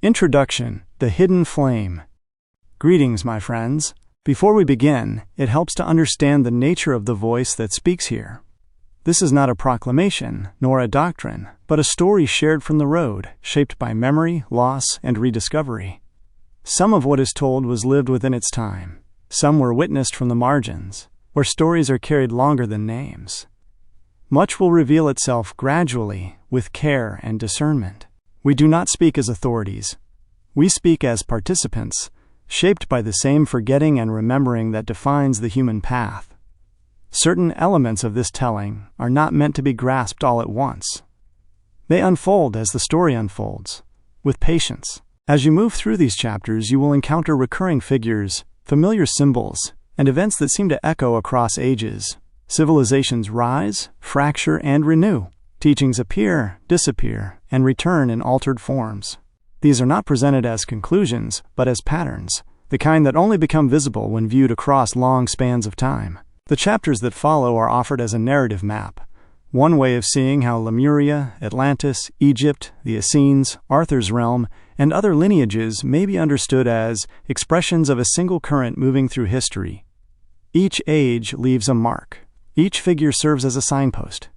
Introduction: The Hidden Flame. Greetings, my friends. Before we begin, it helps to understand the nature of the voice that speaks here. This is not a proclamation, nor a doctrine, but a story shared from the road, shaped by memory, loss, and rediscovery. Some of what is told was lived within its time. Some were witnessed from the margins, where stories are carried longer than names. Much will reveal itself gradually, with care and discernment. We do not speak as authorities. We speak as participants, shaped by the same forgetting and remembering that defines the human path. Certain elements of this telling are not meant to be grasped all at once. They unfold as the story unfolds, with patience. As you move through these chapters, you will encounter recurring figures, familiar symbols, and events that seem to echo across ages. Civilizations rise, fracture, and renew. Teachings appear, disappear, and return in altered forms. These are not presented as conclusions, but as patterns, the kind that only become visible when viewed across long spans of time. The chapters that follow are offered as a narrative map, one way of seeing how Lemuria, Atlantis, Egypt, the Essenes, Arthur's realm, and other lineages may be understood as expressions of a single current moving through history. Each age leaves a mark. Each figure serves as a signpost.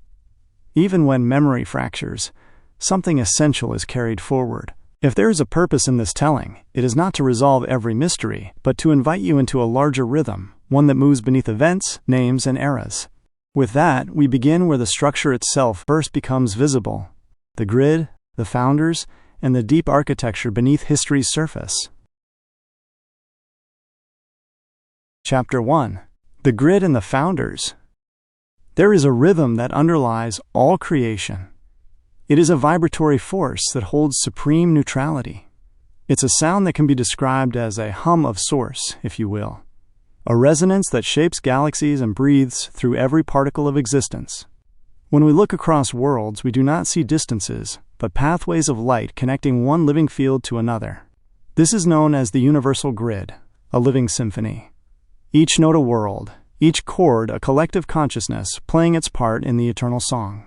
Even when memory fractures, something essential is carried forward. If there is a purpose in this telling, it is not to resolve every mystery, but to invite you into a larger rhythm, one that moves beneath events, names, and eras. With that, we begin where the structure itself first becomes visible: the grid, the founders, and the deep architecture beneath history's surface. Chapter 1. The Grid and the Founders. There is a rhythm that underlies all creation. It is a vibratory force that holds supreme neutrality. It's a sound that can be described as a hum of source, if you will. A resonance that shapes galaxies and breathes through every particle of existence. When we look across worlds, we do not see distances, but pathways of light connecting one living field to another. This is known as the universal grid, a living symphony. Each note a world, each chord a collective consciousness playing its part in the eternal song.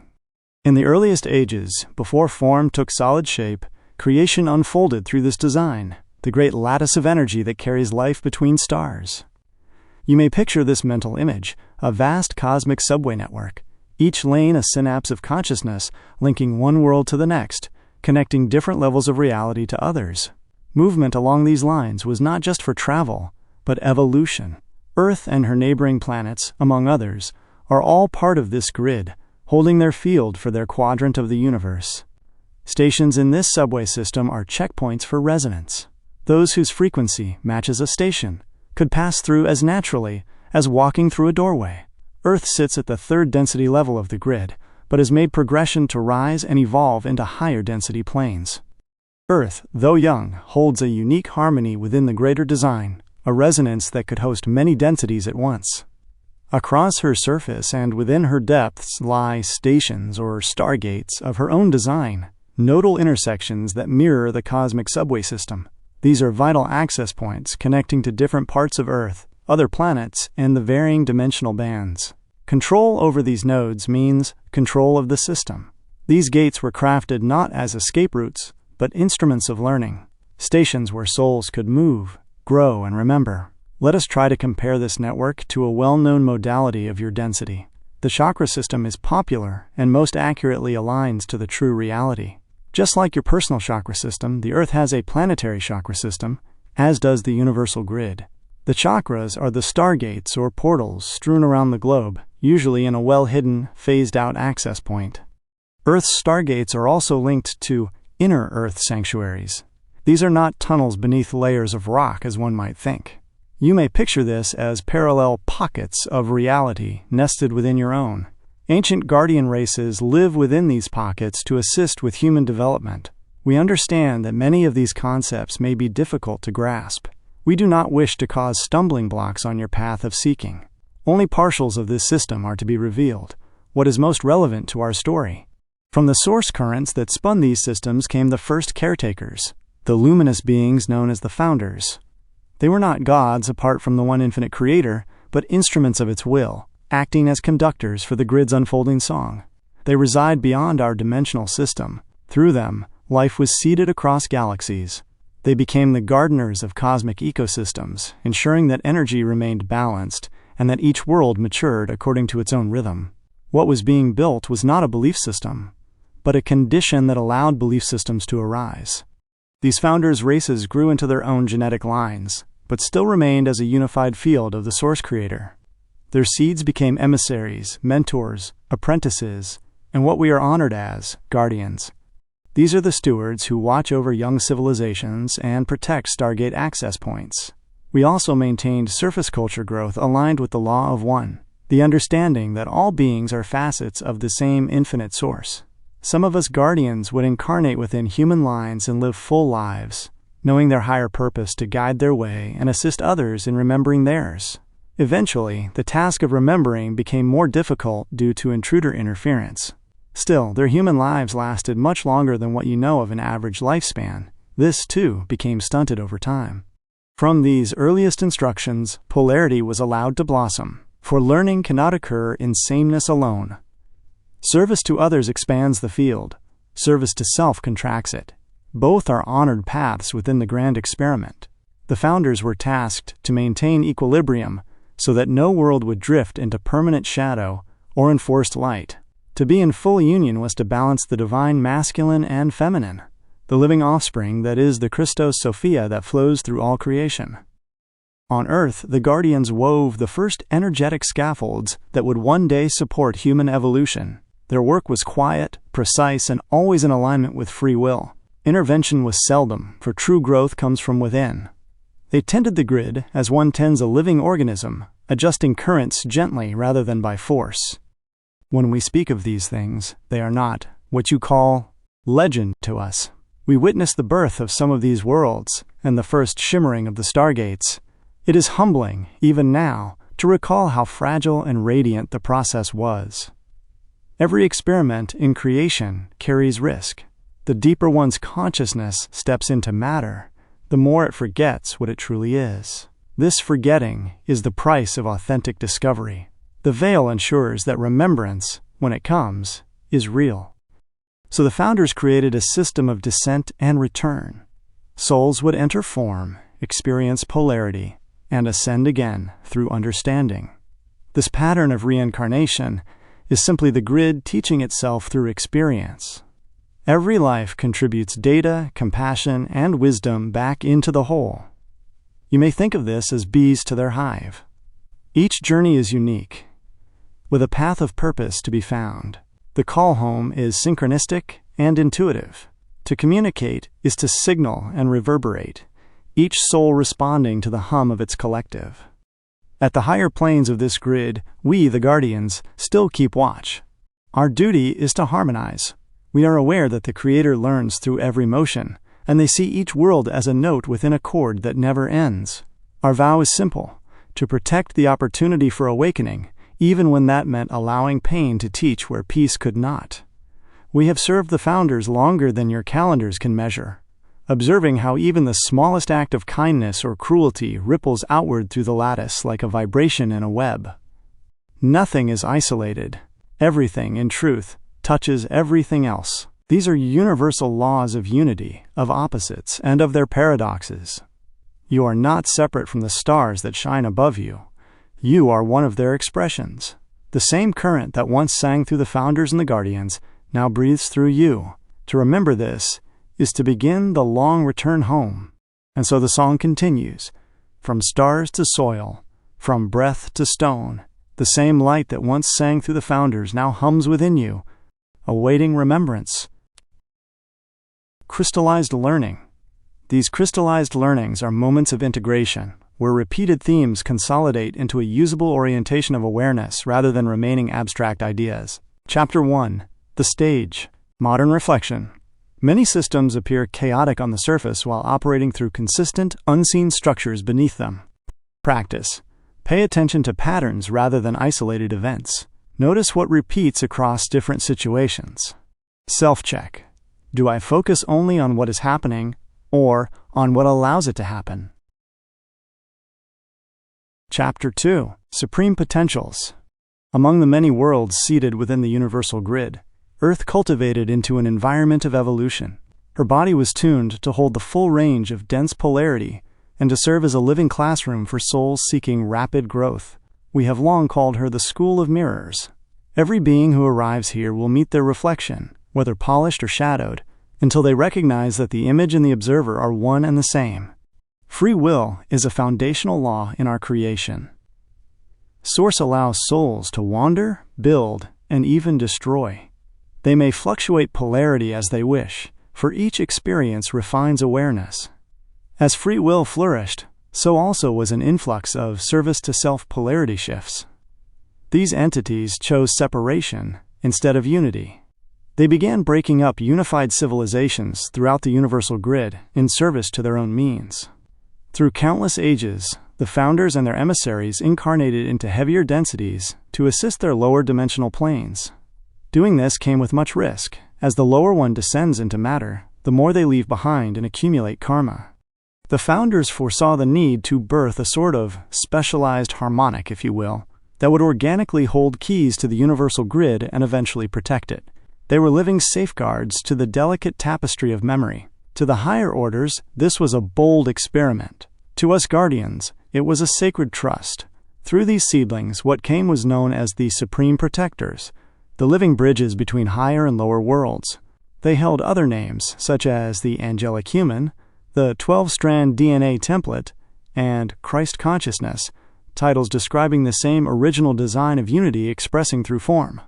In the earliest ages, before form took solid shape, creation unfolded through this design, the great lattice of energy that carries life between stars. You may picture this mental image, a vast cosmic subway network, each lane a synapse of consciousness linking one world to the next, connecting different levels of reality to others. Movement along these lines was not just for travel, but evolution. Earth and her neighboring planets, among others, are all part of this grid, holding their field for their quadrant of the universe. Stations in this subway system are checkpoints for resonance. Those whose frequency matches a station could pass through as naturally as walking through a doorway. Earth sits at the third density level of the grid, but has made progression to rise and evolve into higher density planes. Earth, though young, holds a unique harmony within the greater design, a resonance that could host many densities at once. Across her surface and within her depths lie stations or stargates of her own design, nodal intersections that mirror the cosmic subway system. These are vital access points connecting to different parts of Earth, other planets, and the varying dimensional bands. Control over these nodes means control of the system. These gates were crafted not as escape routes, but instruments of learning, stations where souls could move, grow, and remember. Let us try to compare this network to a well-known modality of your density. The chakra system is popular and most accurately aligns to the true reality. Just like your personal chakra system, the Earth has a planetary chakra system, as does the universal grid. The chakras are the stargates or portals strewn around the globe, usually in a well-hidden, phased-out access point. Earth's stargates are also linked to inner Earth sanctuaries. These are not tunnels beneath layers of rock as one might think. You may picture this as parallel pockets of reality nested within your own. Ancient guardian races live within these pockets to assist with human development. We understand that many of these concepts may be difficult to grasp. We do not wish to cause stumbling blocks on your path of seeking. Only partials of this system are to be revealed, what is most relevant to our story. From the source currents that spun these systems came the first caretakers, the luminous beings known as the founders. They were not gods apart from the one infinite creator, but instruments of its will, acting as conductors for the grid's unfolding song. They reside beyond our dimensional system. Through them, life was seeded across galaxies, They became the gardeners of cosmic ecosystems, ensuring that energy remained balanced and that each world matured according to its own rhythm. What was being built was not a belief system, but a condition that allowed belief systems to arise. These founders' races grew into their own genetic lines, but still remained as a unified field of the Source Creator. Their seeds became emissaries, mentors, apprentices, and what we are honored as, guardians. These are the stewards who watch over young civilizations and protect Stargate access points. We also maintained surface culture growth aligned with the law of one, the understanding that all beings are facets of the same infinite source. Some of us guardians would incarnate within human lines and live full lives, knowing their higher purpose to guide their way and assist others in remembering theirs. Eventually, the task of remembering became more difficult due to intruder interference. Still, their human lives lasted much longer than what you know of an average lifespan. This, too, became stunted over time. From these earliest instructions, polarity was allowed to blossom, for learning cannot occur in sameness alone. Service to others expands the field. Service to self contracts it. Both are honored paths within the grand experiment. The founders were tasked to maintain equilibrium so that no world would drift into permanent shadow or enforced light. To be in full union was to balance the divine masculine and feminine, the living offspring that is the Christos Sophia that flows through all creation. On Earth, the Guardians wove the first energetic scaffolds that would one day support human evolution. Their work was quiet, precise, and always in alignment with free will. Intervention was seldom, for true growth comes from within. They tended the grid as one tends a living organism, adjusting currents gently rather than by force. When we speak of these things, they are not what you call legend to us. We witness the birth of some of these worlds and the first shimmering of the stargates. It is humbling, even now, to recall how fragile and radiant the process was. Every experiment in creation carries risk. The deeper one's consciousness steps into matter, the more it forgets what it truly is. This forgetting is the price of authentic discovery. The veil ensures that remembrance, when it comes, is real. So the founders created a system of descent and return. Souls would enter form, experience polarity, and ascend again through understanding. This pattern of reincarnation is simply the grid teaching itself through experience. Every life contributes data, compassion, and wisdom back into the whole. You may think of this as bees to their hive. Each journey is unique, with a path of purpose to be found. The call home is synchronistic and intuitive. To communicate is to signal and reverberate, each soul responding to the hum of its collective. At the higher planes of this grid, we, the Guardians, still keep watch. Our duty is to harmonize. We are aware that the Creator learns through every motion, and they see each world as a note within a chord that never ends. Our vow is simple: to protect the opportunity for awakening, even when that meant allowing pain to teach where peace could not. We have served the founders longer than your calendars can measure, observing how even the smallest act of kindness or cruelty ripples outward through the lattice like a vibration in a web. Nothing is isolated. Everything, in truth, touches everything else. These are universal laws of unity, of opposites, and of their paradoxes. You are not separate from the stars that shine above you. You are one of their expressions. The same current that once sang through the founders and the guardians now breathes through you. To remember this is to begin the long return home. And so the song continues, from stars to soil, from breath to stone. The same light that once sang through the founders now hums within you, awaiting remembrance. Crystallized learning. These crystallized learnings are moments of integration, where repeated themes consolidate into a usable orientation of awareness rather than remaining abstract ideas. Chapter 1. The Stage. Modern Reflection. Many systems appear chaotic on the surface while operating through consistent, unseen structures beneath them. Practice. Pay attention to patterns rather than isolated events. Notice what repeats across different situations. Self-check. Do I focus only on what is happening, or on what allows it to happen? Chapter 2. Supreme Potentials. Among the many worlds seated within the universal grid, Earth cultivated into an environment of evolution. Her body was tuned to hold the full range of dense polarity and to serve as a living classroom for souls seeking rapid growth. We have long called her the School of Mirrors. Every being who arrives here will meet their reflection, whether polished or shadowed, until they recognize that the image and the observer are one and the same. Free will is a foundational law in our creation. Source allows souls to wander, build, and even destroy. They may fluctuate polarity as they wish, for each experience refines awareness. As free will flourished, so also was an influx of service-to-self polarity shifts. These entities chose separation instead of unity. They began breaking up unified civilizations throughout the universal grid in service to their own means. Through countless ages, the founders and their emissaries incarnated into heavier densities to assist their lower dimensional planes. Doing this came with much risk. As the lower one descends into matter, the more they leave behind and accumulate karma. The founders foresaw the need to birth a sort of specialized harmonic, if you will, that would organically hold keys to the universal grid and eventually protect it. They were living safeguards to the delicate tapestry of memory. To the higher orders, this was a bold experiment. To us guardians, it was a sacred trust. Through these seedlings, what came was known as the Supreme Protectors, the living bridges between higher and lower worlds. They held other names, such as the Angelic Human, the 12-strand DNA template, and Christ Consciousness, titles describing the same original design of unity expressing through form.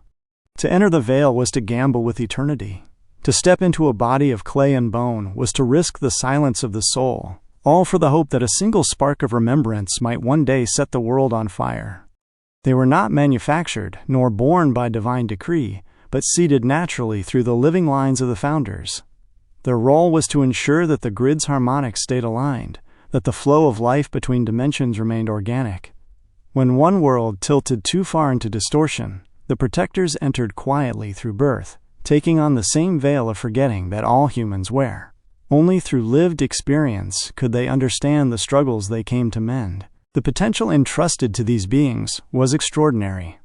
To enter the veil was to gamble with eternity. To step into a body of clay and bone was to risk the silence of the soul, all for the hope that a single spark of remembrance might one day set the world on fire. They were not manufactured nor born by divine decree, but seeded naturally through the living lines of the founders. Their role was to ensure that the grid's harmonics stayed aligned, that the flow of life between dimensions remained organic. When one world tilted too far into distortion, the protectors entered quietly through birth, taking on the same veil of forgetting that all humans wear. Only through lived experience could they understand the struggles they came to mend. The potential entrusted to these beings was extraordinary.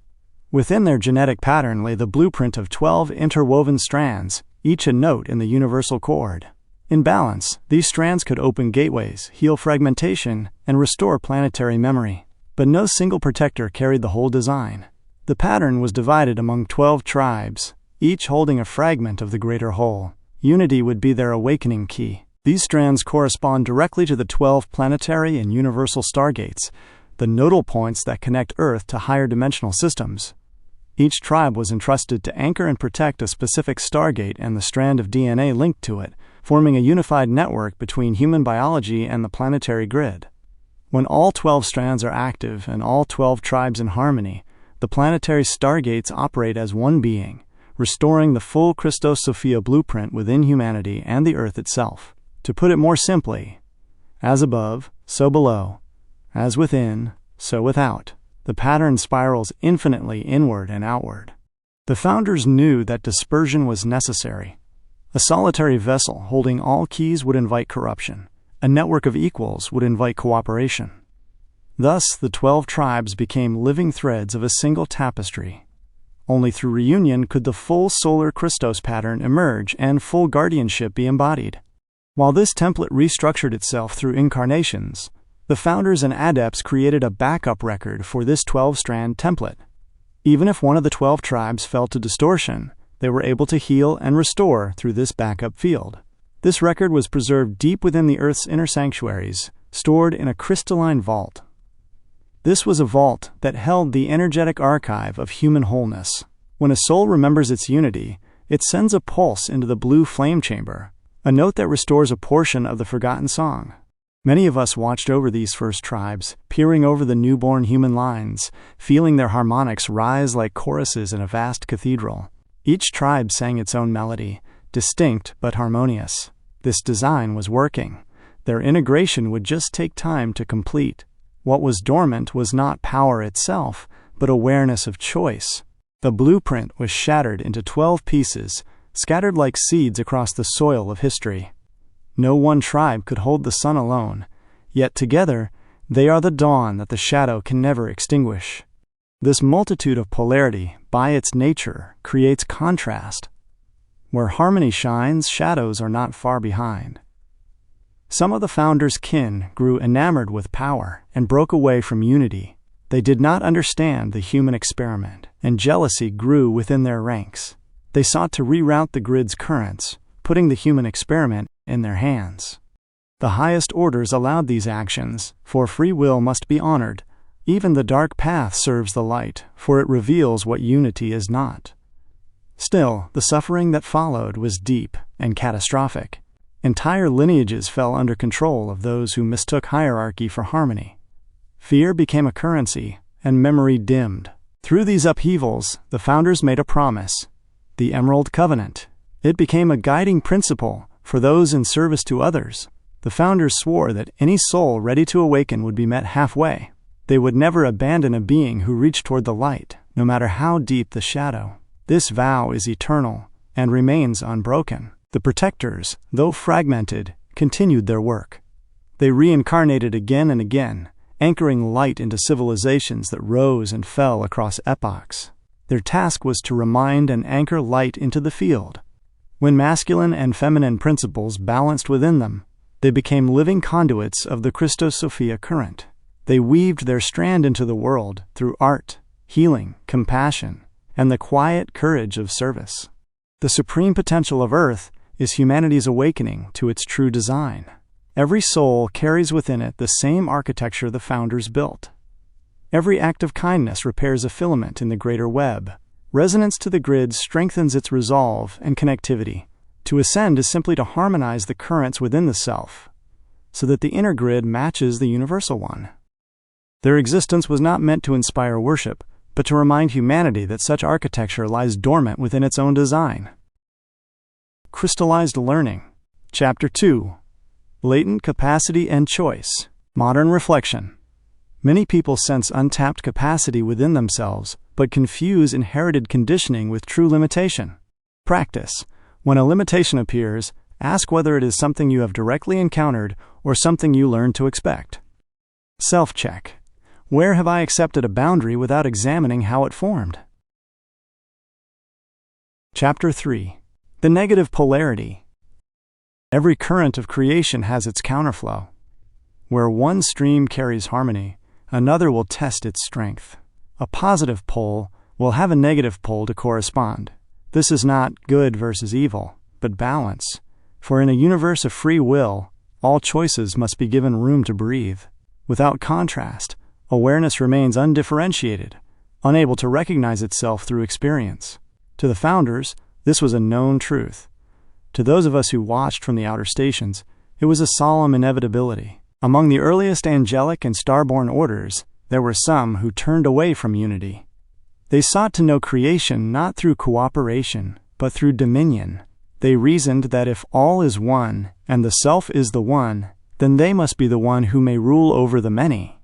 Within their genetic pattern lay the blueprint of 12 interwoven strands, each a note in the universal chord. In balance, these strands could open gateways, heal fragmentation, and restore planetary memory. But no single protector carried the whole design. The pattern was divided among 12 tribes, each holding a fragment of the greater whole. Unity would be their awakening key. These strands correspond directly to the 12 planetary and universal stargates, the nodal points that connect Earth to higher dimensional systems. Each tribe was entrusted to anchor and protect a specific stargate and the strand of DNA linked to it, forming a unified network between human biology and the planetary grid. When all 12 strands are active and all 12 tribes in harmony, the planetary stargates operate as one being, restoring the full Christos Sophia blueprint within humanity and the Earth itself. To put it more simply, as above, so below, as within, so without. The pattern spirals infinitely inward and outward. The founders knew that dispersion was necessary. A solitary vessel holding all keys would invite corruption. A network of equals would invite cooperation. Thus, the 12 tribes became living threads of a single tapestry. Only through reunion could the full solar Christos pattern emerge and full guardianship be embodied. While this template restructured itself through incarnations, the founders and adepts created a backup record for this 12-strand template. Even if one of the 12 tribes fell to distortion, they were able to heal and restore through this backup field. This record was preserved deep within the Earth's inner sanctuaries, stored in a crystalline vault. This was a vault that held the energetic archive of human wholeness. When a soul remembers its unity, it sends a pulse into the blue flame chamber, a note that restores a portion of the forgotten song. Many of us watched over these first tribes, peering over the newborn human lines, feeling their harmonics rise like choruses in a vast cathedral. Each tribe sang its own melody, distinct but harmonious. This design was working. Their integration would just take time to complete. What was dormant was not power itself, but awareness of choice. The blueprint was shattered into 12 pieces, scattered like seeds across the soil of history. No one tribe could hold the sun alone, yet together they are the dawn that the shadow can never extinguish. This multitude of polarity, by its nature, creates contrast. Where harmony shines, shadows are not far behind. Some of the founders' kin grew enamored with power and broke away from unity. They did not understand the human experiment, and jealousy grew within their ranks. They sought to reroute the grid's currents, putting the human experiment in their hands. The highest orders allowed these actions, for free will must be honored. Even the dark path serves the light, for it reveals what unity is not. Still, the suffering that followed was deep and catastrophic. Entire lineages fell under control of those who mistook hierarchy for harmony. Fear became a currency, and memory dimmed. Through these upheavals, the founders made a promise, the Emerald Covenant. It became a guiding principle for those in service to others. The founders swore that any soul ready to awaken would be met halfway. They would never abandon a being who reached toward the light, no matter how deep the shadow. This vow is eternal and remains unbroken. The protectors, though fragmented, continued their work. They reincarnated again and again, anchoring light into civilizations that rose and fell across epochs. Their task was to remind and anchor light into the field. When masculine and feminine principles balanced within them, they became living conduits of the Christos Sophia current. They weaved their strand into the world through art, healing, compassion, and the quiet courage of service. The supreme potential of Earth is humanity's awakening to its true design. Every soul carries within it the same architecture the founders built. Every act of kindness repairs a filament in the greater web. Resonance to the grid strengthens its resolve and connectivity. To ascend is simply to harmonize the currents within the self, so that the inner grid matches the universal one. Their existence was not meant to inspire worship, but to remind humanity that such architecture lies dormant within its own design. Crystallized Learning. Chapter 2. Latent Capacity and Choice. Modern Reflection. Many people sense untapped capacity within themselves, but confuse inherited conditioning with true limitation. Practice. When a limitation appears, ask whether it is something you have directly encountered or something you learned to expect. Self-check. Where have I accepted a boundary without examining how it formed? Chapter 3. The Negative Polarity. Every current of creation has its counterflow. Where one stream carries harmony, another will test its strength. A positive pole will have a negative pole to correspond. This is not good versus evil, but balance. For in a universe of free will, all choices must be given room to breathe. Without contrast, awareness remains undifferentiated, unable to recognize itself through experience. To the founders, this was a known truth. To those of us who watched from the outer stations, it was a solemn inevitability. Among the earliest angelic and starborn orders, there were some who turned away from unity. They sought to know creation not through cooperation, but through dominion. They reasoned that if all is one, and the self is the one, then they must be the one who may rule over the many.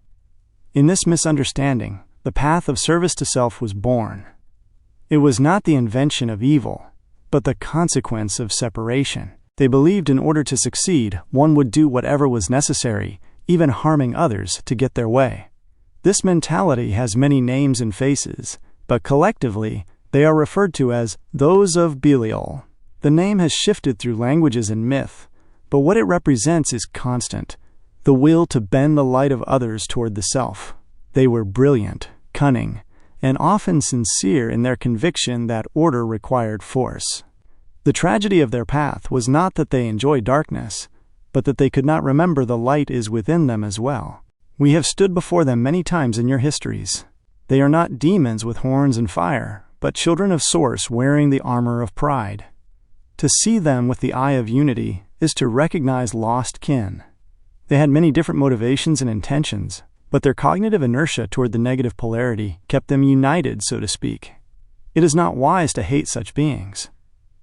In this misunderstanding, the path of service to self was born. It was not the invention of evil, but the consequence of separation. They believed in order to succeed, one would do whatever was necessary, even harming others, to get their way. This mentality has many names and faces, but collectively, they are referred to as those of Belial. The name has shifted through languages and myth, but what it represents is constant, the will to bend the light of others toward the self. They were brilliant, cunning, and often sincere in their conviction that order required force. The tragedy of their path was not that they enjoy darkness, but that they could not remember the light is within them as well. We have stood before them many times in your histories. They are not demons with horns and fire, but children of Source wearing the armor of pride. To see them with the eye of unity is to recognize lost kin. They had many different motivations and intentions, but their cognitive inertia toward the negative polarity kept them united, so to speak. It is not wise to hate such beings.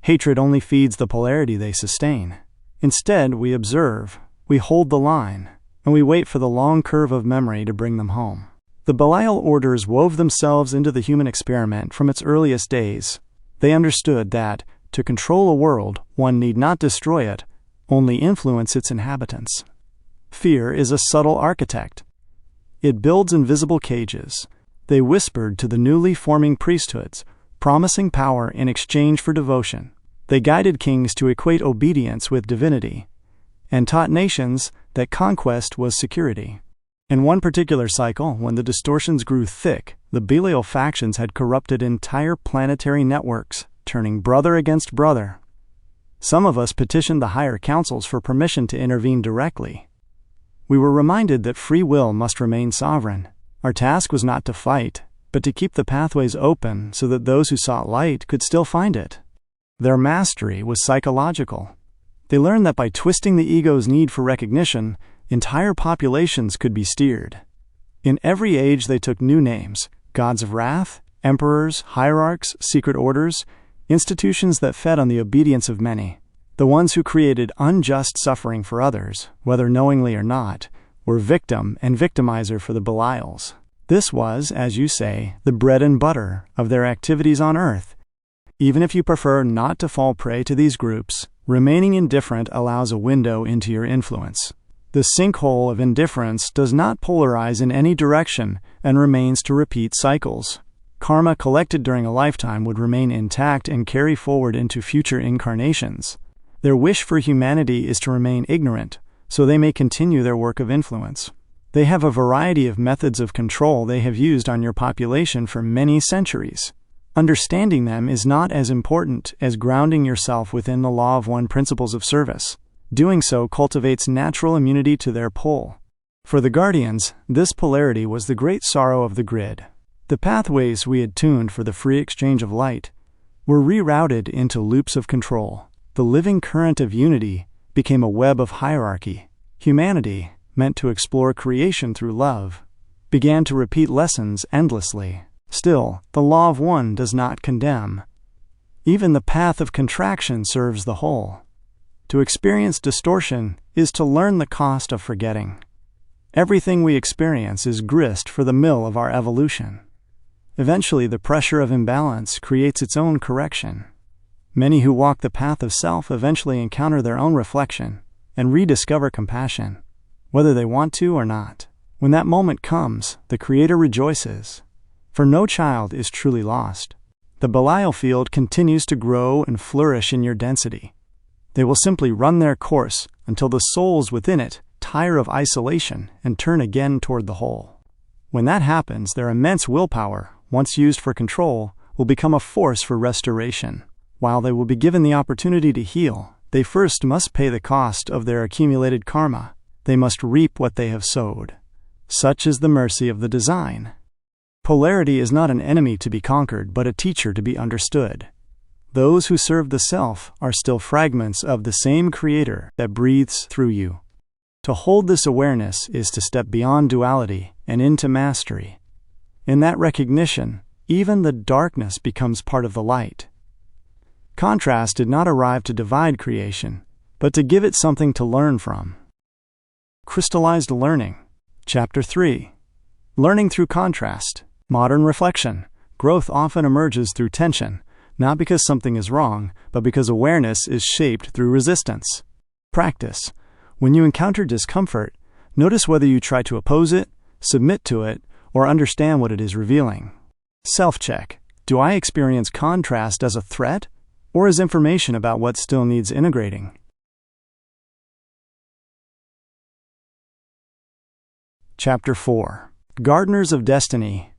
Hatred only feeds the polarity they sustain. Instead, we observe, we hold the line, and we wait for the long curve of memory to bring them home. The Belial orders wove themselves into the human experiment from its earliest days. They understood that, to control a world, one need not destroy it, only influence its inhabitants. Fear is a subtle architect. It builds invisible cages. They whispered to the newly forming priesthoods, promising power in exchange for devotion. They guided kings to equate obedience with divinity, and taught nations that conquest was security. In one particular cycle, when the distortions grew thick, the Belial factions had corrupted entire planetary networks, turning brother against brother. Some of us petitioned the higher councils for permission to intervene directly. We were reminded that free will must remain sovereign. Our task was not to fight, but to keep the pathways open so that those who sought light could still find it. Their mastery was psychological. They learned that by twisting the ego's need for recognition, entire populations could be steered. In every age they took new names: gods of wrath, emperors, hierarchs, secret orders, institutions that fed on the obedience of many. The ones who created unjust suffering for others, whether knowingly or not, were victim and victimizer for the Belials. This was, as you say, the bread and butter of their activities on earth. Even if you prefer not to fall prey to these groups, remaining indifferent allows a window into your influence. The sinkhole of indifference does not polarize in any direction and remains to repeat cycles. Karma collected during a lifetime would remain intact and carry forward into future incarnations. Their wish for humanity is to remain ignorant, so they may continue their work of influence. They have a variety of methods of control they have used on your population for many centuries. Understanding them is not as important as grounding yourself within the law of one principles of service. Doing so cultivates natural immunity to their pull. For the Guardians, this polarity was the great sorrow of the grid. The pathways we had tuned for the free exchange of light were rerouted into loops of control. The living current of unity became a web of hierarchy. Humanity, meant to explore creation through love, began to repeat lessons endlessly. Still, the law of one does not condemn. Even the path of contraction serves the whole. To experience distortion is to learn the cost of forgetting. Everything we experience is grist for the mill of our evolution. Eventually, the pressure of imbalance creates its own correction. Many who walk the path of self eventually encounter their own reflection and rediscover compassion, whether they want to or not. When that moment comes, the Creator rejoices, for no child is truly lost. The Belial field continues to grow and flourish in your density. They will simply run their course until the souls within it tire of isolation and turn again toward the whole. When that happens, their immense willpower, once used for control, will become a force for restoration. While they will be given the opportunity to heal, they first must pay the cost of their accumulated karma. They must reap what they have sowed. Such is the mercy of the design. Polarity is not an enemy to be conquered, but a teacher to be understood. Those who serve the self are still fragments of the same Creator that breathes through you. To hold this awareness is to step beyond duality and into mastery. In that recognition, even the darkness becomes part of the light. Contrast did not arrive to divide creation, but to give it something to learn from. Crystallized Learning. Chapter 3. Learning through contrast. Modern reflection. Growth often emerges through tension, not because something is wrong, but because awareness is shaped through resistance. Practice. When you encounter discomfort, notice whether you try to oppose it, submit to it, or understand what it is revealing. Self-check. Do I experience contrast as a threat, or as information about what still needs integrating? Chapter 4. Gardeners of Destiny.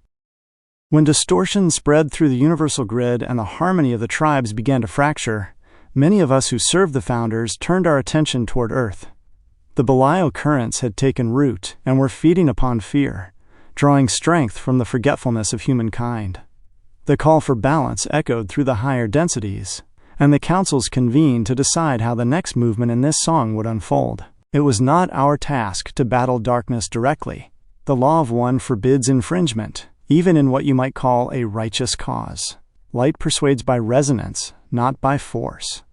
When distortion spread through the universal grid and the harmony of the tribes began to fracture, many of us who served the founders turned our attention toward Earth. The Belial currents had taken root and were feeding upon fear, drawing strength from the forgetfulness of humankind. The call for balance echoed through the higher densities, and the councils convened to decide how the next movement in this song would unfold. It was not our task to battle darkness directly. The law of one forbids infringement, even in what you might call a righteous cause. Light persuades by resonance, not by force.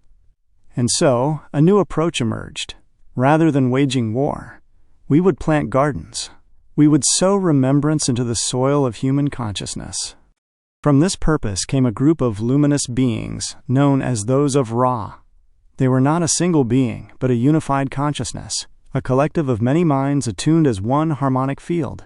And so, a new approach emerged. Rather than waging war, we would plant gardens. We would sow remembrance into the soil of human consciousness. From this purpose came a group of luminous beings known as those of Ra. They were not a single being, but a unified consciousness, a collective of many minds attuned as one harmonic field.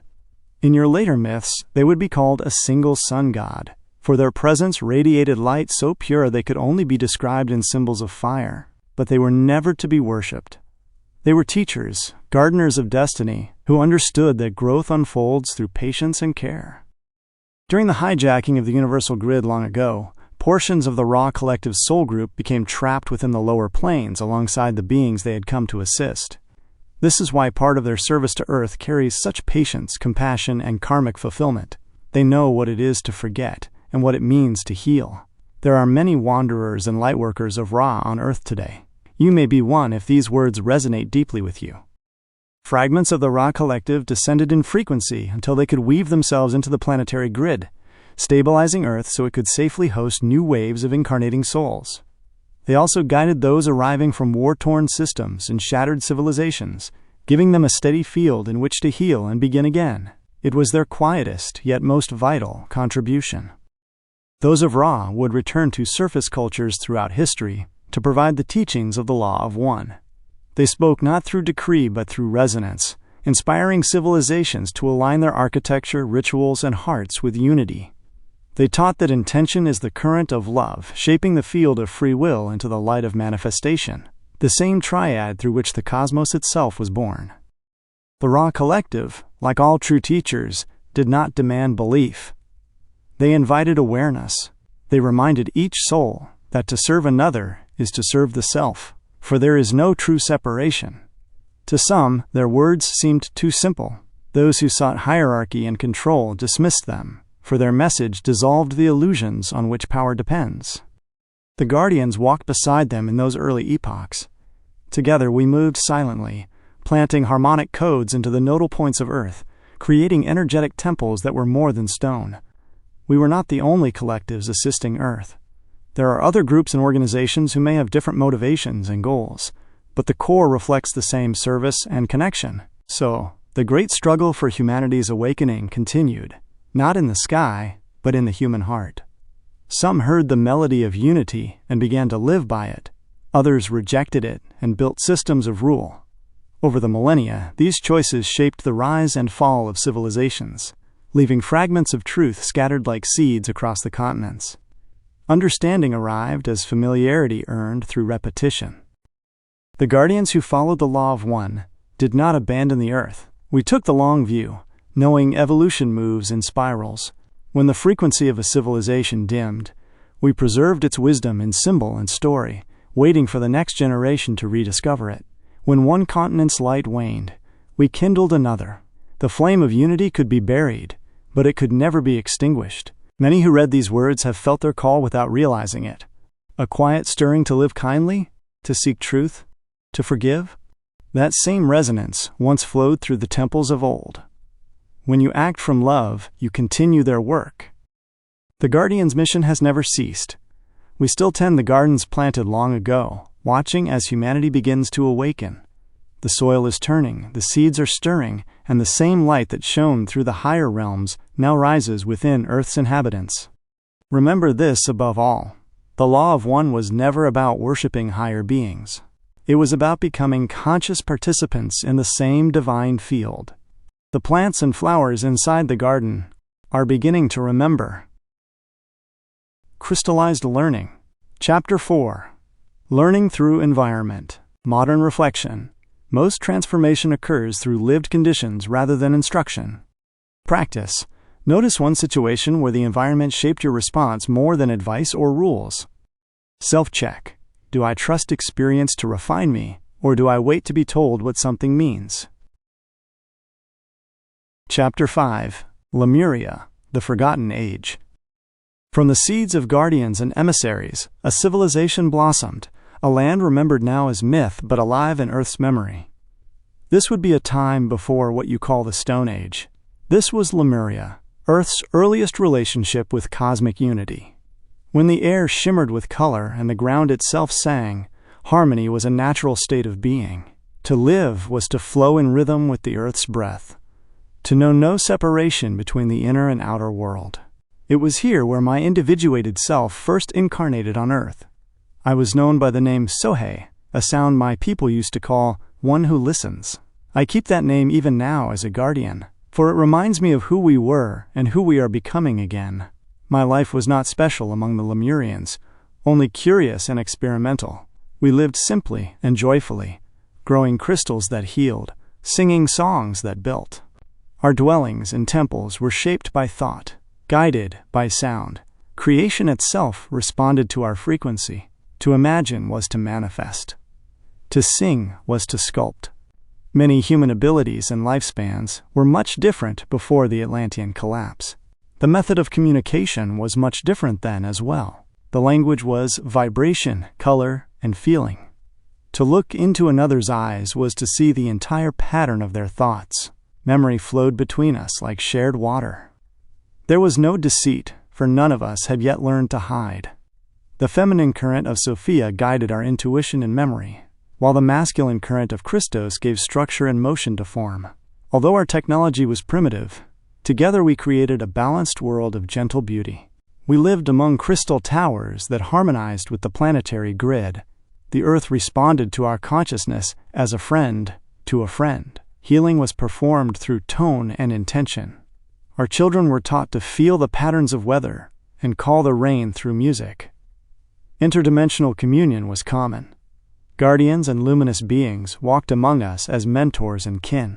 In your later myths, they would be called a single sun god, for their presence radiated light so pure they could only be described in symbols of fire, but they were never to be worshipped. They were teachers, gardeners of destiny, who understood that growth unfolds through patience and care. During the hijacking of the universal grid long ago, portions of the Ra collective soul group became trapped within the lower planes alongside the beings they had come to assist. This is why part of their service to Earth carries such patience, compassion, and karmic fulfillment. They know what it is to forget and what it means to heal. There are many wanderers and lightworkers of Ra on Earth today. You may be one if these words resonate deeply with you. Fragments of the Ra collective descended in frequency until they could weave themselves into the planetary grid, stabilizing Earth so it could safely host new waves of incarnating souls. They also guided those arriving from war-torn systems and shattered civilizations, giving them a steady field in which to heal and begin again. It was their quietest, yet most vital, contribution. Those of Ra would return to surface cultures throughout history to provide the teachings of the Law of One. They spoke not through decree but through resonance, inspiring civilizations to align their architecture, rituals, and hearts with unity. They taught that intention is the current of love, shaping the field of free will into the light of manifestation, the same triad through which the cosmos itself was born. The Ra collective, like all true teachers, did not demand belief. They invited awareness. They reminded each soul that to serve another is to serve the self, for there is no true separation. To some, their words seemed too simple. Those who sought hierarchy and control dismissed them, for their message dissolved the illusions on which power depends. The guardians walked beside them in those early epochs. Together we moved silently, planting harmonic codes into the nodal points of Earth, creating energetic temples that were more than stone. We were not the only collectives assisting Earth. There are other groups and organizations who may have different motivations and goals, but the core reflects the same service and connection. So, the great struggle for humanity's awakening continued, not in the sky, but in the human heart. Some heard the melody of unity and began to live by it. Others rejected it and built systems of rule. Over the millennia, these choices shaped the rise and fall of civilizations, leaving fragments of truth scattered like seeds across the continents. Understanding arrived as familiarity earned through repetition. The guardians who followed the Law of One did not abandon the Earth. We took the long view, knowing evolution moves in spirals. When the frequency of a civilization dimmed, we preserved its wisdom in symbol and story, waiting for the next generation to rediscover it. When one continent's light waned, we kindled another. The flame of unity could be buried, but it could never be extinguished. Many who read these words have felt their call without realizing it. A quiet stirring to live kindly, to seek truth, to forgive. That same resonance once flowed through the temples of old. When you act from love, you continue their work. The Guardian's mission has never ceased. We still tend the gardens planted long ago, watching as humanity begins to awaken. The soil is turning, the seeds are stirring, and the same light that shone through the higher realms now rises within Earth's inhabitants. Remember this above all. The Law of One was never about worshiping higher beings. It was about becoming conscious participants in the same divine field. The plants and flowers inside the garden are beginning to remember. Crystallized Learning. Chapter 4. Learning through Environment. Modern Reflection. Most transformation occurs through lived conditions rather than instruction. Practice. Notice one situation where the environment shaped your response more than advice or rules. Self-check. Do I trust experience to refine me, or do I wait to be told what something means? Chapter 5. Lemuria, the Forgotten Age. From the seeds of guardians and emissaries, a civilization blossomed, a land remembered now as myth but alive in Earth's memory. This would be a time before what you call the Stone Age. This was Lemuria, Earth's earliest relationship with cosmic unity. When the air shimmered with color and the ground itself sang, harmony was a natural state of being. To live was to flow in rhythm with the Earth's breath, to know no separation between the inner and outer world. It was here where my individuated self first incarnated on Earth. I was known by the name Sohei, a sound my people used to call one who listens. I keep that name even now as a guardian, for it reminds me of who we were and who we are becoming again. My life was not special among the Lemurians, only curious and experimental. We lived simply and joyfully, growing crystals that healed, singing songs that built. Our dwellings and temples were shaped by thought, guided by sound. Creation itself responded to our frequency. To imagine was to manifest. To sing was to sculpt. Many human abilities and lifespans were much different before the Atlantean collapse. The method of communication was much different then as well. The language was vibration, color, and feeling. To look into another's eyes was to see the entire pattern of their thoughts. Memory flowed between us like shared water. There was no deceit, for none of us had yet learned to hide. The feminine current of Sophia guided our intuition and memory, while the masculine current of Christos gave structure and motion to form. Although our technology was primitive, together we created a balanced world of gentle beauty. We lived among crystal towers that harmonized with the planetary grid. The Earth responded to our consciousness as a friend to a friend. Healing was performed through tone and intention. Our children were taught to feel the patterns of weather and call the rain through music. Interdimensional communion was common. Guardians and luminous beings walked among us as mentors and kin.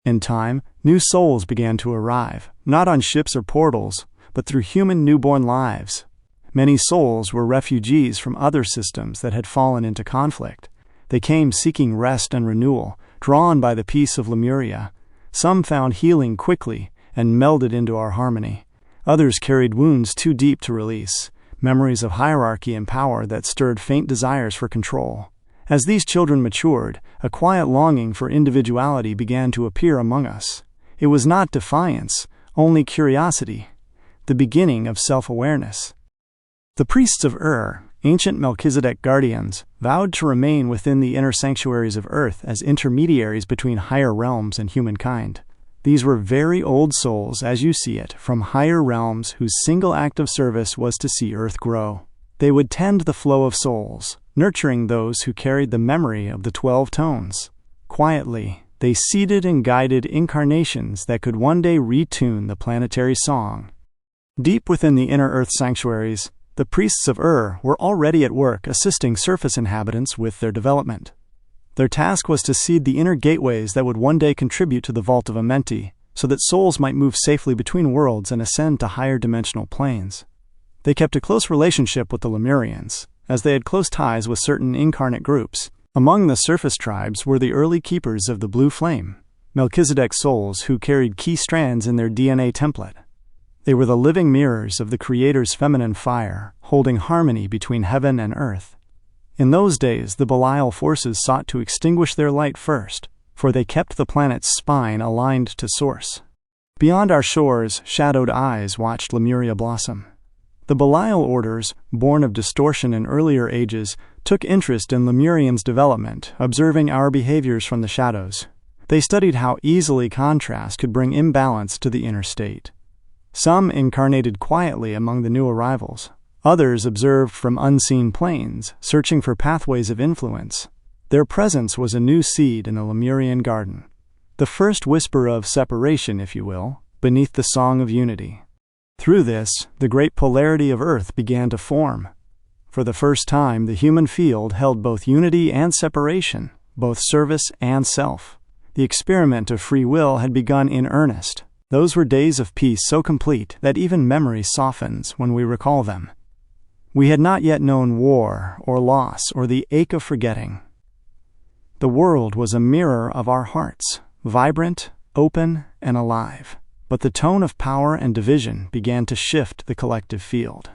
In time, new souls began to arrive, not on ships or portals, but through human newborn lives. Many souls were refugees from other systems that had fallen into conflict. They came seeking rest and renewal, drawn by the peace of Lemuria. Some found healing quickly and melded into our harmony. Others carried wounds too deep to release, memories of hierarchy and power that stirred faint desires for control. As these children matured, a quiet longing for individuality began to appear among us. It was not defiance, only curiosity, the beginning of self-awareness. The priests of ancient Melchizedek guardians, vowed to remain within the inner sanctuaries of Earth as intermediaries between higher realms and humankind. These were very old souls, as you see it, from higher realms whose single act of service was to see Earth grow. They would tend the flow of souls, nurturing those who carried the memory of the 12 tones. Quietly, they seeded and guided incarnations that could one day retune the planetary song. Deep within the inner Earth sanctuaries, the priests of were already at work assisting surface inhabitants with their development. Their task was to seed the inner gateways that would one day contribute to the Vault of Amenti, so that souls might move safely between worlds and ascend to higher dimensional planes. They kept a close relationship with the Lemurians, as they had close ties with certain incarnate groups. Among the surface tribes were the early keepers of the blue flame, Melchizedek souls who carried key strands in their DNA template. They were the living mirrors of the Creator's feminine fire, holding harmony between heaven and earth. In those days, the Belial forces sought to extinguish their light first, for they kept the planet's spine aligned to Source. Beyond our shores, shadowed eyes watched Lemuria blossom. The Belial orders, born of distortion in earlier ages, took interest in Lemurians' development, observing our behaviors from the shadows. They studied how easily contrast could bring imbalance to the inner state. Some incarnated quietly among the new arrivals. Others observed from unseen planes, searching for pathways of influence. Their presence was a new seed in the Lemurian garden. The first whisper of separation, if you will, beneath the song of unity. Through this, the great polarity of Earth began to form. For the first time, the human field held both unity and separation, both service and self. The experiment of free will had begun in earnest. Those were days of peace so complete that even memory softens when we recall them. We had not yet known war or loss or the ache of forgetting. The world was a mirror of our hearts, vibrant, open, and alive. But the tone of power and division began to shift the collective field.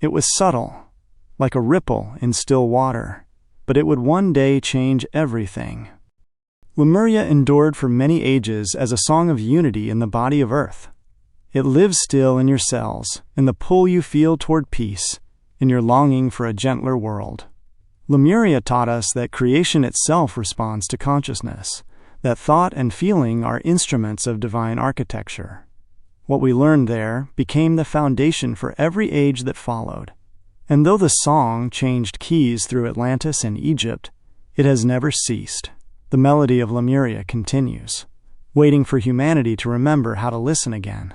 It was subtle, like a ripple in still water, but it would one day change everything. Lemuria endured for many ages as a song of unity in the body of Earth. It lives still in your cells, in the pull you feel toward peace, in your longing for a gentler world. Lemuria taught us that creation itself responds to consciousness, that thought and feeling are instruments of divine architecture. What we learned there became the foundation for every age that followed. And though the song changed keys through Atlantis and Egypt, it has never ceased. The melody of Lemuria continues, waiting for humanity to remember how to listen again.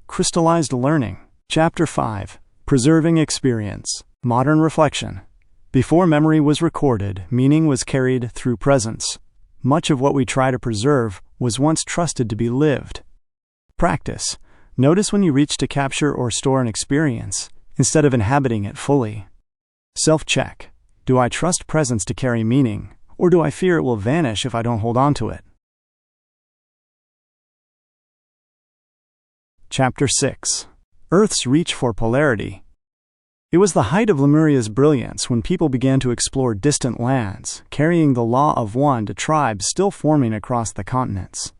Crystallized learning. Chapter 5. Preserving Experience. Modern Reflection. Before memory was recorded, meaning was carried through presence. Much of what we try to preserve was once trusted to be lived. Practice. Notice when you reach to capture or store an experience, instead of inhabiting it fully. Self-check. Do I trust presence to carry meaning, or do I fear it will vanish if I don't hold on to it? Chapter 6. Earth's Reach for Polarity. It was the height of Lemuria's brilliance when people began to explore distant lands, carrying the law of one to tribes still forming across the continents.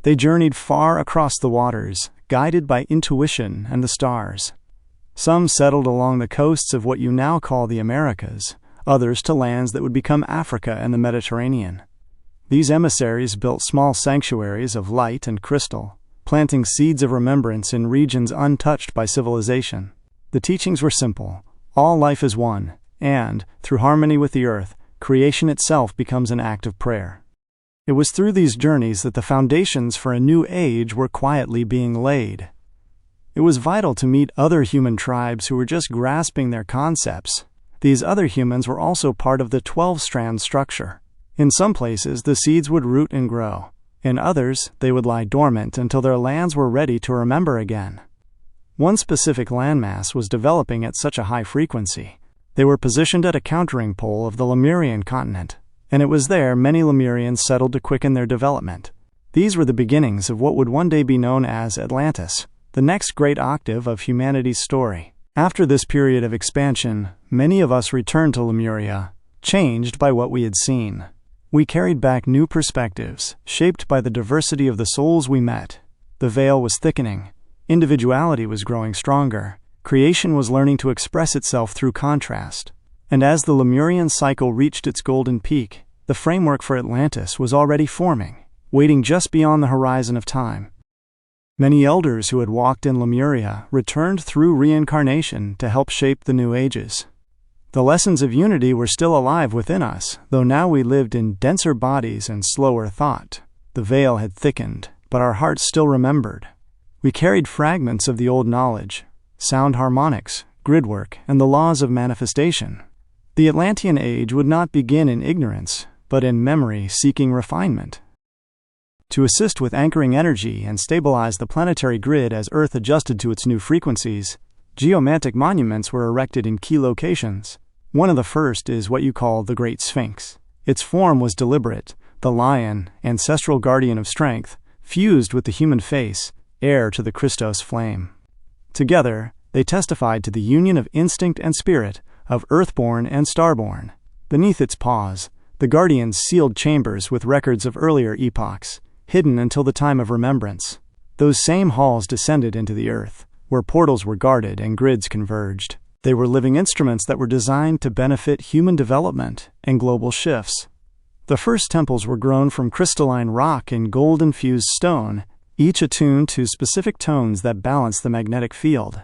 They journeyed far across the waters, guided by intuition and the stars. Some settled along the coasts of what you now call the Americas, others to lands that would become Africa and the Mediterranean. These emissaries built small sanctuaries of light and crystal, planting seeds of remembrance in regions untouched by civilization. The teachings were simple. All life is one, and, through harmony with the earth, creation itself becomes an act of prayer. It was through these journeys that the foundations for a new age were quietly being laid. It was vital to meet other human tribes who were just grasping their concepts. These other humans were also part of the 12-strand structure. In some places, the seeds would root and grow. In others, they would lie dormant until their lands were ready to remember again. One specific landmass was developing at such a high frequency. They were positioned at a countering pole of the Lemurian continent, and it was there many Lemurians settled to quicken their development. These were the beginnings of what would one day be known as Atlantis, the next great octave of humanity's story. After this period of expansion, many of us returned to Lemuria, changed by what we had seen. We carried back new perspectives, shaped by the diversity of the souls we met. The veil was thickening. Individuality was growing stronger. Creation was learning to express itself through contrast. And as the Lemurian cycle reached its golden peak, the framework for Atlantis was already forming, waiting just beyond the horizon of time. Many elders who had walked in Lemuria returned through reincarnation to help shape the new ages. The lessons of unity were still alive within us, though now we lived in denser bodies and slower thought. The veil had thickened, but our hearts still remembered. We carried fragments of the old knowledge, sound harmonics, gridwork, and the laws of manifestation. The Atlantean age would not begin in ignorance, but in memory seeking refinement. To assist with anchoring energy and stabilize the planetary grid as Earth adjusted to its new frequencies, geomantic monuments were erected in key locations. One of the first is what you call the Great Sphinx. Its form was deliberate. The lion, ancestral guardian of strength, fused with the human face, heir to the Christos flame. Together, they testified to the union of instinct and spirit, of earthborn and starborn. Beneath its paws, the guardians sealed chambers with records of earlier epochs, hidden until the time of remembrance. Those same halls descended into the earth, where portals were guarded and grids converged. They were living instruments that were designed to benefit human development and global shifts. The first temples were grown from crystalline rock and gold-infused stone, each attuned to specific tones that balanced the magnetic field.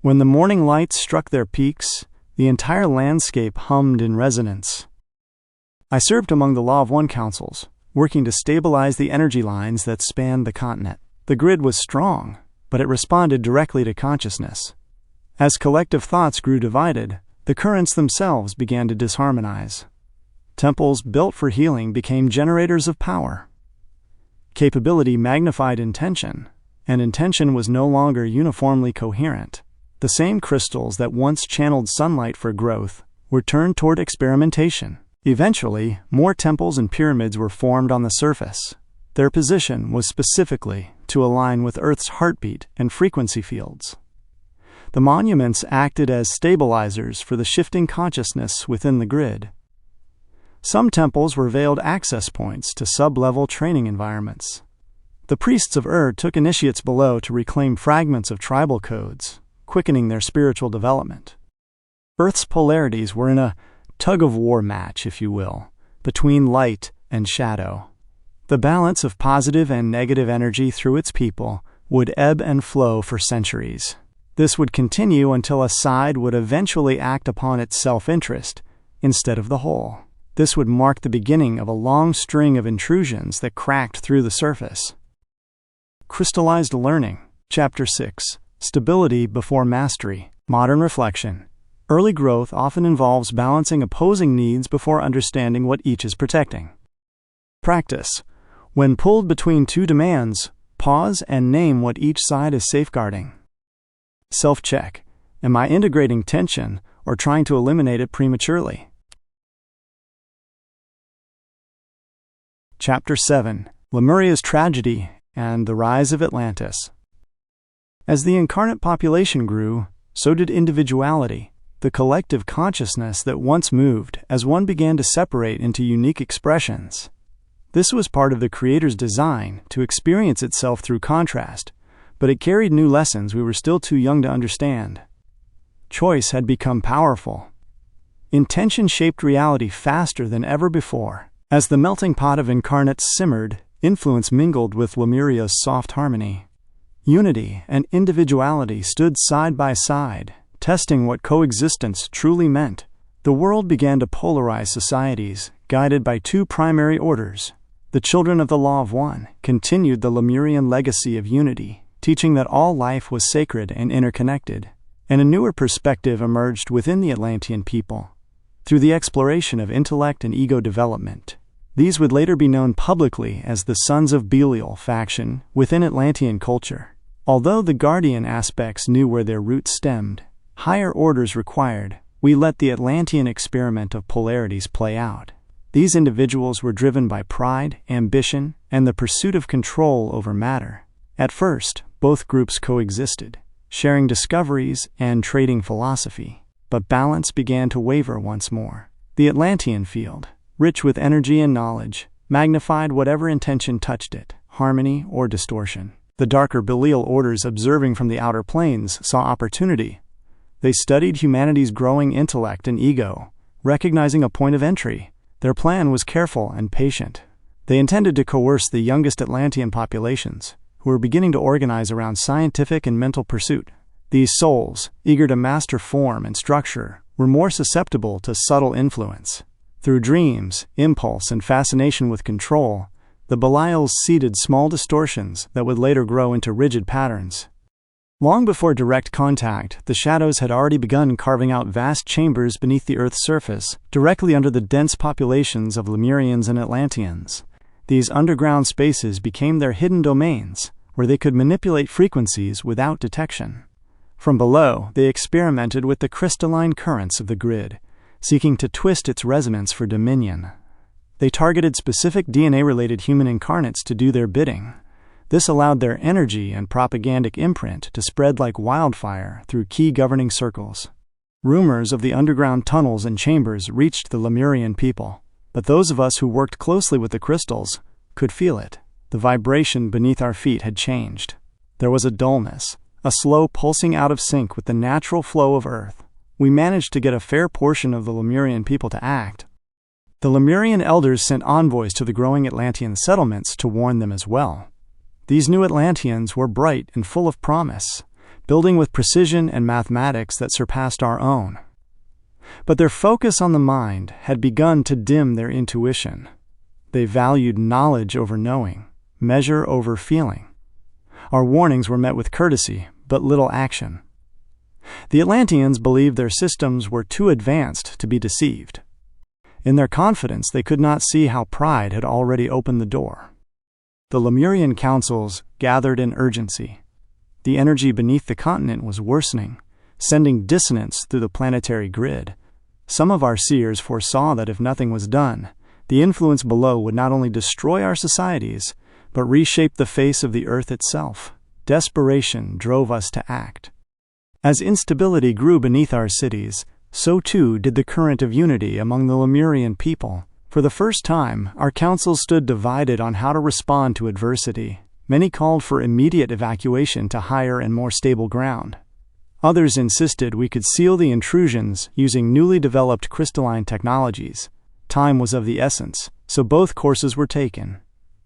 When the morning lights struck their peaks, the entire landscape hummed in resonance. I served among the Law of One councils, working to stabilize the energy lines that spanned the continent. The grid was strong, but it responded directly to consciousness. As collective thoughts grew divided, the currents themselves began to disharmonize. Temples built for healing became generators of power. Capability magnified intention, and intention was no longer uniformly coherent. The same crystals that once channeled sunlight for growth were turned toward experimentation. Eventually, more temples and pyramids were formed on the surface. Their position was specifically to align with Earth's heartbeat and frequency fields. The monuments acted as stabilizers for the shifting consciousness within the grid. Some temples were veiled access points to sub-level training environments. The priests of took initiates below to reclaim fragments of tribal codes, quickening their spiritual development. Earth's polarities were in a tug-of-war match, if you will, between light and shadow. The balance of positive and negative energy through its people would ebb and flow for centuries. This would continue until a side would eventually act upon its self-interest instead of the whole. This would mark the beginning of a long string of intrusions that cracked through the surface. Crystallized Learning. Chapter 6. stability before mastery. Modern reflection. Early growth often involves balancing opposing needs before understanding what each is protecting. Practice. When pulled between two demands, pause and name what each side is safeguarding. Self-check. Am I integrating tension or trying to eliminate it prematurely? Chapter 7. Lemuria's Tragedy and the Rise of Atlantis. As the incarnate population grew, so did individuality, the collective consciousness that once moved as one began to separate into unique expressions. This was part of the Creator's design to experience itself through contrast, but it carried new lessons we were still too young to understand. Choice had become powerful. Intention shaped reality faster than ever before. As the melting pot of incarnates simmered, influence mingled with Lemuria's soft harmony. Unity and individuality stood side by side, testing what coexistence truly meant. The world began to polarize societies, guided by two primary orders. The children of the Law of One continued the Lemurian legacy of unity, teaching that all life was sacred and interconnected, and a newer perspective emerged within the Atlantean people. Through the exploration of intellect and ego development, these would later be known publicly as the Sons of Belial faction within Atlantean culture. Although the guardian aspects knew where their roots stemmed, higher orders required we let the Atlantean experiment of polarities play out. These individuals were driven by pride, ambition, and the pursuit of control over matter. At first, both groups coexisted, sharing discoveries and trading philosophy. But balance began to waver once more. The Atlantean field, rich with energy and knowledge, magnified whatever intention touched it, harmony or distortion. The darker Belial orders observing from the outer planes saw opportunity. They studied humanity's growing intellect and ego, recognizing a point of entry. Their plan was careful and patient. They intended to coerce the youngest Atlantean populations, who were beginning to organize around scientific and mental pursuit. These souls, eager to master form and structure, were more susceptible to subtle influence. Through dreams, impulse, and fascination with control, the Belials seeded small distortions that would later grow into rigid patterns. Long before direct contact, the shadows had already begun carving out vast chambers beneath the Earth's surface, directly under the dense populations of Lemurians and Atlanteans. These underground spaces became their hidden domains, where they could manipulate frequencies without detection. From below, they experimented with the crystalline currents of the grid, seeking to twist its resonance for dominion. They targeted specific DNA-related human incarnates to do their bidding. This allowed their energy and propagandic imprint to spread like wildfire through key governing circles. Rumors of the underground tunnels and chambers reached the Lemurian people, but those of us who worked closely with the crystals could feel it. The vibration beneath our feet had changed. There was a dullness, a slow pulsing out of sync with the natural flow of Earth. We managed to get a fair portion of the Lemurian people to act. The Lemurian elders sent envoys to the growing Atlantean settlements to warn them as well. These new Atlanteans were bright and full of promise, building with precision and mathematics that surpassed our own. But their focus on the mind had begun to dim their intuition. They valued knowledge over knowing, measure over feeling. Our warnings were met with courtesy, but little action. The Atlanteans believed their systems were too advanced to be deceived. In their confidence, they could not see how pride had already opened the door. The Lemurian councils gathered in urgency. The energy beneath the continent was worsening, sending dissonance through the planetary grid. Some of our seers foresaw that if nothing was done, the influence below would not only destroy our societies, but reshape the face of the Earth itself. Desperation drove us to act. As instability grew beneath our cities, so too did the current of unity among the Lemurian people. For the first time, our councils stood divided on how to respond to adversity. Many called for immediate evacuation to higher and more stable ground. Others insisted we could seal the intrusions using newly developed crystalline technologies. Time was of the essence, so both courses were taken.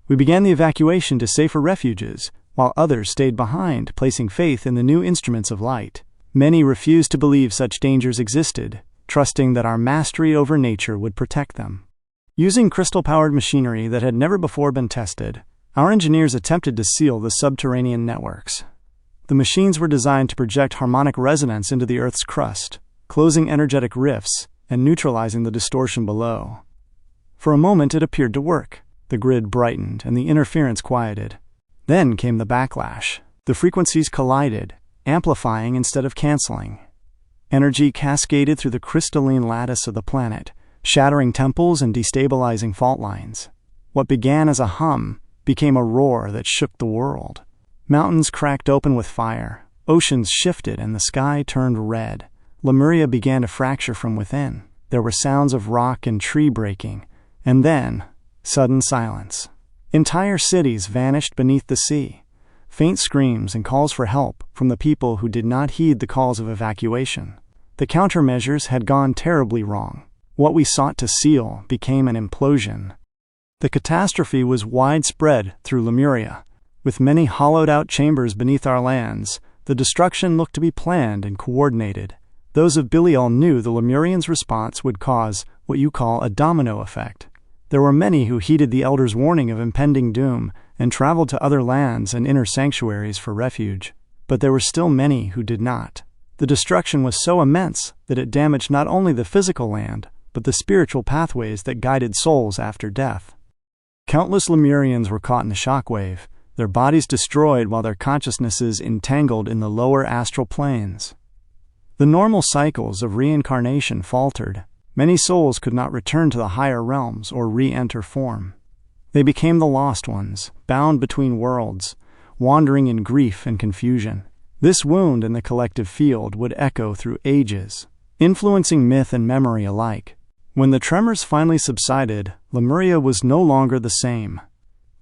We began the evacuation to safer refuges, while others stayed behind, placing faith in the new instruments of light. Many refused to believe such dangers existed, trusting that our mastery over nature would protect them. Using crystal-powered machinery that had never before been tested, our engineers attempted to seal the subterranean networks. The machines were designed to project harmonic resonance into the Earth's crust, closing energetic rifts and neutralizing the distortion below. For a moment it appeared to work. The grid brightened and the interference quieted. Then came the backlash. The frequencies collided, amplifying instead of canceling. Energy cascaded through the crystalline lattice of the planet, shattering temples and destabilizing fault lines. What began as a hum became a roar that shook the world. Mountains cracked open with fire, oceans shifted, and the sky turned red. Lemuria began to fracture from within. There were sounds of rock and tree breaking, and then, sudden silence. Entire cities vanished beneath the sea. Faint screams and calls for help from the people who did not heed the calls of evacuation. The countermeasures had gone terribly wrong. What we sought to seal became an implosion. The catastrophe was widespread through Lemuria. With many hollowed-out chambers beneath our lands, the destruction looked to be planned and coordinated. Those of Belial knew the Lemurians' response would cause what you call a domino effect. There were many who heeded the elders' warning of impending doom and traveled to other lands and inner sanctuaries for refuge. But there were still many who did not. The destruction was so immense that it damaged not only the physical land, but the spiritual pathways that guided souls after death. Countless Lemurians were caught in the shockwave, their bodies destroyed while their consciousnesses entangled in the lower astral planes. The normal cycles of reincarnation faltered. Many souls could not return to the higher realms or re-enter form. They became the lost ones, bound between worlds, wandering in grief and confusion. This wound in the collective field would echo through ages, influencing myth and memory alike. When the tremors finally subsided, Lemuria was no longer the same.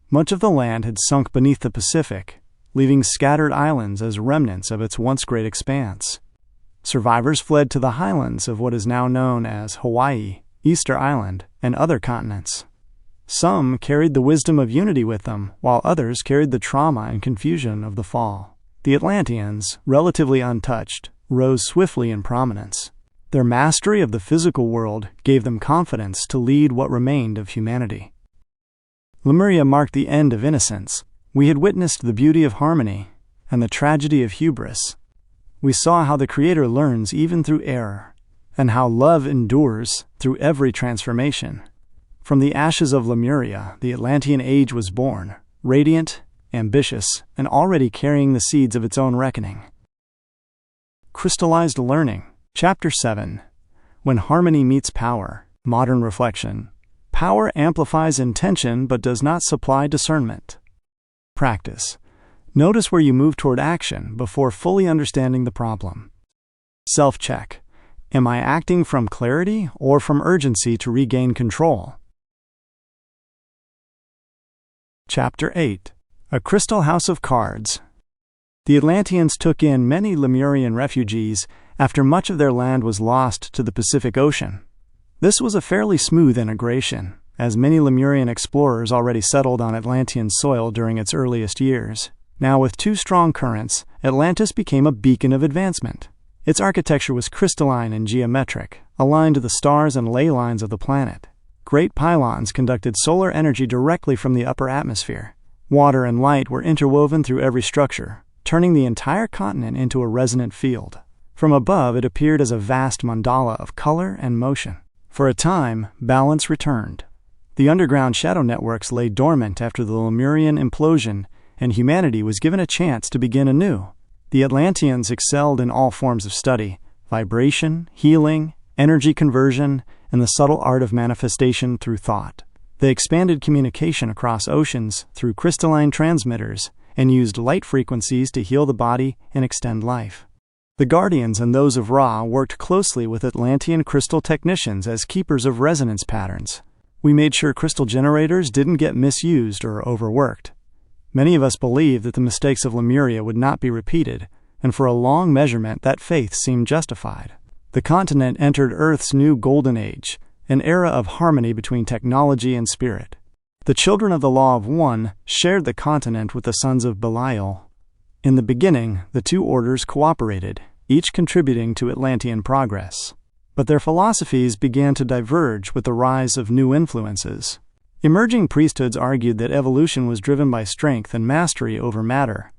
Much of the land had sunk beneath the Pacific, leaving scattered islands as remnants of its once great expanse. Survivors fled to the highlands of what is now known as Hawaii, Easter Island, and other continents. Some carried the wisdom of unity with them, while others carried the trauma and confusion of the fall. The Atlanteans, relatively untouched, rose swiftly in prominence. Their mastery of the physical world gave them confidence to lead what remained of humanity. Lemuria marked the end of innocence. We had witnessed the beauty of harmony and the tragedy of hubris. We saw how the Creator learns even through error, and how love endures through every transformation. From the ashes of Lemuria, the Atlantean age was born, radiant, ambitious, and already carrying the seeds of its own reckoning. Crystallized Learning, Chapter 7. When Harmony Meets Power, Modern Reflection. Power amplifies intention but does not supply discernment. Practice. Notice where you move toward action before fully understanding the problem. Self-check. Am I acting from clarity or from urgency to regain control? Chapter 8. A Crystal House of Cards. The Atlanteans took in many Lemurian refugees after much of their land was lost to the Pacific Ocean. This was a fairly smooth integration, as many Lemurian explorers already settled on Atlantean soil during its earliest years. Now, with two strong currents, Atlantis became a beacon of advancement. Its architecture was crystalline and geometric, aligned to the stars and ley lines of the planet. Great pylons conducted solar energy directly from the upper atmosphere. Water and light were interwoven through every structure, turning the entire continent into a resonant field. From above, it appeared as a vast mandala of color and motion. For a time, balance returned. The underground shadow networks lay dormant after the Lemurian implosion, and humanity was given a chance to begin anew. The Atlanteans excelled in all forms of study: vibration, healing, energy conversion, and the subtle art of manifestation through thought. They expanded communication across oceans through crystalline transmitters and used light frequencies to heal the body and extend life. The Guardians and those of Ra worked closely with Atlantean crystal technicians as keepers of resonance patterns. We made sure crystal generators didn't get misused or overworked. Many of us believed that the mistakes of Lemuria would not be repeated, and for a long measurement that faith seemed justified. The continent entered Earth's new golden age, an era of harmony between technology and spirit. The children of the Law of One shared the continent with the sons of Belial. In the beginning, the two orders cooperated, each contributing to Atlantean progress. But their philosophies began to diverge with the rise of new influences. Emerging priesthoods argued that evolution was driven by strength and mastery over matter.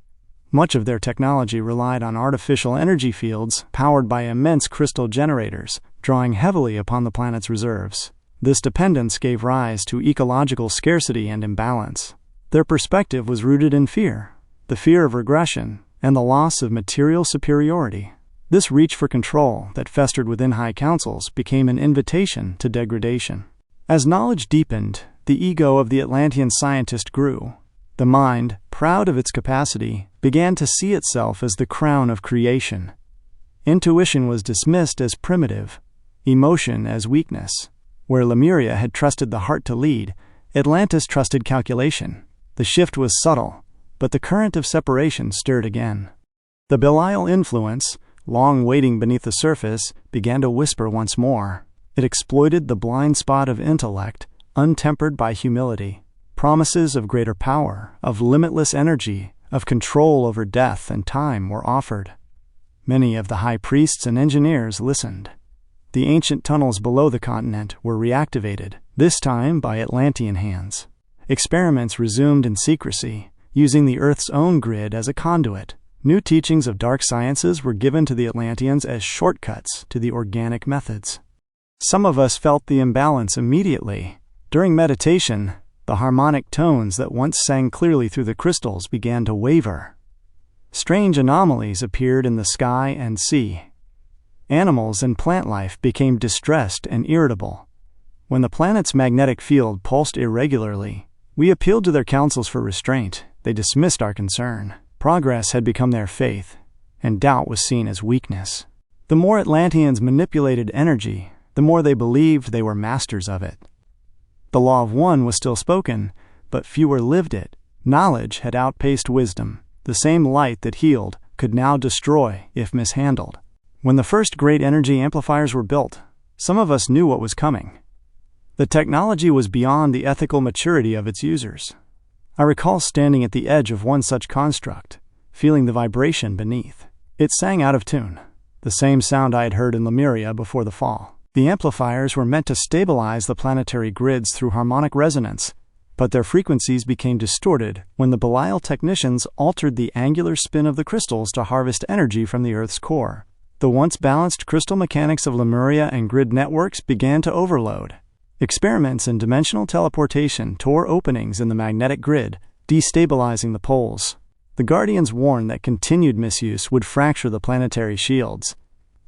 Much of their technology relied on artificial energy fields powered by immense crystal generators, drawing heavily upon the planet's reserves. This dependence gave rise to ecological scarcity and imbalance. Their perspective was rooted in fear, the fear of regression, and the loss of material superiority. This reach for control that festered within high councils became an invitation to degradation. As knowledge deepened, the ego of the Atlantean scientist grew. The mind, proud of its capacity, began to see itself as the crown of creation. Intuition was dismissed as primitive, emotion as weakness. Where Lemuria had trusted the heart to lead, Atlantis trusted calculation. The shift was subtle, but the current of separation stirred again. The Belial influence, long waiting beneath the surface, began to whisper once more. It exploited the blind spot of intellect, untempered by humility. Promises of greater power, of limitless energy, of control over death and time were offered. Many of the high priests and engineers listened. The ancient tunnels below the continent were reactivated, this time by Atlantean hands. Experiments resumed in secrecy, using the Earth's own grid as a conduit. New teachings of dark sciences were given to the Atlanteans as shortcuts to the organic methods. Some of us felt the imbalance immediately. During meditation, the harmonic tones that once sang clearly through the crystals began to waver. Strange anomalies appeared in the sky and sea. Animals and plant life became distressed and irritable. When the planet's magnetic field pulsed irregularly, we appealed to their councils for restraint. They dismissed our concern. Progress had become their faith, and doubt was seen as weakness. The more Atlanteans manipulated energy, the more they believed they were masters of it. The law of one was still spoken, but fewer lived it. Knowledge had outpaced wisdom. The same light that healed could now destroy if mishandled. When the first great energy amplifiers were built, some of us knew what was coming. The technology was beyond the ethical maturity of its users. I recall standing at the edge of one such construct, feeling the vibration beneath. It sang out of tune, the same sound I had heard in Lemuria before the fall. The amplifiers were meant to stabilize the planetary grids through harmonic resonance, but their frequencies became distorted when the Belial technicians altered the angular spin of the crystals to harvest energy from the Earth's core. The once balanced crystal mechanics of Lemuria and grid networks began to overload. Experiments in dimensional teleportation tore openings in the magnetic grid, destabilizing the poles. The Guardians warned that continued misuse would fracture the planetary shields.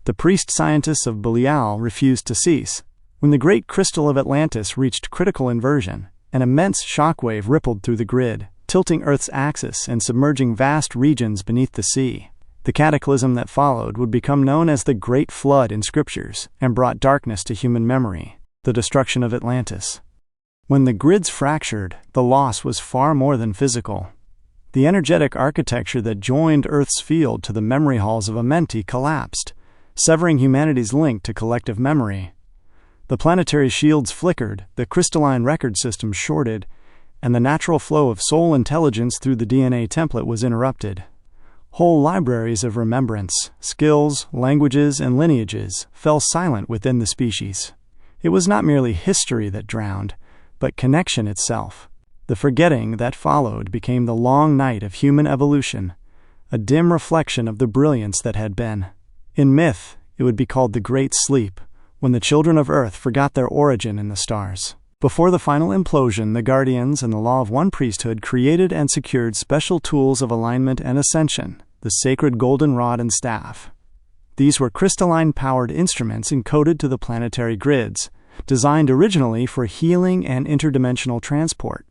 The priest-scientists of Belial refused to cease. When the great crystal of Atlantis reached critical inversion, an immense shockwave rippled through the grid, tilting Earth's axis and submerging vast regions beneath the sea. The cataclysm that followed would become known as the Great Flood in scriptures and brought darkness to human memory, the destruction of Atlantis. When the grids fractured, the loss was far more than physical. The energetic architecture that joined Earth's field to the memory halls of Amenti collapsed, severing humanity's link to collective memory. The planetary shields flickered, the crystalline record system shorted, and the natural flow of soul intelligence through the DNA template was interrupted. Whole libraries of remembrance, skills, languages, and lineages fell silent within the species. It was not merely history that drowned, but connection itself. The forgetting that followed became the long night of human evolution, a dim reflection of the brilliance that had been. In myth, it would be called the Great Sleep, when the children of Earth forgot their origin in the stars. Before the final implosion, the Guardians and the Law of One priesthood created and secured special tools of alignment and ascension, the sacred golden rod and staff. These were crystalline-powered instruments encoded to the planetary grids, designed originally for healing and interdimensional transport.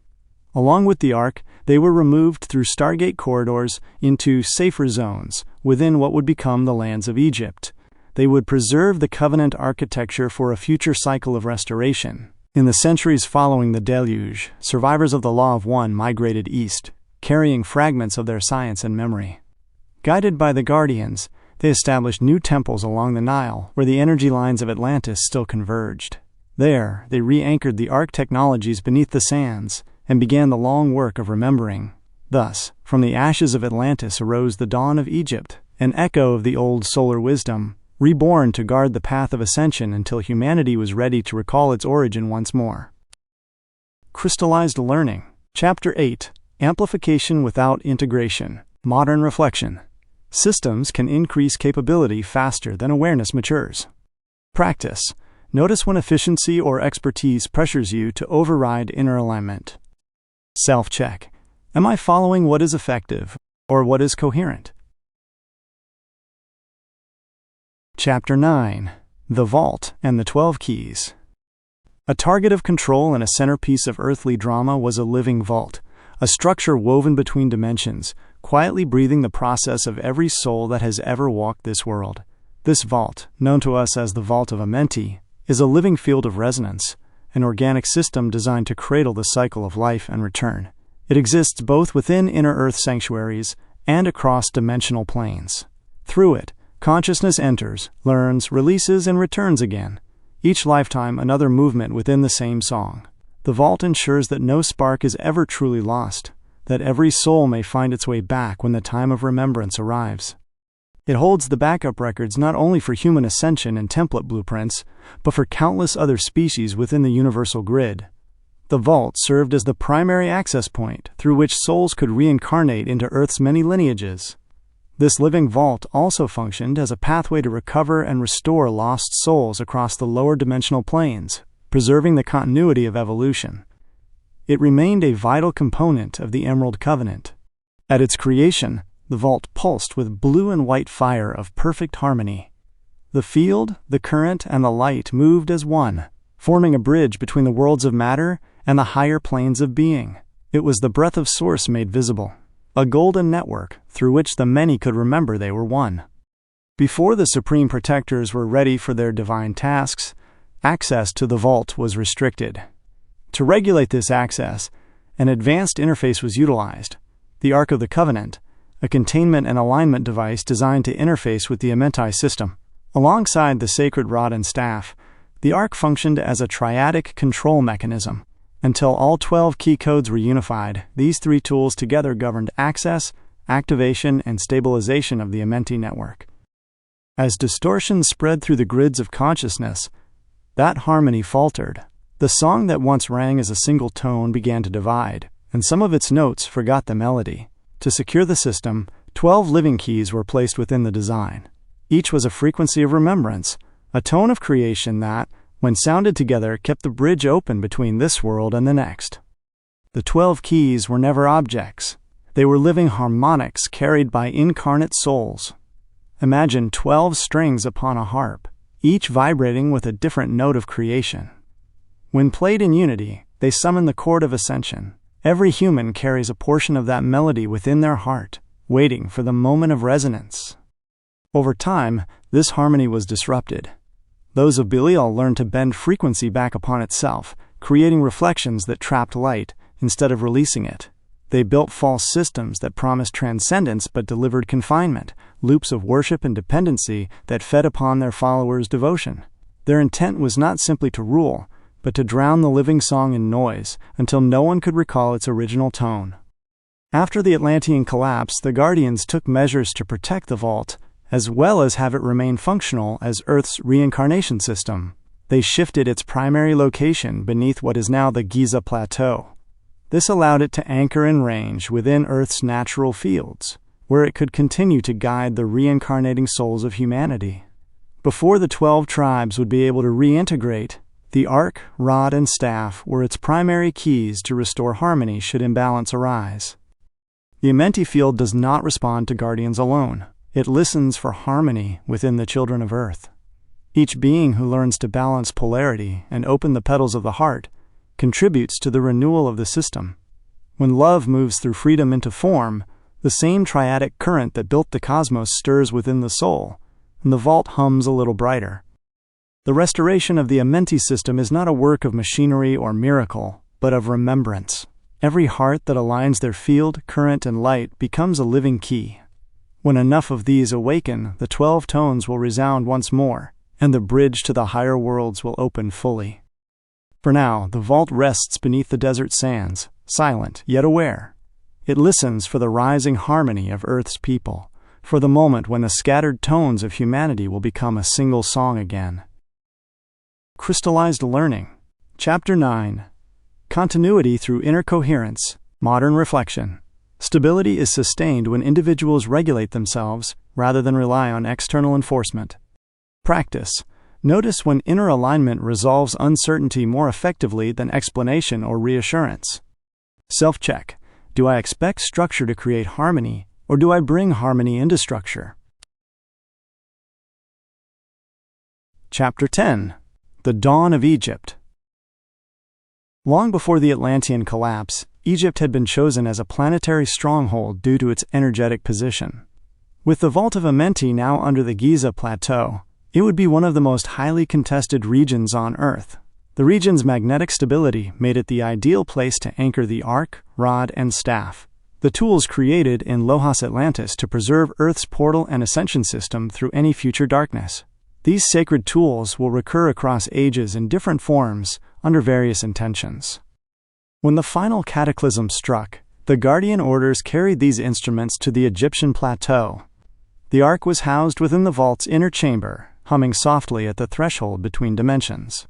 Along with the Ark, they were removed through Stargate corridors into safer zones within what would become the lands of Egypt. They would preserve the covenant architecture for a future cycle of restoration. In the centuries following the deluge, survivors of the Law of One migrated east, carrying fragments of their science and memory. Guided by the Guardians, they established new temples along the Nile where the energy lines of Atlantis still converged. There, they re-anchored the Ark technologies beneath the sands and began the long work of remembering. Thus, from the ashes of Atlantis arose the dawn of Egypt, an echo of the old solar wisdom, reborn to guard the path of ascension until humanity was ready to recall its origin once more. Crystallized Learning. Chapter 8. Amplification without integration. Modern reflection. Systems can increase capability faster than awareness matures. Practice. Notice when efficiency or expertise pressures you to override inner alignment. Self-check. Am I following what is effective or what is coherent? Chapter 9. The Vault and the 12 Keys. A target of control and a centerpiece of earthly drama was a living vault, a structure woven between dimensions, quietly breathing the process of every soul that has ever walked this world. This vault, known to us as the Vault of Amenti, is a living field of resonance, an organic system designed to cradle the cycle of life and return. It exists both within inner earth sanctuaries and across dimensional planes. Through it, consciousness enters, learns, releases, and returns again. Each lifetime, another movement within the same song. The vault ensures that no spark is ever truly lost, that every soul may find its way back when the time of remembrance arrives. It holds the backup records not only for human ascension and template blueprints, but for countless other species within the universal grid. The vault served as the primary access point through which souls could reincarnate into Earth's many lineages. This living vault also functioned as a pathway to recover and restore lost souls across the lower dimensional planes, preserving the continuity of evolution. It remained a vital component of the Emerald Covenant. At its creation, the vault pulsed with blue and white fire of perfect harmony. The field, the current, and the light moved as one, forming a bridge between the worlds of matter and the higher planes of being. It was the breath of Source made visible, a golden network through which the many could remember they were one. Before the Supreme Protectors were ready for their divine tasks, access to the vault was restricted. To regulate this access, an advanced interface was utilized, the Ark of the Covenant, a containment and alignment device designed to interface with the Amenti system. Alongside the sacred rod and staff, the Ark functioned as a triadic control mechanism. Until all 12 key codes were unified, these three tools together governed access, activation, and stabilization of the Amenti network. As distortion spread through the grids of consciousness, that harmony faltered. The song that once rang as a single tone began to divide, and some of its notes forgot the melody. To secure the system, 12 living keys were placed within the design. Each was a frequency of remembrance, a tone of creation that, when sounded together, kept the bridge open between this world and the next. The 12 keys were never objects. They were living harmonics carried by incarnate souls. Imagine 12 strings upon a harp, each vibrating with a different note of creation. When played in unity, they summon the chord of ascension. Every human carries a portion of that melody within their heart, waiting for the moment of resonance. Over time, this harmony was disrupted. Those of Belial learned to bend frequency back upon itself, creating reflections that trapped light instead of releasing it. They built false systems that promised transcendence but delivered confinement, loops of worship and dependency that fed upon their followers' devotion. Their intent was not simply to rule, but to drown the living song in noise until no one could recall its original tone. After the Atlantean collapse, the Guardians took measures to protect the vault, as well as have it remain functional as Earth's reincarnation system. They shifted its primary location beneath what is now the Giza Plateau. This allowed it to anchor in range within Earth's natural fields, where it could continue to guide the reincarnating souls of humanity. Before the 12 tribes would be able to reintegrate, the Ark, Rod, and Staff were its primary keys to restore harmony should imbalance arise. The Amenti field does not respond to Guardians alone. It listens for harmony within the children of Earth. Each being who learns to balance polarity and open the petals of the heart contributes to the renewal of the system. When love moves through freedom into form, the same triadic current that built the cosmos stirs within the soul, and the vault hums a little brighter. The restoration of the Amenti system is not a work of machinery or miracle, but of remembrance. Every heart that aligns their field, current, and light becomes a living key. When enough of these awaken, the 12 tones will resound once more, and the bridge to the higher worlds will open fully. For now, the vault rests beneath the desert sands, silent yet aware. It listens for the rising harmony of Earth's people, for the moment when the scattered tones of humanity will become a single song again. Crystallized Learning. Chapter 9. Continuity through Inner Coherence. Modern Reflection. Stability is sustained when individuals regulate themselves rather than rely on external enforcement. Practice. Notice when inner alignment resolves uncertainty more effectively than explanation or reassurance. Self-check. Do I expect structure to create harmony, or do I bring harmony into structure? Chapter 10. The Dawn of Egypt. Long before the Atlantean collapse, Egypt had been chosen as a planetary stronghold due to its energetic position. With the Vault of Amenti now under the Giza Plateau, it would be one of the most highly contested regions on Earth. The region's magnetic stability made it the ideal place to anchor the arc, rod, and staff, the tools created in Lohas Atlantis to preserve Earth's portal and ascension system through any future darkness. These sacred tools will recur across ages in different forms under various intentions. When the final cataclysm struck, the Guardian Orders carried these instruments to the Egyptian plateau. The ark was housed within the vault's inner chamber, humming softly at the threshold between dimensions.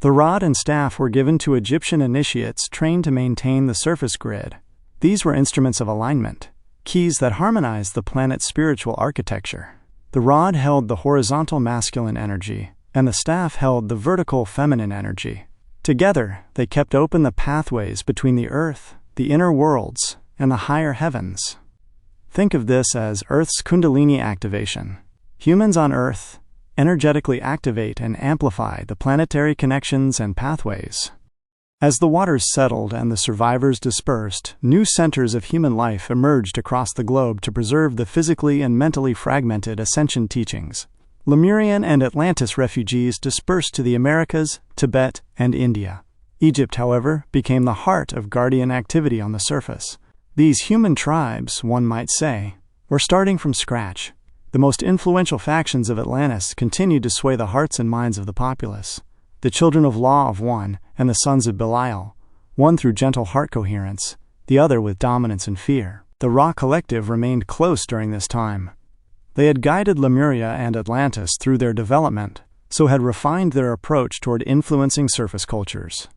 The rod and staff were given to Egyptian initiates trained to maintain the surface grid. These were instruments of alignment, keys that harmonized the planet's spiritual architecture. The rod held the horizontal masculine energy, and the staff held the vertical feminine energy. Together, they kept open the pathways between the earth, the inner worlds, and the higher heavens. Think of this as Earth's Kundalini activation. Humans on Earth energetically activate and amplify the planetary connections and pathways. As the waters settled and the survivors dispersed, new centers of human life emerged across the globe to preserve the physically and mentally fragmented ascension teachings. Lemurian and Atlantis refugees dispersed to the Americas, Tibet, and India. Egypt, however, became the heart of Guardian activity on the surface. These human tribes, one might say, were starting from scratch. The most influential factions of Atlantis continued to sway the hearts and minds of the populace. The children of Law of one and the sons of Belial, one through gentle heart coherence, the other with dominance and fear. The Ra collective remained close during this time. They had guided Lemuria and Atlantis through their development, so had refined their approach toward influencing surface cultures.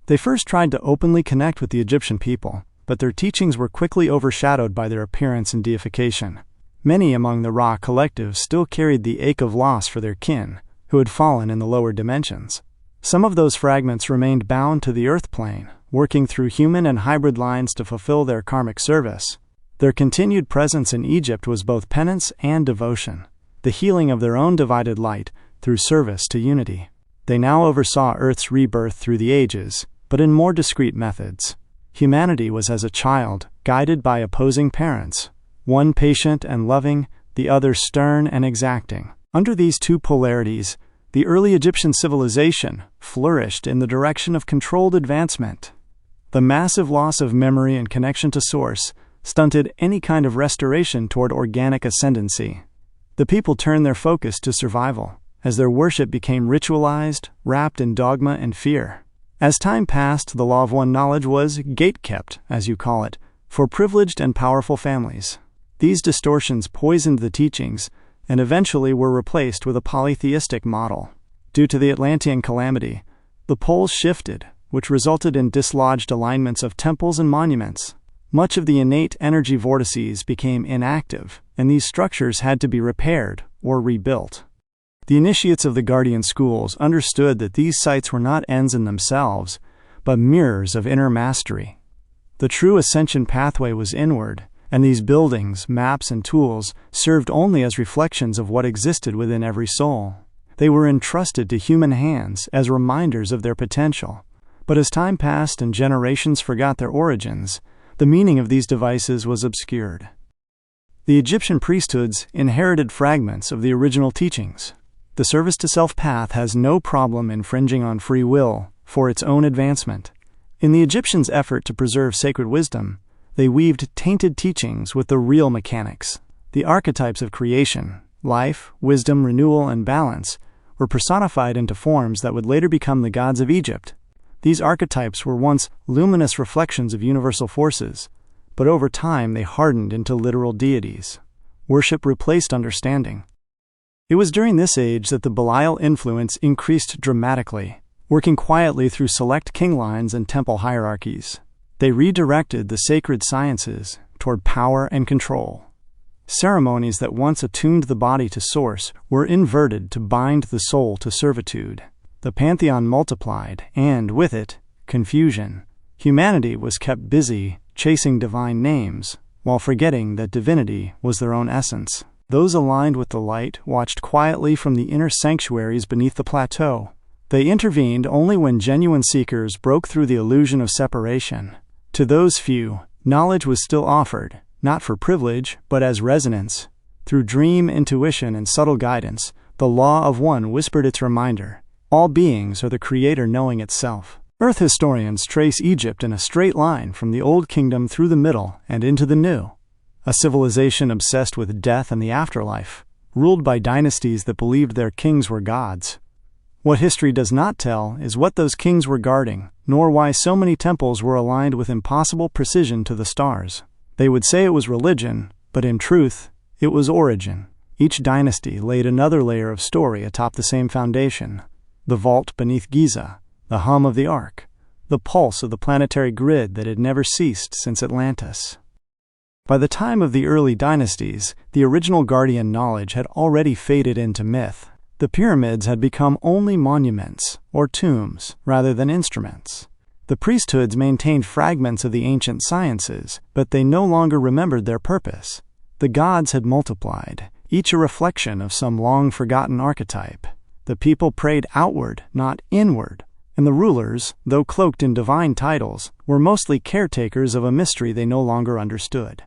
They first tried to openly connect with the Egyptian people, but their teachings were quickly overshadowed by their appearance and deification. Many among the Ra collective still carried the ache of loss for their kin, who had fallen in the lower dimensions. Some of those fragments remained bound to the earth plane, working through human and hybrid lines to fulfill their karmic service. Their continued presence in Egypt was both penance and devotion, the healing of their own divided light through service to unity. They now oversaw Earth's rebirth through the ages, but in more discreet methods. Humanity was as a child, guided by opposing parents, one patient and loving, the other stern and exacting. Under these two polarities, the early Egyptian civilization flourished in the direction of controlled advancement. The massive loss of memory and connection to source stunted any kind of restoration toward organic ascendancy. The people turned their focus to survival, as their worship became ritualized, wrapped in dogma and fear. As time passed, the Law of One knowledge was gate-kept, as you call it, for privileged and powerful families. These distortions poisoned the teachings and eventually were replaced with a polytheistic model. Due to the Atlantean calamity, the poles shifted, which resulted in dislodged alignments of temples and monuments. Much of the innate energy vortices became inactive, and these structures had to be repaired or rebuilt. The initiates of the Guardian schools understood that these sites were not ends in themselves, but mirrors of inner mastery. The true ascension pathway was inward, and these buildings, maps, and tools served only as reflections of what existed within every soul. They were entrusted to human hands as reminders of their potential. But as time passed and generations forgot their origins, the meaning of these devices was obscured. The Egyptian priesthoods inherited fragments of the original teachings. The service to self path has no problem infringing on free will for its own advancement. In the Egyptians' effort to preserve sacred wisdom, they weaved tainted teachings with the real mechanics. The archetypes of creation, life, wisdom, renewal, and balance were personified into forms that would later become the gods of Egypt. These archetypes were once luminous reflections of universal forces, but over time they hardened into literal deities. Worship replaced understanding. It was during this age that the Belial influence increased dramatically, working quietly through select king lines and temple hierarchies. They redirected the sacred sciences toward power and control. Ceremonies that once attuned the body to Source were inverted to bind the soul to servitude. The pantheon multiplied, and, with it, confusion. Humanity was kept busy chasing divine names, while forgetting that divinity was their own essence. Those aligned with the light watched quietly from the inner sanctuaries beneath the plateau. They intervened only when genuine seekers broke through the illusion of separation. To those few, knowledge was still offered, not for privilege, but as resonance. Through dream intuition and subtle guidance, the law of one whispered its reminder: all beings are the Creator knowing itself. Earth historians trace Egypt in a straight line from the Old Kingdom through the Middle and into the New. A civilization obsessed with death and the afterlife, ruled by dynasties that believed their kings were gods. What history does not tell is what those kings were guarding, nor why so many temples were aligned with impossible precision to the stars. They would say it was religion, but in truth, it was origin. Each dynasty laid another layer of story atop the same foundation: the vault beneath Giza, the hum of the Ark, the pulse of the planetary grid that had never ceased since Atlantis. By the time of the early dynasties, the original guardian knowledge had already faded into myth. The pyramids had become only monuments, or tombs, rather than instruments. The priesthoods maintained fragments of the ancient sciences, but they no longer remembered their purpose. The gods had multiplied, each a reflection of some long-forgotten archetype. The people prayed outward, not inward, and the rulers, though cloaked in divine titles, were mostly caretakers of a mystery they no longer understood.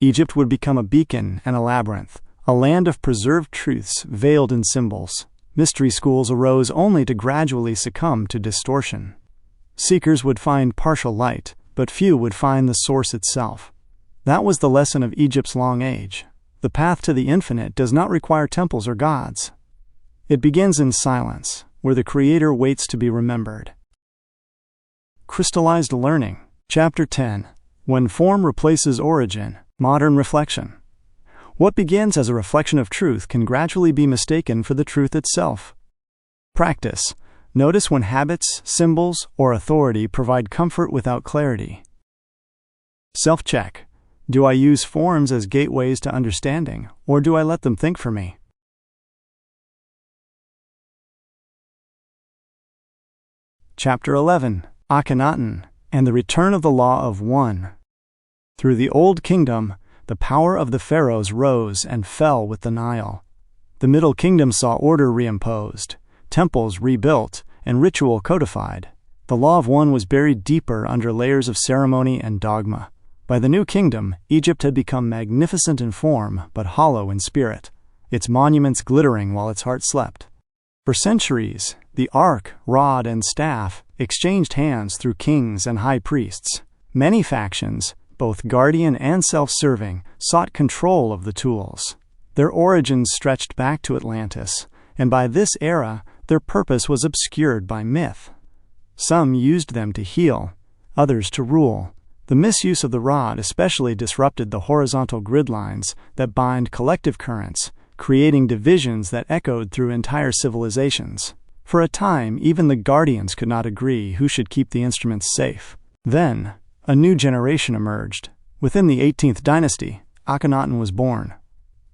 Egypt would become a beacon and a labyrinth, a land of preserved truths veiled in symbols. Mystery schools arose only to gradually succumb to distortion. Seekers would find partial light, but few would find the source itself. That was the lesson of Egypt's long age. The path to the infinite does not require temples or gods. It begins in silence, where the Creator waits to be remembered. Crystallized Learning. Chapter 10. When Form Replaces Origin. Modern Reflection. What begins as a reflection of truth can gradually be mistaken for the truth itself. Practice. Notice when habits, symbols, or authority provide comfort without clarity. Self-check. Do I use forms as gateways to understanding, or do I let them think for me? Chapter 11. Akhenaten, and the Return of the Law of One. Through the Old Kingdom, the power of the pharaohs rose and fell with the Nile. The Middle Kingdom saw order reimposed, temples rebuilt, and ritual codified. The Law of One was buried deeper under layers of ceremony and dogma. By the New Kingdom, Egypt had become magnificent in form, but hollow in spirit, its monuments glittering while its heart slept. For centuries, the ark, rod, and staff exchanged hands through kings and high priests. Many factions, both guardian and self-serving, sought control of the tools. Their origins stretched back to Atlantis, and by this era, their purpose was obscured by myth. Some used them to heal, others to rule. The misuse of the rod especially disrupted the horizontal grid lines that bind collective currents, creating divisions that echoed through entire civilizations. For a time, even the guardians could not agree who should keep the instruments safe. Then, a new generation emerged. Within the 18th dynasty, Akhenaten was born.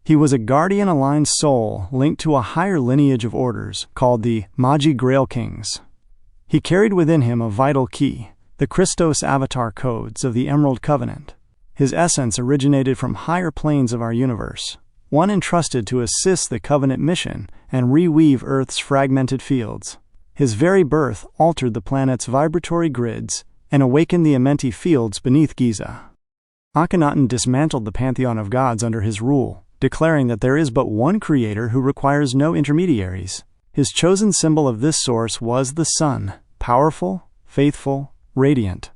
He was a guardian-aligned soul linked to a higher lineage of orders called the Magi Grail Kings. He carried within him a vital key, the Christos avatar codes of the Emerald Covenant. His essence originated from higher planes of our universe, one entrusted to assist the Covenant mission and reweave Earth's fragmented fields. His very birth altered the planet's vibratory grids and awakened the Amenti fields beneath Giza. Akhenaten dismantled the pantheon of gods under his rule, declaring that there is but one creator who requires no intermediaries. His chosen symbol of this source was the sun, powerful, faithful, radiant.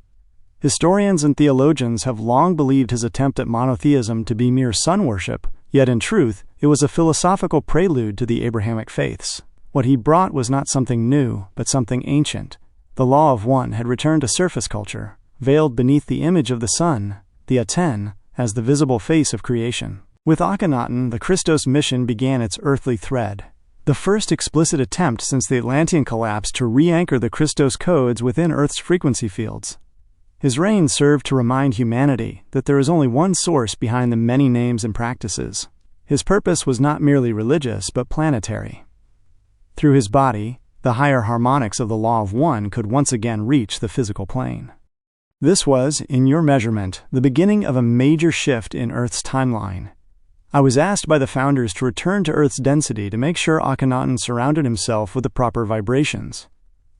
Historians and theologians have long believed his attempt at monotheism to be mere sun worship, yet in truth, it was a philosophical prelude to the Abrahamic faiths. What he brought was not something new, but something ancient. The Law of One had returned to surface culture, veiled beneath the image of the sun, the Aten, as the visible face of creation. With Akhenaten, the Christos mission began its earthly thread, the first explicit attempt since the Atlantean collapse to re-anchor the Christos codes within Earth's frequency fields. His reign served to remind humanity that there is only one source behind the many names and practices. His purpose was not merely religious but planetary. Through his body, the higher harmonics of the Law of One could once again reach the physical plane. This was, in your measurement, the beginning of a major shift in Earth's timeline. I was asked by the founders to return to Earth's density to make sure Akhenaten surrounded himself with the proper vibrations.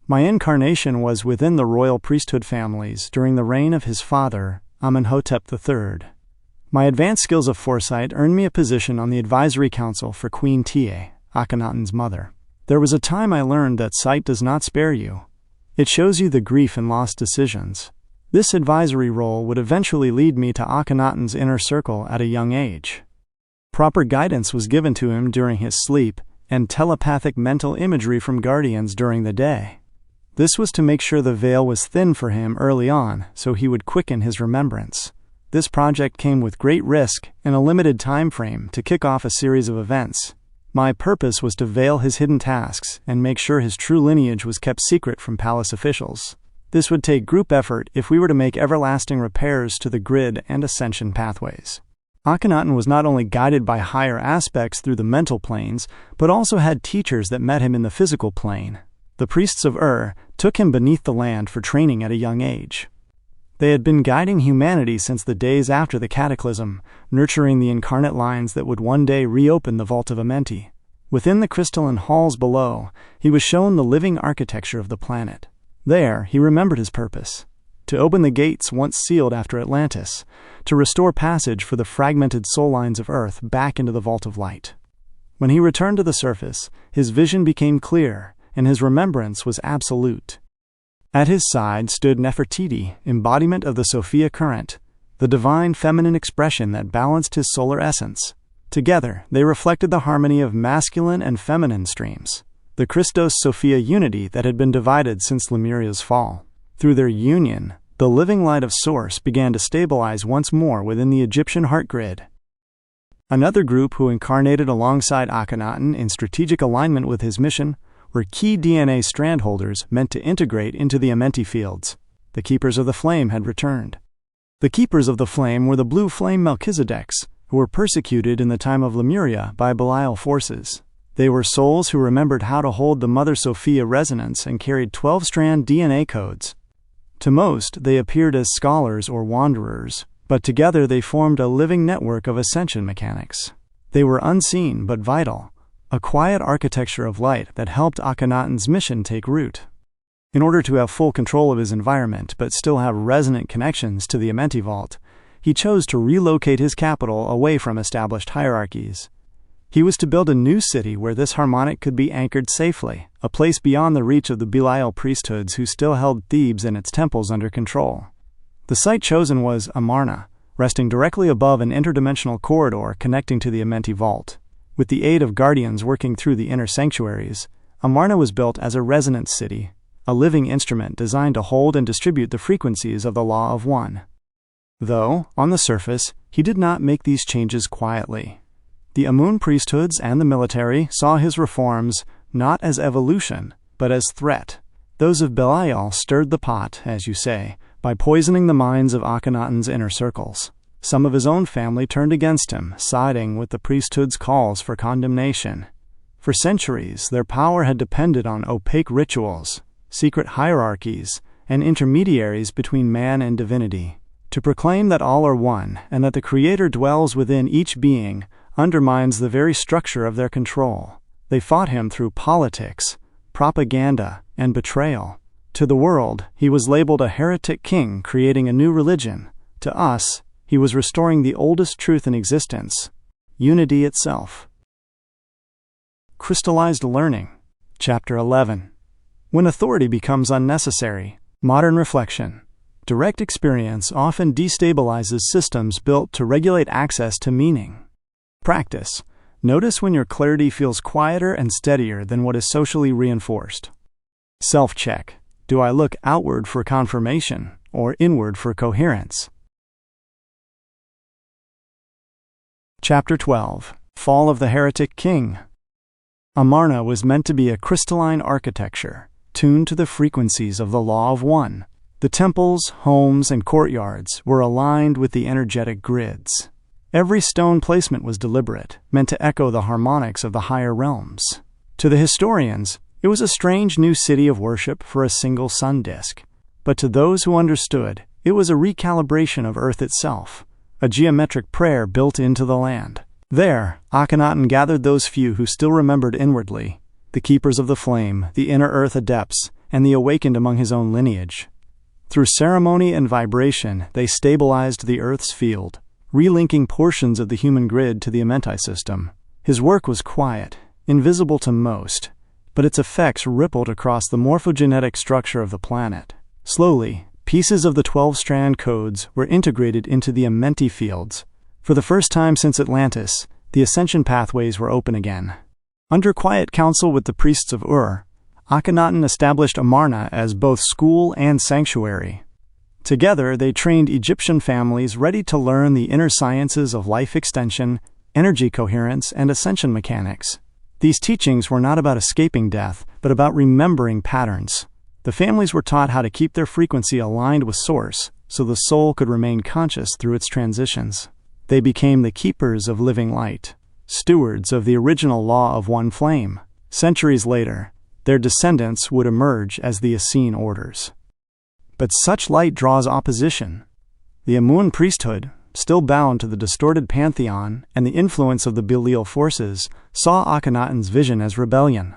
My incarnation was within the royal priesthood families during the reign of his father, Amenhotep III. My advanced skills of foresight earned me a position on the advisory council for Queen Tiye, Akhenaten's mother. There was a time I learned that sight does not spare you. It shows you the grief and lost decisions. This advisory role would eventually lead me to Akhenaten's inner circle at a young age. Proper guidance was given to him during his sleep, and telepathic mental imagery from guardians during the day. This was to make sure the veil was thin for him early on, so he would quicken his remembrance. This project came with great risk and a limited time frame to kick off a series of events. My purpose was to veil his hidden tasks and make sure his true lineage was kept secret from palace officials. This would take group effort if we were to make everlasting repairs to the grid and ascension pathways. Akhenaten was not only guided by higher aspects through the mental planes, but also had teachers that met him in the physical plane. The priests of took him beneath the land for training at a young age. They had been guiding humanity since the days after the cataclysm, nurturing the incarnate lines that would one day reopen the Vault of Amenti. Within the crystalline halls below, he was shown the living architecture of the planet. There, he remembered his purpose: to open the gates once sealed after Atlantis, to restore passage for the fragmented soul lines of Earth back into the Vault of Light. When he returned to the surface, his vision became clear, and his remembrance was absolute. At his side stood Nefertiti, embodiment of the Sophia current, the divine feminine expression that balanced his solar essence. Together, they reflected the harmony of masculine and feminine streams, the Christos-Sophia unity that had been divided since Lemuria's fall. Through their union, the living light of Source began to stabilize once more within the Egyptian heart grid. Another group who incarnated alongside Akhenaten in strategic alignment with his mission were key DNA strand holders meant to integrate into the Amenti fields. The Keepers of the Flame had returned. The Keepers of the Flame were the Blue Flame Melchizedeks, who were persecuted in the time of Lemuria by Belial forces. They were souls who remembered how to hold the Mother Sophia resonance and carried 12-strand DNA codes. To most, they appeared as scholars or wanderers, but together they formed a living network of ascension mechanics. They were unseen but vital, a quiet architecture of light that helped Akhenaten's mission take root. In order to have full control of his environment but still have resonant connections to the Amenti Vault, he chose to relocate his capital away from established hierarchies. He was to build a new city where this harmonic could be anchored safely, a place beyond the reach of the Belial priesthoods who still held Thebes and its temples under control. The site chosen was Amarna, resting directly above an interdimensional corridor connecting to the Amenti Vault. With the aid of guardians working through the inner sanctuaries, Amarna was built as a resonance city, a living instrument designed to hold and distribute the frequencies of the Law of One. Though, on the surface, he did not make these changes quietly. The Amun priesthoods and the military saw his reforms not as evolution, but as threat. Those of Belial stirred the pot, as you say, by poisoning the minds of Akhenaten's inner circles. Some of his own family turned against him, siding with the priesthood's calls for condemnation. For centuries, their power had depended on opaque rituals, secret hierarchies, and intermediaries between man and divinity. To proclaim that all are one and that the Creator dwells within each being undermines the very structure of their control. They fought him through politics, propaganda, and betrayal. To the world, he was labeled a heretic king creating a new religion. To us, he was restoring the oldest truth in existence, unity itself. Crystallized Learning, Chapter 11. When authority becomes unnecessary. Modern reflection. Direct experience often destabilizes systems built to regulate access to meaning. Practice. Notice when your clarity feels quieter and steadier than what is socially reinforced. Self-check. Do I look outward for confirmation or inward for coherence? Chapter 12. Fall of the Heretic King. Amarna was meant to be a crystalline architecture, tuned to the frequencies of the Law of One. The temples, homes, and courtyards were aligned with the energetic grids. Every stone placement was deliberate, meant to echo the harmonics of the higher realms. To the historians, it was a strange new city of worship for a single sun disk. But to those who understood, it was a recalibration of Earth itself, a geometric prayer built into the land. There, Akhenaten gathered those few who still remembered inwardly, the keepers of the flame, the inner Earth adepts, and the awakened among his own lineage. Through ceremony and vibration, they stabilized the Earth's field, relinking portions of the human grid to the Amenti system. His work was quiet, invisible to most, but its effects rippled across the morphogenetic structure of the planet. Slowly, pieces of the 12-strand codes were integrated into the Amenti fields. For the first time since Atlantis, the ascension pathways were open again. Under quiet counsel with the priests of Ur, Akhenaten established Amarna as both school and sanctuary. Together, they trained Egyptian families ready to learn the inner sciences of life extension, energy coherence, and ascension mechanics. These teachings were not about escaping death, but about remembering patterns. The families were taught how to keep their frequency aligned with Source, so the soul could remain conscious through its transitions. They became the keepers of living light, stewards of the original law of one flame. Centuries later, their descendants would emerge as the Essene orders. But such light draws opposition. The Amun priesthood, still bound to the distorted pantheon and the influence of the Belial forces, saw Akhenaten's vision as rebellion.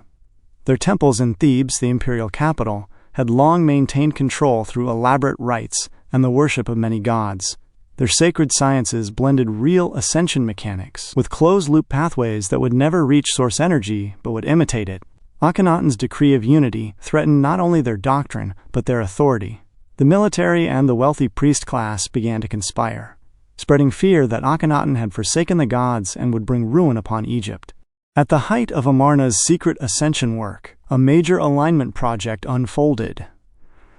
Their temples in Thebes, the imperial capital, had long maintained control through elaborate rites and the worship of many gods. Their sacred sciences blended real ascension mechanics with closed-loop pathways that would never reach source energy but would imitate it. Akhenaten's decree of unity threatened not only their doctrine, but their authority. The military and the wealthy priest class began to conspire, spreading fear that Akhenaten had forsaken the gods and would bring ruin upon Egypt. At the height of Amarna's secret ascension work, a major alignment project unfolded.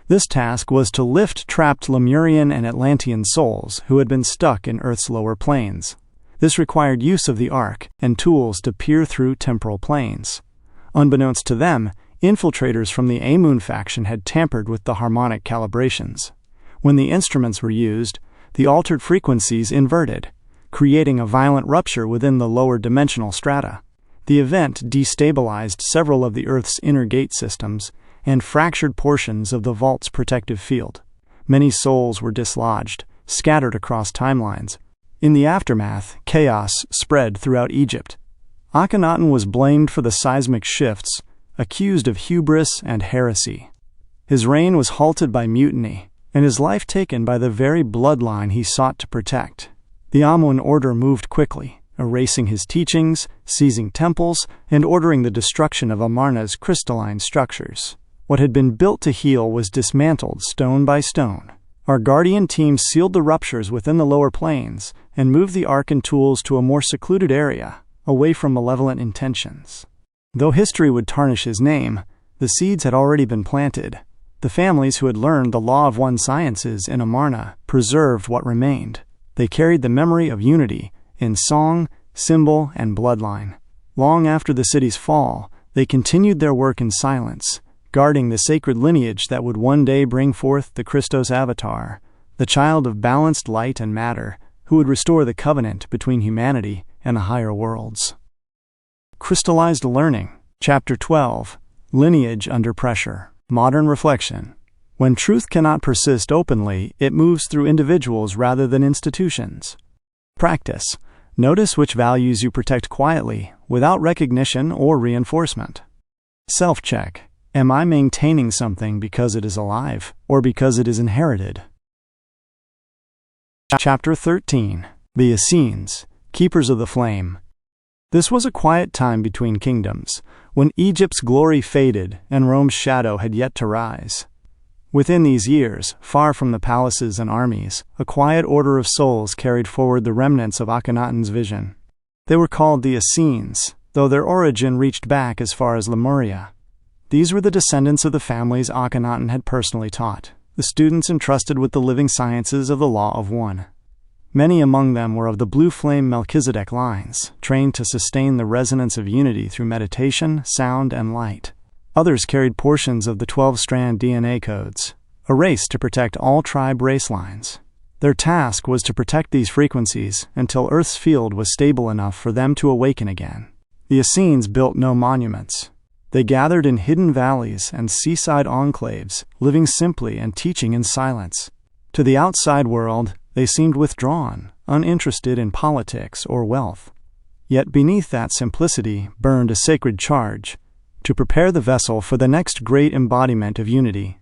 This task was to lift trapped Lemurian and Atlantean souls who had been stuck in Earth's lower planes. This required use of the Ark and tools to peer through temporal planes. Unbeknownst to them, infiltrators from the Amun faction had tampered with the harmonic calibrations. When the instruments were used, the altered frequencies inverted, creating a violent rupture within the lower dimensional strata. The event destabilized several of the Earth's inner gate systems and fractured portions of the vault's protective field. Many souls were dislodged, scattered across timelines. In the aftermath, chaos spread throughout Egypt. Akhenaten was blamed for the seismic shifts, accused of hubris and heresy. His reign was halted by mutiny, and his life taken by the very bloodline he sought to protect. The Amun order moved quickly, erasing his teachings, seizing temples, and ordering the destruction of Amarna's crystalline structures. What had been built to heal was dismantled stone by stone. Our guardian team sealed the ruptures within the lower planes and moved the Ark and tools to a more secluded area, away from malevolent intentions. Though history would tarnish his name, the seeds had already been planted. The families who had learned the law of one sciences in Amarna preserved what remained. They carried the memory of unity in song, symbol, and bloodline. Long after the city's fall, they continued their work in silence, guarding the sacred lineage that would one day bring forth the Christos avatar, the child of balanced light and matter, who would restore the covenant between humanity and the higher worlds. Crystallized Learning, Chapter 12, Lineage Under Pressure. Modern Reflection. When truth cannot persist openly, it moves through individuals rather than institutions. Practice. Notice which values you protect quietly, without recognition or reinforcement. Self-check. Am I maintaining something because it is alive, or because it is inherited? Chapter 13. The Essenes, Keepers of the Flame. This was a quiet time between kingdoms, when Egypt's glory faded and Rome's shadow had yet to rise. Within these years, far from the palaces and armies, a quiet order of souls carried forward the remnants of Akhenaten's vision. They were called the Essenes, though their origin reached back as far as Lemuria. These were the descendants of the families Akhenaten had personally taught, the students entrusted with the living sciences of the Law of One. Many among them were of the blue flame Melchizedek lines, trained to sustain the resonance of unity through meditation, sound, and light. Others carried portions of the 12-strand DNA codes, a race to protect all tribe race lines. Their task was to protect these frequencies until Earth's field was stable enough for them to awaken again. The Essenes built no monuments. They gathered in hidden valleys and seaside enclaves, living simply and teaching in silence. To the outside world, they seemed withdrawn, uninterested in politics or wealth. Yet beneath that simplicity burned a sacred charge, to prepare the vessel for the next great embodiment of unity.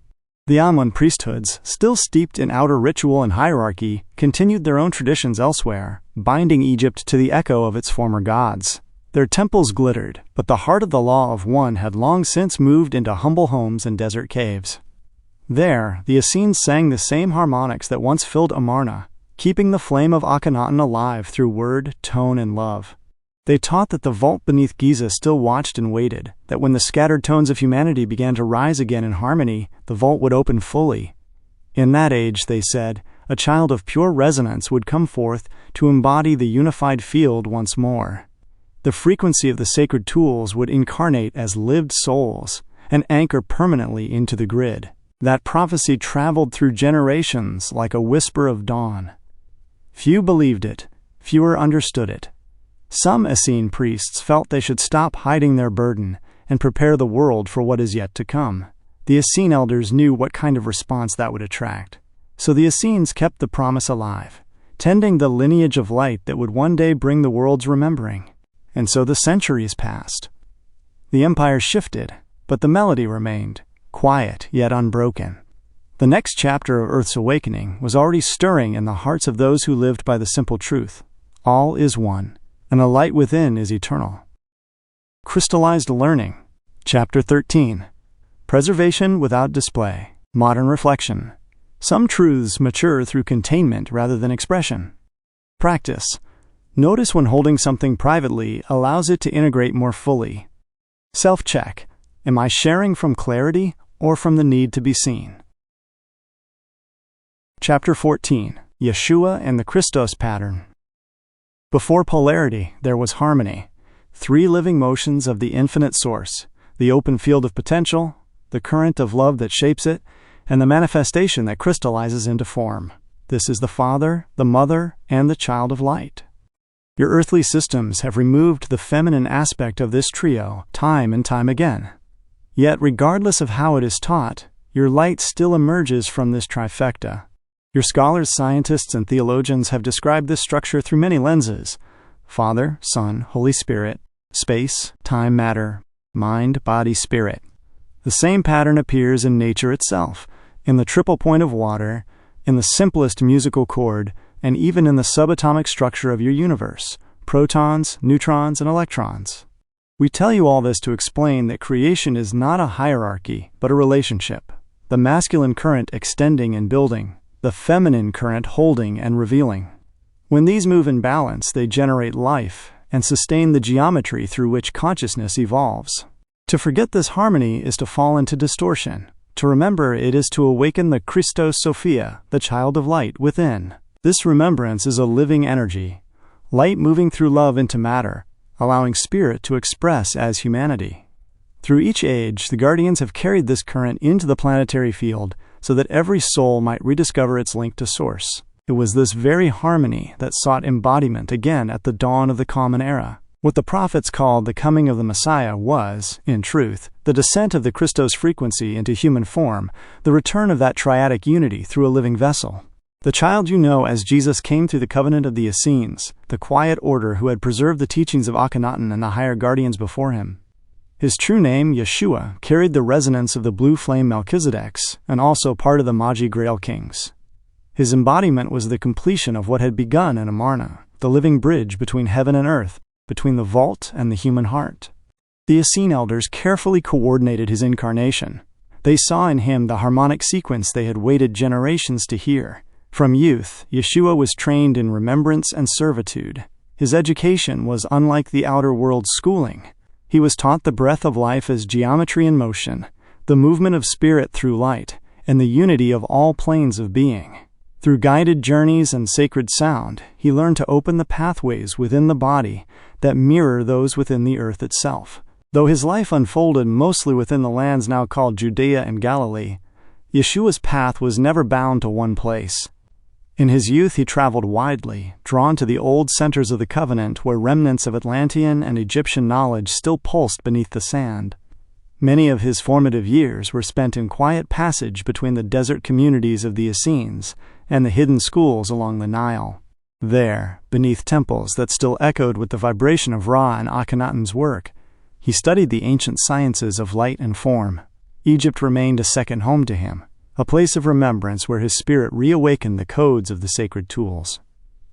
The Amun priesthoods, still steeped in outer ritual and hierarchy, continued their own traditions elsewhere, binding Egypt to the echo of its former gods. Their temples glittered, but the heart of the law of one had long since moved into humble homes and desert caves. There, the Essenes sang the same harmonics that once filled Amarna, keeping the flame of Akhenaten alive through word, tone, and love. They taught that the vault beneath Giza still watched and waited, that when the scattered tones of humanity began to rise again in harmony, the vault would open fully. In that age, they said, a child of pure resonance would come forth to embody the unified field once more. The frequency of the sacred tools would incarnate as lived souls and anchor permanently into the grid. That prophecy traveled through generations like a whisper of dawn. Few believed it, fewer understood it. Some Essene priests felt they should stop hiding their burden and prepare the world for what is yet to come. The Essene elders knew what kind of response that would attract. So the Essenes kept the promise alive, tending the lineage of light that would one day bring the world's remembering. And so the centuries passed. The empire shifted, but the melody remained, quiet yet unbroken. The next chapter of Earth's awakening was already stirring in the hearts of those who lived by the simple truth. All is one, and the light within is eternal. Crystallized Learning. Chapter 13. Preservation without display. Modern reflection. Some truths mature through containment rather than expression. Practice. Notice when holding something privately allows it to integrate more fully. Self-check. Am I sharing from clarity or from the need to be seen? Chapter 14. Yeshua and the Christos pattern. Before polarity, there was harmony. 3 living motions of the infinite source, the open field of potential, the current of love that shapes it, and the manifestation that crystallizes into form. This is the Father, the Mother, and the Child of Light. Your earthly systems have removed the feminine aspect of this trio time and time again. Yet, regardless of how it is taught, your light still emerges from this trifecta. Your scholars, scientists, and theologians have described this structure through many lenses: Father, Son, Holy Spirit, space, time, matter, mind, body, spirit. The same pattern appears in nature itself, in the triple point of water, in the simplest musical chord, and even in the subatomic structure of your universe: protons, neutrons, and electrons. We tell you all this to explain that creation is not a hierarchy, but a relationship. The masculine current extending and building, the feminine current holding and revealing. When these move in balance, they generate life and sustain the geometry through which consciousness evolves. To forget this harmony is to fall into distortion. To remember it is to awaken the Christos Sophia, the child of light, within. This remembrance is a living energy, light moving through love into matter, allowing spirit to express as humanity. Through each age, the guardians have carried this current into the planetary field so that every soul might rediscover its link to Source. It was this very harmony that sought embodiment again at the dawn of the Common Era. What the prophets called the coming of the Messiah was, in truth, the descent of the Christos frequency into human form, the return of that triadic unity through a living vessel. The child you know as Jesus came through the covenant of the Essenes, the quiet order who had preserved the teachings of Akhenaten and the higher guardians before him. His true name, Yeshua, carried the resonance of the blue flame Melchizedek's and also part of the Magi Grail kings. His embodiment was the completion of what had begun in Amarna, the living bridge between heaven and earth, between the vault and the human heart. The Essene elders carefully coordinated his incarnation. They saw in him the harmonic sequence they had waited generations to hear. From youth, Yeshua was trained in remembrance and servitude. His education was unlike the outer world's schooling. He was taught the breath of life as geometry in motion, the movement of spirit through light, and the unity of all planes of being. Through guided journeys and sacred sound, he learned to open the pathways within the body that mirror those within the earth itself. Though his life unfolded mostly within the lands now called Judea and Galilee, Yeshua's path was never bound to one place. In his youth he traveled widely, drawn to the old centers of the covenant where remnants of Atlantean and Egyptian knowledge still pulsed beneath the sand. Many of his formative years were spent in quiet passage between the desert communities of the Essenes and the hidden schools along the Nile. There, beneath temples that still echoed with the vibration of Ra and Akhenaten's work, he studied the ancient sciences of light and form. Egypt remained a second home to him, a place of remembrance where his spirit reawakened the codes of the sacred tools.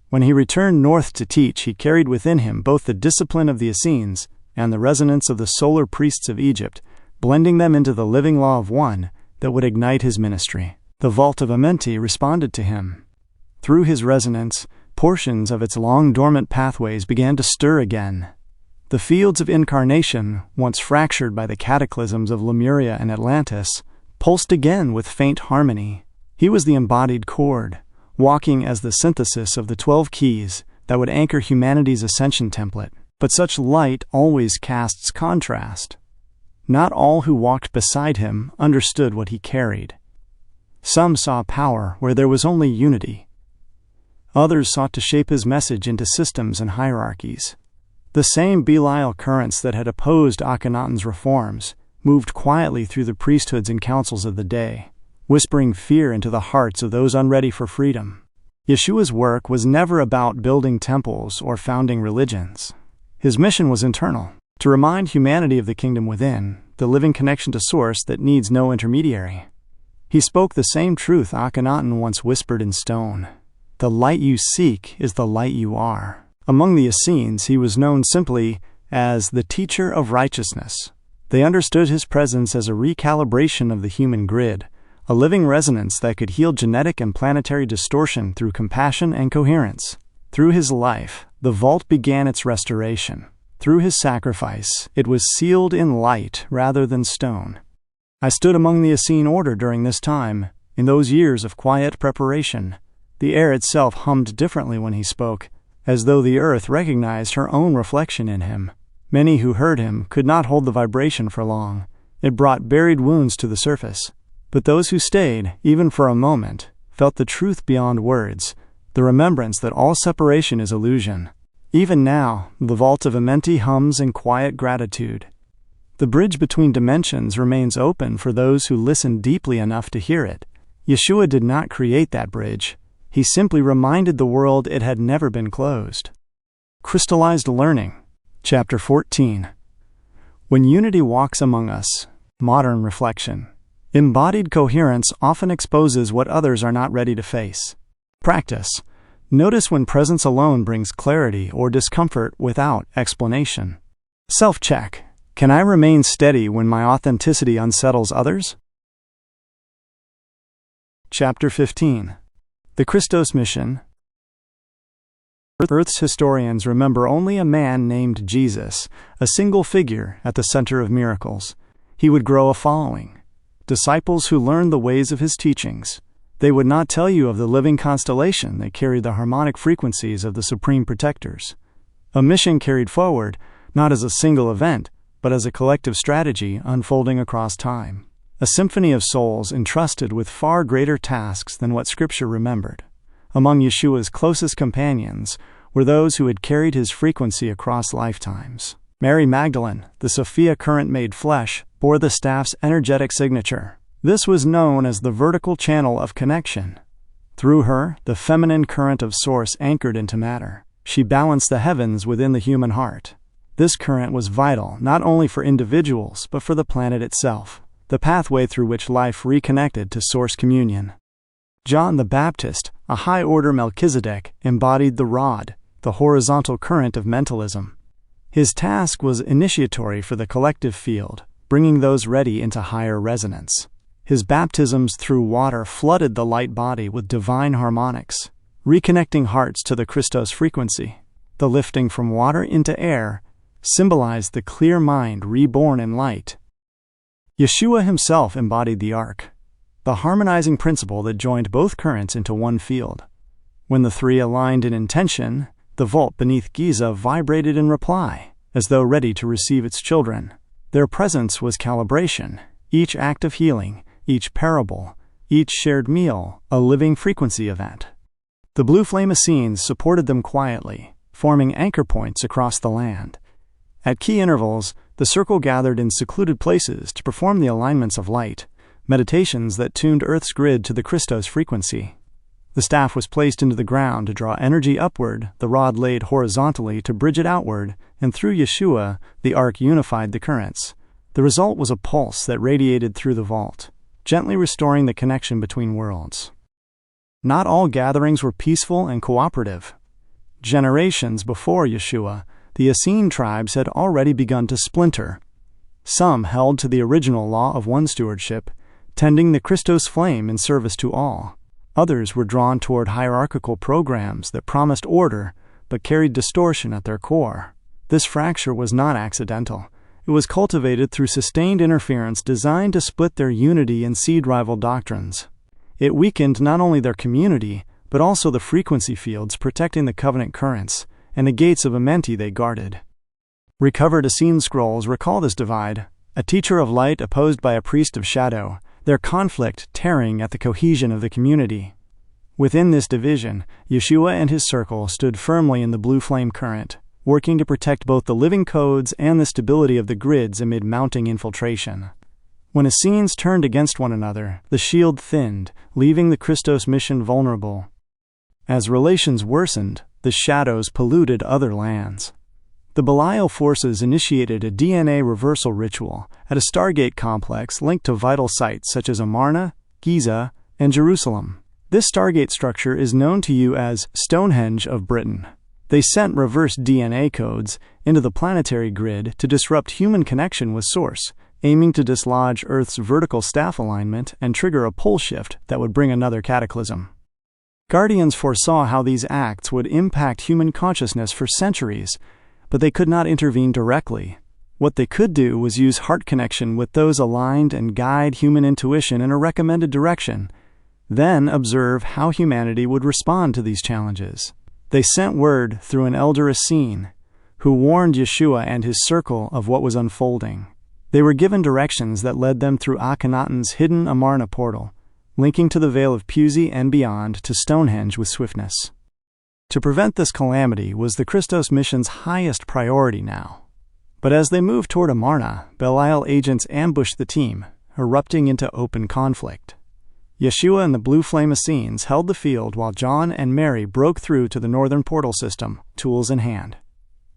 When he returned north to teach, he carried within him both the discipline of the Essenes and the resonance of the solar priests of Egypt, blending them into the living law of one that would ignite his ministry. The vault of Amenti responded to him. Through his resonance, portions of its long-dormant pathways began to stir again. The fields of incarnation, once fractured by the cataclysms of Lemuria and Atlantis, pulsed again with faint harmony. He was the embodied chord, walking as the synthesis of the 12 keys that would anchor humanity's ascension template. But such light always casts contrast. Not all who walked beside him understood what he carried. Some saw power where there was only unity. Others sought to shape his message into systems and hierarchies. The same Belial currents that had opposed Akhenaten's reforms moved quietly through the priesthoods and councils of the day, whispering fear into the hearts of those unready for freedom. Yeshua's work was never about building temples or founding religions. His mission was internal, to remind humanity of the kingdom within, the living connection to source that needs no intermediary. He spoke the same truth Akhenaten once whispered in stone. The light you seek is the light you are. Among the Essenes, he was known simply as the teacher of righteousness. They understood his presence as a recalibration of the human grid, a living resonance that could heal genetic and planetary distortion through compassion and coherence. Through his life, the vault began its restoration. Through his sacrifice, it was sealed in light rather than stone. I stood among the Essene order during this time, in those years of quiet preparation. The air itself hummed differently when he spoke, as though the earth recognized her own reflection in him. Many who heard him could not hold the vibration for long. It brought buried wounds to the surface. But those who stayed, even for a moment, felt the truth beyond words, the remembrance that all separation is illusion. Even now, the vault of Amenti hums in quiet gratitude. The bridge between dimensions remains open for those who listen deeply enough to hear it. Yeshua did not create that bridge. He simply reminded the world it had never been closed. Crystallized Learning, Chapter 14. When unity walks among us, modern reflection. Embodied coherence often exposes what others are not ready to face. Practice. Notice when presence alone brings clarity or discomfort without explanation. Self-check. Can I remain steady when my authenticity unsettles others? Chapter 15. The Christos Mission. Earth's historians remember only a man named Jesus, a single figure at the center of miracles. He would grow a following, disciples who learned the ways of his teachings. They would not tell you of the living constellation that carried the harmonic frequencies of the supreme protectors. A mission carried forward, not as a single event, but as a collective strategy unfolding across time. A symphony of souls entrusted with far greater tasks than what Scripture remembered. Among Yeshua's closest companions were those who had carried his frequency across lifetimes. Mary Magdalene, the Sophia current made flesh, bore the staff's energetic signature. This was known as the vertical channel of connection. Through her, the feminine current of source anchored into matter. She balanced the heavens within the human heart. This current was vital not only for individuals but for the planet itself, the pathway through which life reconnected to source communion. John the Baptist, a high-order Melchizedek, embodied the rod, the horizontal current of mentalism. His task was initiatory for the collective field, bringing those ready into higher resonance. His baptisms through water flooded the Lightbody with divine harmonics, reconnecting hearts to the Christos frequency. The lifting from water into air symbolized the clear mind reborn in light. Yeshua himself embodied the arc, the harmonizing principle that joined both currents into one field. When the three aligned in intention, the vault beneath Giza vibrated in reply, as though ready to receive its children. Their presence was calibration, each act of healing, each parable, each shared meal, a living frequency event. The blue flame Essenes supported them quietly, forming anchor points across the land. At key intervals, the circle gathered in secluded places to perform the alignments of light, meditations that tuned Earth's grid to the Christos frequency. The staff was placed into the ground to draw energy upward, the rod laid horizontally to bridge it outward, and through Yeshua, the arc unified the currents. The result was a pulse that radiated through the vault, gently restoring the connection between worlds. Not all gatherings were peaceful and cooperative. Generations before Yeshua, the Essene tribes had already begun to splinter. Some held to the original law of one stewardship, tending the Christos flame in service to all. Others were drawn toward hierarchical programs that promised order but carried distortion at their core. This fracture was not accidental. It was cultivated through sustained interference designed to split their unity and seed rival doctrines. It weakened not only their community, but also the frequency fields protecting the covenant currents and the gates of Amenti they guarded. Recovered Essene scrolls recall this divide, a teacher of light opposed by a priest of shadow, their conflict tearing at the cohesion of the community. Within this division, Yeshua and his circle stood firmly in the blue flame current, working to protect both the living codes and the stability of the grids amid mounting infiltration. When Essenes turned against one another, the shield thinned, leaving the Christos mission vulnerable. As relations worsened, the shadows polluted other lands. The Belial forces initiated a DNA reversal ritual at a Stargate complex linked to vital sites such as Amarna, Giza, and Jerusalem. This Stargate structure is known to you as Stonehenge of Britain. They sent reverse DNA codes into the planetary grid to disrupt human connection with Source, aiming to dislodge Earth's vertical staff alignment and trigger a pole shift that would bring another cataclysm. Guardians foresaw how these acts would impact human consciousness for centuries, but they could not intervene directly. What they could do was use heart connection with those aligned and guide human intuition in a recommended direction, then observe how humanity would respond to these challenges. They sent word through an elder Essene, who warned Yeshua and his circle of what was unfolding. They were given directions that led them through Akhenaten's hidden Amarna portal, linking to the Vale of Pusey and beyond to Stonehenge with swiftness. To prevent this calamity was the Christos mission's highest priority now. But as they moved toward Amarna, Belial agents ambushed the team, erupting into open conflict. Yeshua and the Blue Flame Essenes held the field while John and Mary broke through to the northern portal system, tools in hand.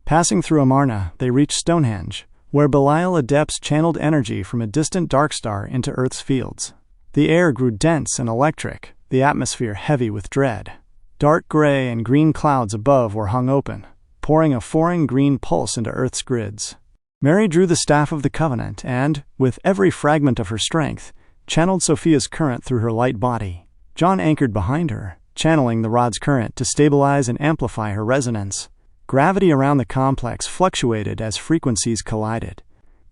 Passing through Amarna, they reached Stonehenge, where Belial adepts channeled energy from a distant dark star into Earth's fields. The air grew dense and electric, the atmosphere heavy with dread. Dark gray and green clouds above were hung open, pouring a foreign green pulse into Earth's grids. Mary drew the staff of the covenant and, with every fragment of her strength, channeled Sophia's current through her light body. John anchored behind her, channeling the rod's current to stabilize and amplify her resonance. Gravity around the complex fluctuated as frequencies collided.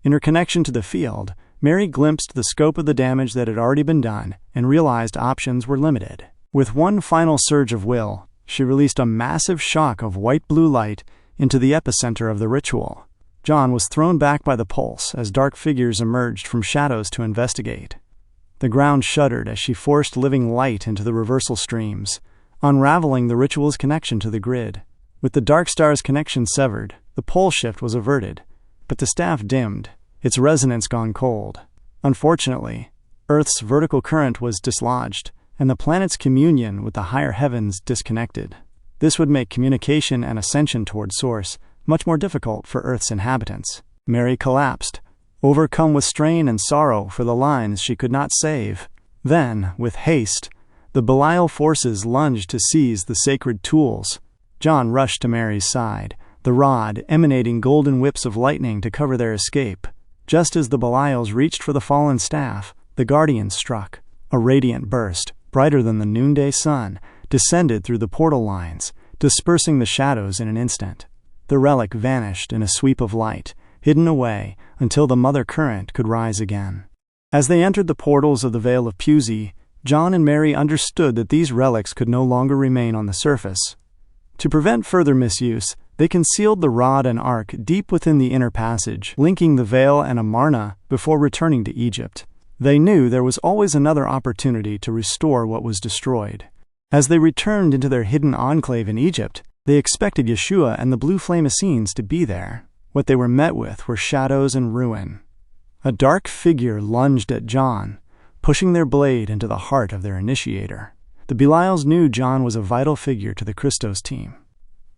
In her connection to the field, Mary glimpsed the scope of the damage that had already been done and realized options were limited. With one final surge of will, she released a massive shock of white-blue light into the epicenter of the ritual. John was thrown back by the pulse as dark figures emerged from shadows to investigate. The ground shuddered as she forced living light into the reversal streams, unraveling the ritual's connection to the grid. With the dark star's connection severed, the pole shift was averted, but the staff dimmed, its resonance gone cold. Unfortunately, Earth's vertical current was dislodged, and the planet's communion with the higher heavens disconnected. This would make communication and ascension toward Source much more difficult for Earth's inhabitants. Mary collapsed, overcome with strain and sorrow for the lines she could not save. Then, with haste, the Belial forces lunged to seize the sacred tools. John rushed to Mary's side, the rod emanating golden whips of lightning to cover their escape. Just as the Belials reached for the fallen staff, the Guardians struck. A radiant burst, brighter than the noonday sun, descended through the portal lines, dispersing the shadows in an instant. The relic vanished in a sweep of light, hidden away until the mother current could rise again. As they entered the portals of the Vale of Pusey, John and Mary understood that these relics could no longer remain on the surface. To prevent further misuse, they concealed the rod and ark deep within the inner passage, linking the Vale and Amarna before returning to Egypt. They knew there was always another opportunity to restore what was destroyed. As they returned into their hidden enclave in Egypt, they expected Yeshua and the blue flame Essenes to be there. What they were met with were shadows and ruin. A dark figure lunged at John, pushing their blade into the heart of their initiator. The Belials knew John was a vital figure to the Christos team.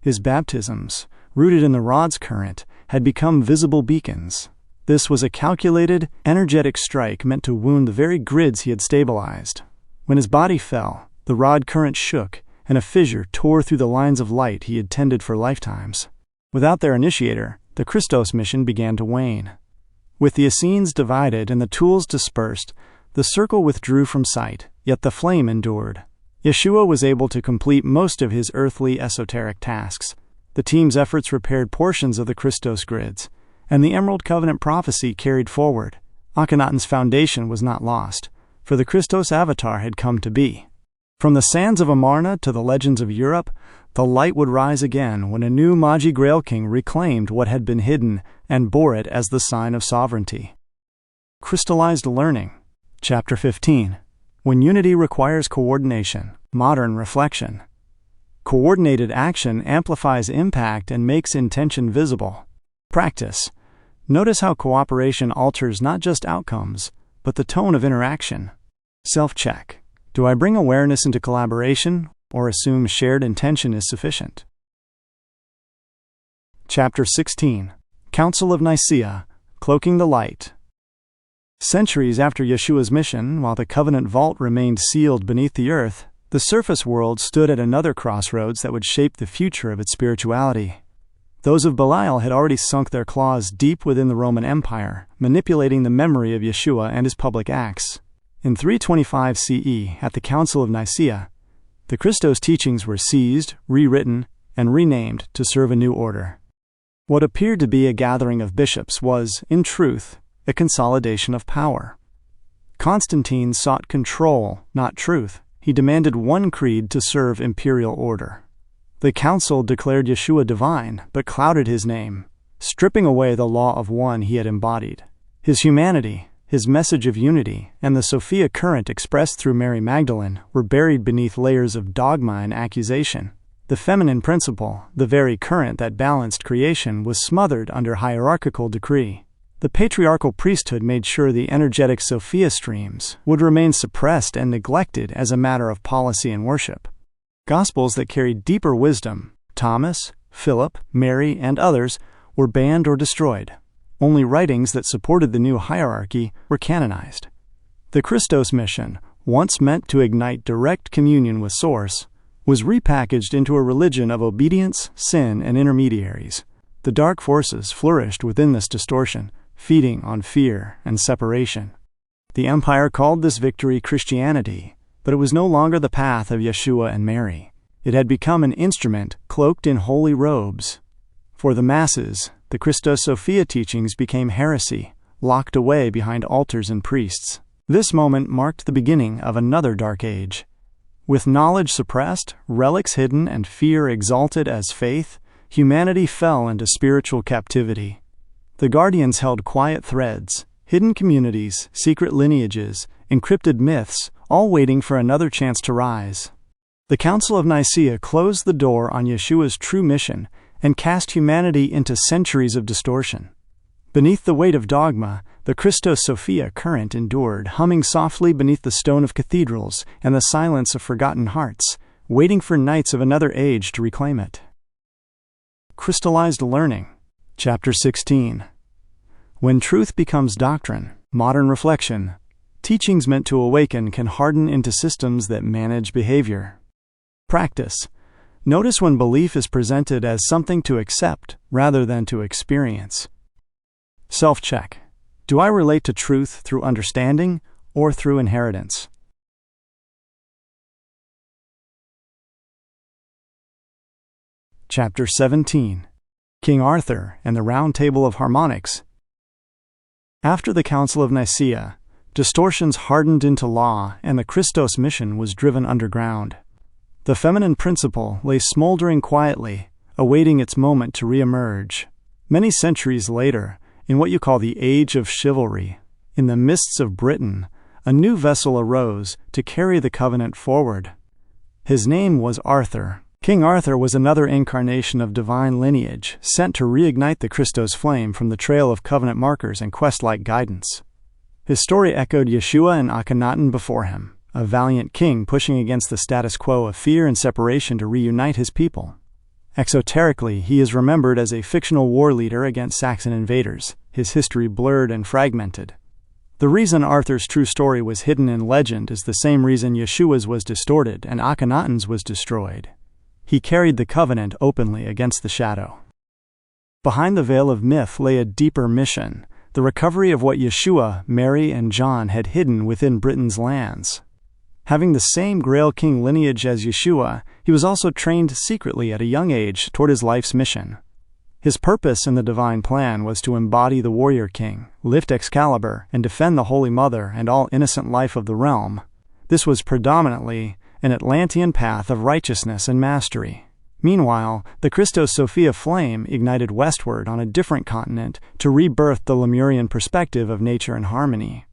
His baptisms, rooted in the rod's current, had become visible beacons. This was a calculated, energetic strike meant to wound the very grids he had stabilized. When his body fell, the rod current shook, and a fissure tore through the lines of light he had tended for lifetimes. Without their initiator, the Christos mission began to wane. With the Essenes divided and the tools dispersed, the circle withdrew from sight, yet the flame endured. Yeshua was able to complete most of his earthly esoteric tasks. The team's efforts repaired portions of the Christos grids, and the Emerald Covenant prophecy carried forward. Akhenaten's foundation was not lost, for the Christos avatar had come to be. From the sands of Amarna to the legends of Europe, the light would rise again when a new Magi Grail king reclaimed what had been hidden and bore it as the sign of sovereignty. Crystallized Learning. Chapter 15. When unity requires coordination. Modern reflection. Coordinated action amplifies impact and makes intention visible. Practice. Notice how cooperation alters not just outcomes, but the tone of interaction. Self-check. Do I bring awareness into collaboration, or assume shared intention is sufficient? Chapter 16. Council of Nicaea. Cloaking the Light. Centuries after Yeshua's mission, while the covenant vault remained sealed beneath the earth, the surface world stood at another crossroads that would shape the future of its spirituality. Those of Belial had already sunk their claws deep within the Roman Empire, manipulating the memory of Yeshua and his public acts. In 325 CE, at the Council of Nicaea, the Christos teachings were seized, rewritten, and renamed to serve a new order. What appeared to be a gathering of bishops was, in truth, a consolidation of power. Constantine sought control, not truth. He demanded one creed to serve imperial order. The council declared Yeshua divine, but clouded his name, stripping away the law of one he had embodied. His humanity, his message of unity, and the Sophia current expressed through Mary Magdalene were buried beneath layers of dogma and accusation. The feminine principle, the very current that balanced creation, was smothered under hierarchical decree. The patriarchal priesthood made sure the energetic Sophia streams would remain suppressed and neglected as a matter of policy and worship. Gospels that carried deeper wisdom, Thomas, Philip, Mary, and others, were banned or destroyed. Only writings that supported the new hierarchy were canonized. The Christos mission, once meant to ignite direct communion with Source, was repackaged into a religion of obedience, sin, and intermediaries. The dark forces flourished within this distortion, feeding on fear and separation. The empire called this victory Christianity, but it was no longer the path of Yeshua and Mary. It had become an instrument cloaked in holy robes. For the masses, the Christos Sophia teachings became heresy, locked away behind altars and priests. This moment marked the beginning of another dark age. With knowledge suppressed, relics hidden, and fear exalted as faith, humanity fell into spiritual captivity. The guardians held quiet threads, hidden communities, secret lineages, encrypted myths, all waiting for another chance to rise. The Council of Nicaea closed the door on Yeshua's true mission and cast humanity into centuries of distortion. Beneath the weight of dogma, the Christos Sophia current endured, humming softly beneath the stone of cathedrals and the silence of forgotten hearts, waiting for knights of another age to reclaim it. Crystallized Learning. Chapter 16. When truth becomes doctrine, modern reflection, teachings meant to awaken can harden into systems that manage behavior. Practice. Notice when belief is presented as something to accept rather than to experience. Self-check. Do I relate to truth through understanding or through inheritance? Chapter 17. King Arthur and the Round Table of Harmonics. After the Council of Nicaea, distortions hardened into law and the Christos mission was driven underground. The feminine principle lay smoldering quietly, awaiting its moment to reemerge. Many centuries later, in what you call the Age of Chivalry, In the mists of Britain, a new vessel arose to carry the covenant forward. His name was Arthur. King Arthur was another incarnation of divine lineage, sent to reignite the Christos flame from the trail of covenant markers and quest-like guidance. His story echoed Yeshua and Akhenaten before him, a valiant king pushing against the status quo of fear and separation to reunite his people. Exoterically, he is remembered as a fictional war leader against Saxon invaders, his history blurred and fragmented. The reason Arthur's true story was hidden in legend is the same reason Yeshua's was distorted and Akhenaten's was destroyed. He carried the covenant openly against the shadow. Behind the veil of myth lay a deeper mission, the recovery of what Yeshua, Mary, and John had hidden within Britain's lands. Having the same Grail king lineage as Yeshua, he was also trained secretly at a young age toward his life's mission. His purpose in the divine plan was to embody the warrior king, lift Excalibur, and defend the Holy Mother and all innocent life of the realm. This was predominantly an Atlantean path of righteousness and mastery. Meanwhile, the Christos Sophia flame ignited westward on a different continent to rebirth the Lemurian perspective of nature and harmony.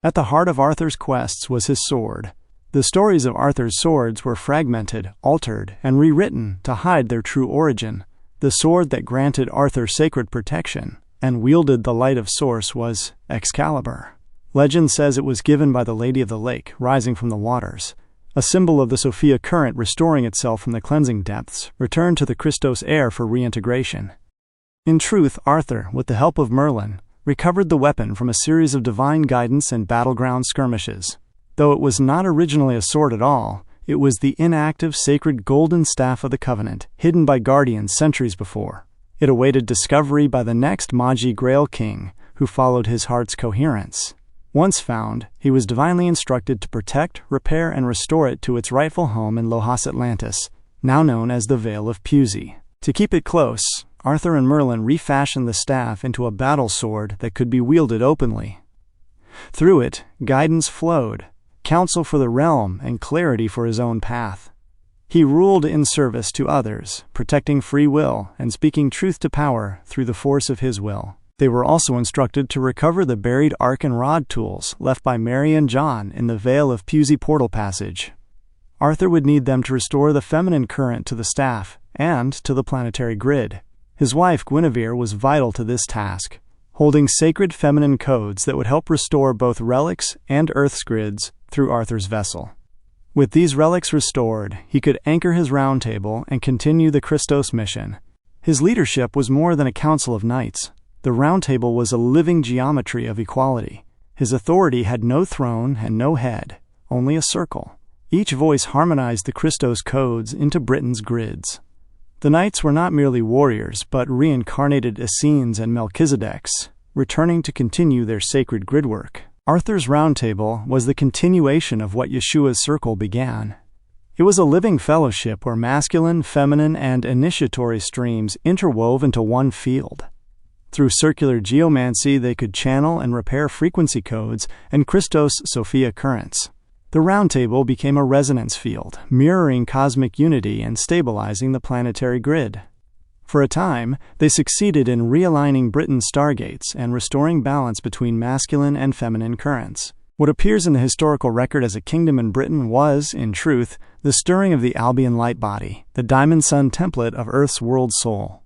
At the heart of Arthur's quests was his sword. The stories of Arthur's swords were fragmented, altered, and rewritten to hide their true origin. The sword that granted Arthur sacred protection and wielded the light of source was Excalibur. Legend says it was given by the Lady of the Lake, rising from the waters. A symbol of the Sophia current restoring itself from the cleansing depths, returned to the Christos air for reintegration. In truth, Arthur, with the help of Merlin, recovered the weapon from a series of divine guidance and battleground skirmishes. Though it was not originally a sword at all, it was the inactive sacred golden staff of the covenant, hidden by guardians centuries before. It awaited discovery by the next Magi Grail king, who followed his heart's coherence. Once found, he was divinely instructed to protect, repair, and restore it to its rightful home in Lohas Atlantis, now known as the Vale of Pusey. To keep it close, Arthur and Merlin refashioned the staff into a battle sword that could be wielded openly. Through it, guidance flowed, counsel for the realm and clarity for his own path. He ruled in service to others, protecting free will and speaking truth to power through the force of his will. They were also instructed to recover the buried arc and rod tools left by Mary and John in the Vale of Pusey portal passage. Arthur would need them to restore the feminine current to the staff and to the planetary grid. His wife Guinevere was vital to this task, holding sacred feminine codes that would help restore both relics and Earth's grids through Arthur's vessel. With these relics restored, he could anchor his round table and continue the Christos mission. His leadership was more than a council of knights. The round table was a living geometry of equality. His authority had no throne and no head, only a circle. Each voice harmonized the Christos codes into Britain's grids. The knights were not merely warriors, but reincarnated Essenes and Melchizedeks, returning to continue their sacred grid work. Arthur's round table was the continuation of what Yeshua's circle began. It was a living fellowship where masculine, feminine, and initiatory streams interwove into one field. Through circular geomancy, they could channel and repair frequency codes and Christos Sophia currents. The round table became a resonance field, mirroring cosmic unity and stabilizing the planetary grid. For a time, they succeeded in realigning Britain's stargates and restoring balance between masculine and feminine currents. What appears in the historical record as a kingdom in Britain was, in truth, the stirring of the Albion Lightbody, the diamond sun template of Earth's world soul.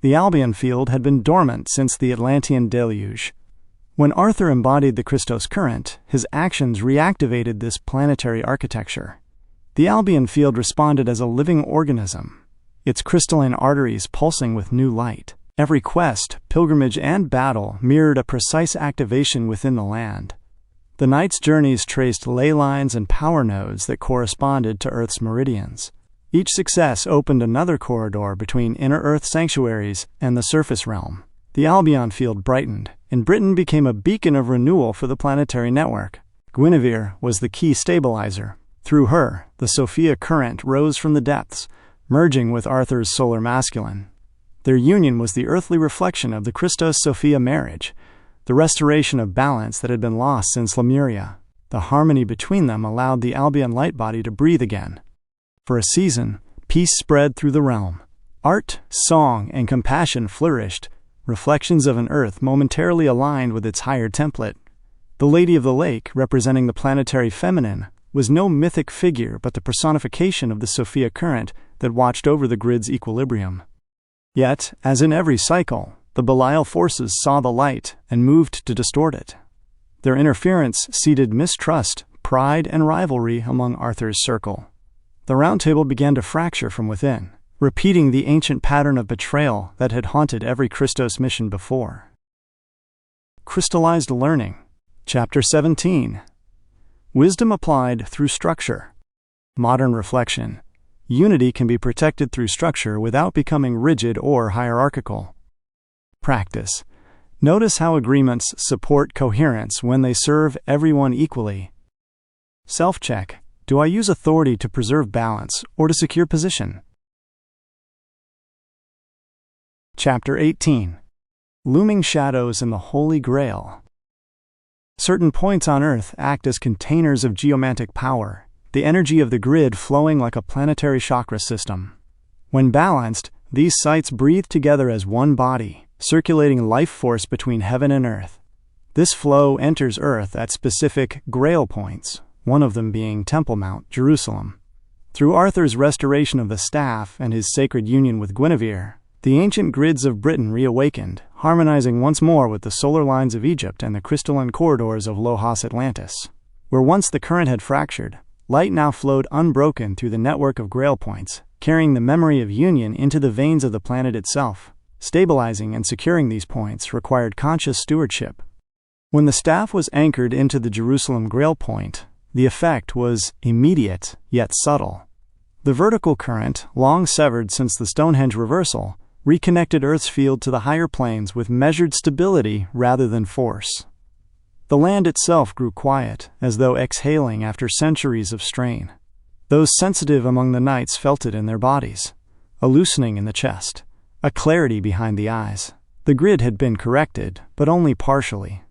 The Albion field had been dormant since the Atlantean deluge. When Arthur embodied the Christos current, his actions reactivated this planetary architecture. The Albion field responded as a living organism, its crystalline arteries pulsing with new light. Every quest, pilgrimage, and battle mirrored a precise activation within the land. The knights' journeys traced ley lines and power nodes that corresponded to Earth's meridians. Each success opened another corridor between inner Earth sanctuaries and the surface realm. The Albion field brightened, and Britain became a beacon of renewal for the planetary network. Guinevere was the key stabilizer. Through her, the Sophia current rose from the depths, merging with Arthur's solar masculine. Their union was the earthly reflection of the Christos-Sophia marriage, the restoration of balance that had been lost since Lemuria. The harmony between them allowed the Albion Lightbody to breathe again. For a season, peace spread through the realm. Art, song, and compassion flourished, reflections of an Earth momentarily aligned with its higher template. The Lady of the Lake, representing the planetary feminine, was no mythic figure but the personification of the Sophia current that watched over the grid's equilibrium. Yet, as in every cycle, the Belial forces saw the light and moved to distort it. Their interference seeded mistrust, pride, and rivalry among Arthur's circle. The Round Table began to fracture from within, repeating the ancient pattern of betrayal that had haunted every Christos mission before. Crystallized Learning, Chapter 17. Wisdom Applied Through Structure. Modern Reflection. Unity can be protected through structure without becoming rigid or hierarchical. Practice. Notice how agreements support coherence when they serve everyone equally. Self-check. Do I use authority to preserve balance or to secure position? Chapter 18. Looming Shadows in the Holy Grail. Certain points on Earth act as containers of geomantic power, the energy of the grid flowing like a planetary chakra system. When balanced, these sites breathe together as one body, circulating life force between heaven and earth. This flow enters Earth at specific Grail points, one of them being Temple Mount, Jerusalem. Through Arthur's restoration of the staff and his sacred union with Guinevere, the ancient grids of Britain reawakened, harmonizing once more with the solar lines of Egypt and the crystalline corridors of Lohas Atlantis. Where once the current had fractured, light now flowed unbroken through the network of Grail points, carrying the memory of union into the veins of the planet itself. Stabilizing and securing these points required conscious stewardship. When the staff was anchored into the Jerusalem Grail point, the effect was immediate yet subtle. The vertical current, long severed since the Stonehenge reversal, reconnected Earth's field to the higher planes with measured stability rather than force. The land itself grew quiet, as though exhaling after centuries of strain. Those sensitive among the knights felt it in their bodies, a loosening in the chest, a clarity behind the eyes. The grid had been corrected, but only partially.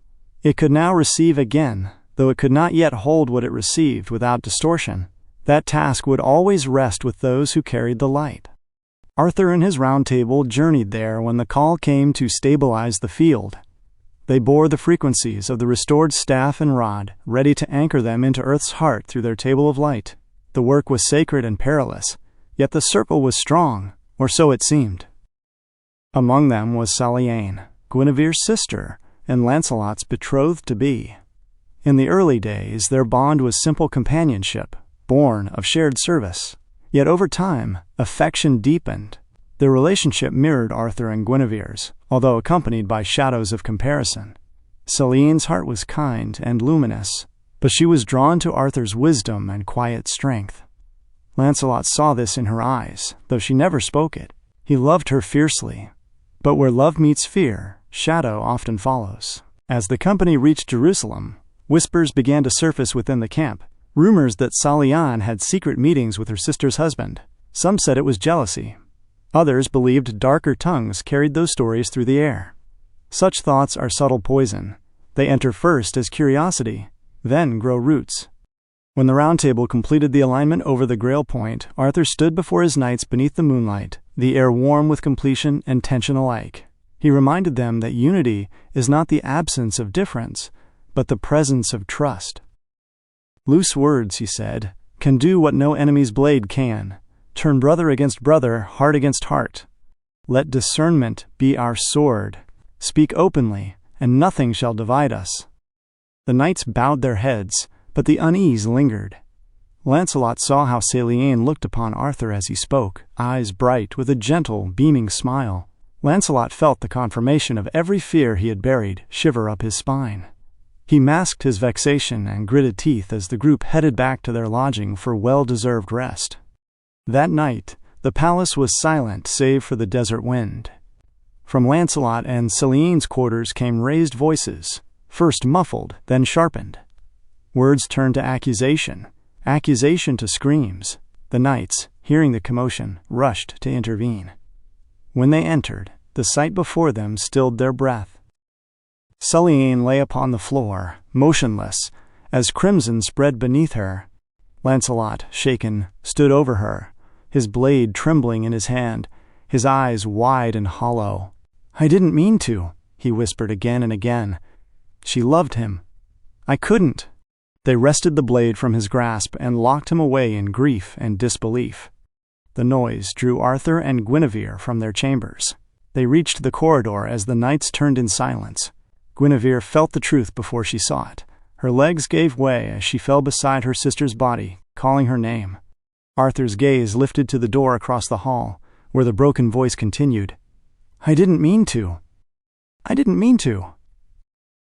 It could now receive again, though it could not yet hold what it received without distortion. That task would always rest with those who carried the light. Arthur and his Round Table journeyed there when the call came to stabilize the field. They bore the frequencies of the restored staff and rod, ready to anchor them into Earth's heart through their table of light. The work was sacred and perilous, yet the circle was strong, or so it seemed. Among them was Saliane, Guinevere's sister, and Lancelot's betrothed-to-be. In the early days, their bond was simple companionship, born of shared service. Yet over time, affection deepened. Their relationship mirrored Arthur and Guinevere's, although accompanied by shadows of comparison. Saliane's heart was kind and luminous, but she was drawn to Arthur's wisdom and quiet strength. Lancelot saw this in her eyes, though she never spoke it. He loved her fiercely. But where love meets fear, shadow often follows. As the company reached Jerusalem, whispers began to surface within the camp. Rumors that Saliane had secret meetings with her sister's husband. Some said it was jealousy. Others believed darker tongues carried those stories through the air. Such thoughts are subtle poison. They enter first as curiosity, then grow roots. When the Round Table completed the alignment over the Grail point, Arthur stood before his knights beneath the moonlight, the air warm with completion and tension alike. He reminded them that unity is not the absence of difference, but the presence of trust. Loose words, he said, can do what no enemy's blade can, turn brother against brother, heart against heart. Let discernment be our sword. Speak openly, and nothing shall divide us. The knights bowed their heads, but the unease lingered. Lancelot saw how Saliane looked upon Arthur as he spoke, eyes bright with a gentle, beaming smile. Lancelot felt the confirmation of every fear he had buried shiver up his spine. He masked his vexation and gritted teeth as the group headed back to their lodging for well-deserved rest. That night, the palace was silent save for the desert wind. From Lancelot and Saliane's quarters came raised voices, first muffled, then sharpened. Words turned to accusation to screams. The knights, hearing the commotion, rushed to intervene. When they entered, the sight before them stilled their breath. Saliane lay upon the floor, motionless, as crimson spread beneath her. Lancelot, shaken, stood over her, his blade trembling in his hand, his eyes wide and hollow. "I didn't mean to," he whispered again and again. She loved him. "I couldn't." They wrested the blade from his grasp and locked him away in grief and disbelief. The noise drew Arthur and Guinevere from their chambers. They reached the corridor as the knights turned in silence. Guinevere felt the truth before she saw it. Her legs gave way as she fell beside her sister's body, calling her name. Arthur's gaze lifted to the door across the hall, where the broken voice continued, "I didn't mean to. I didn't mean to."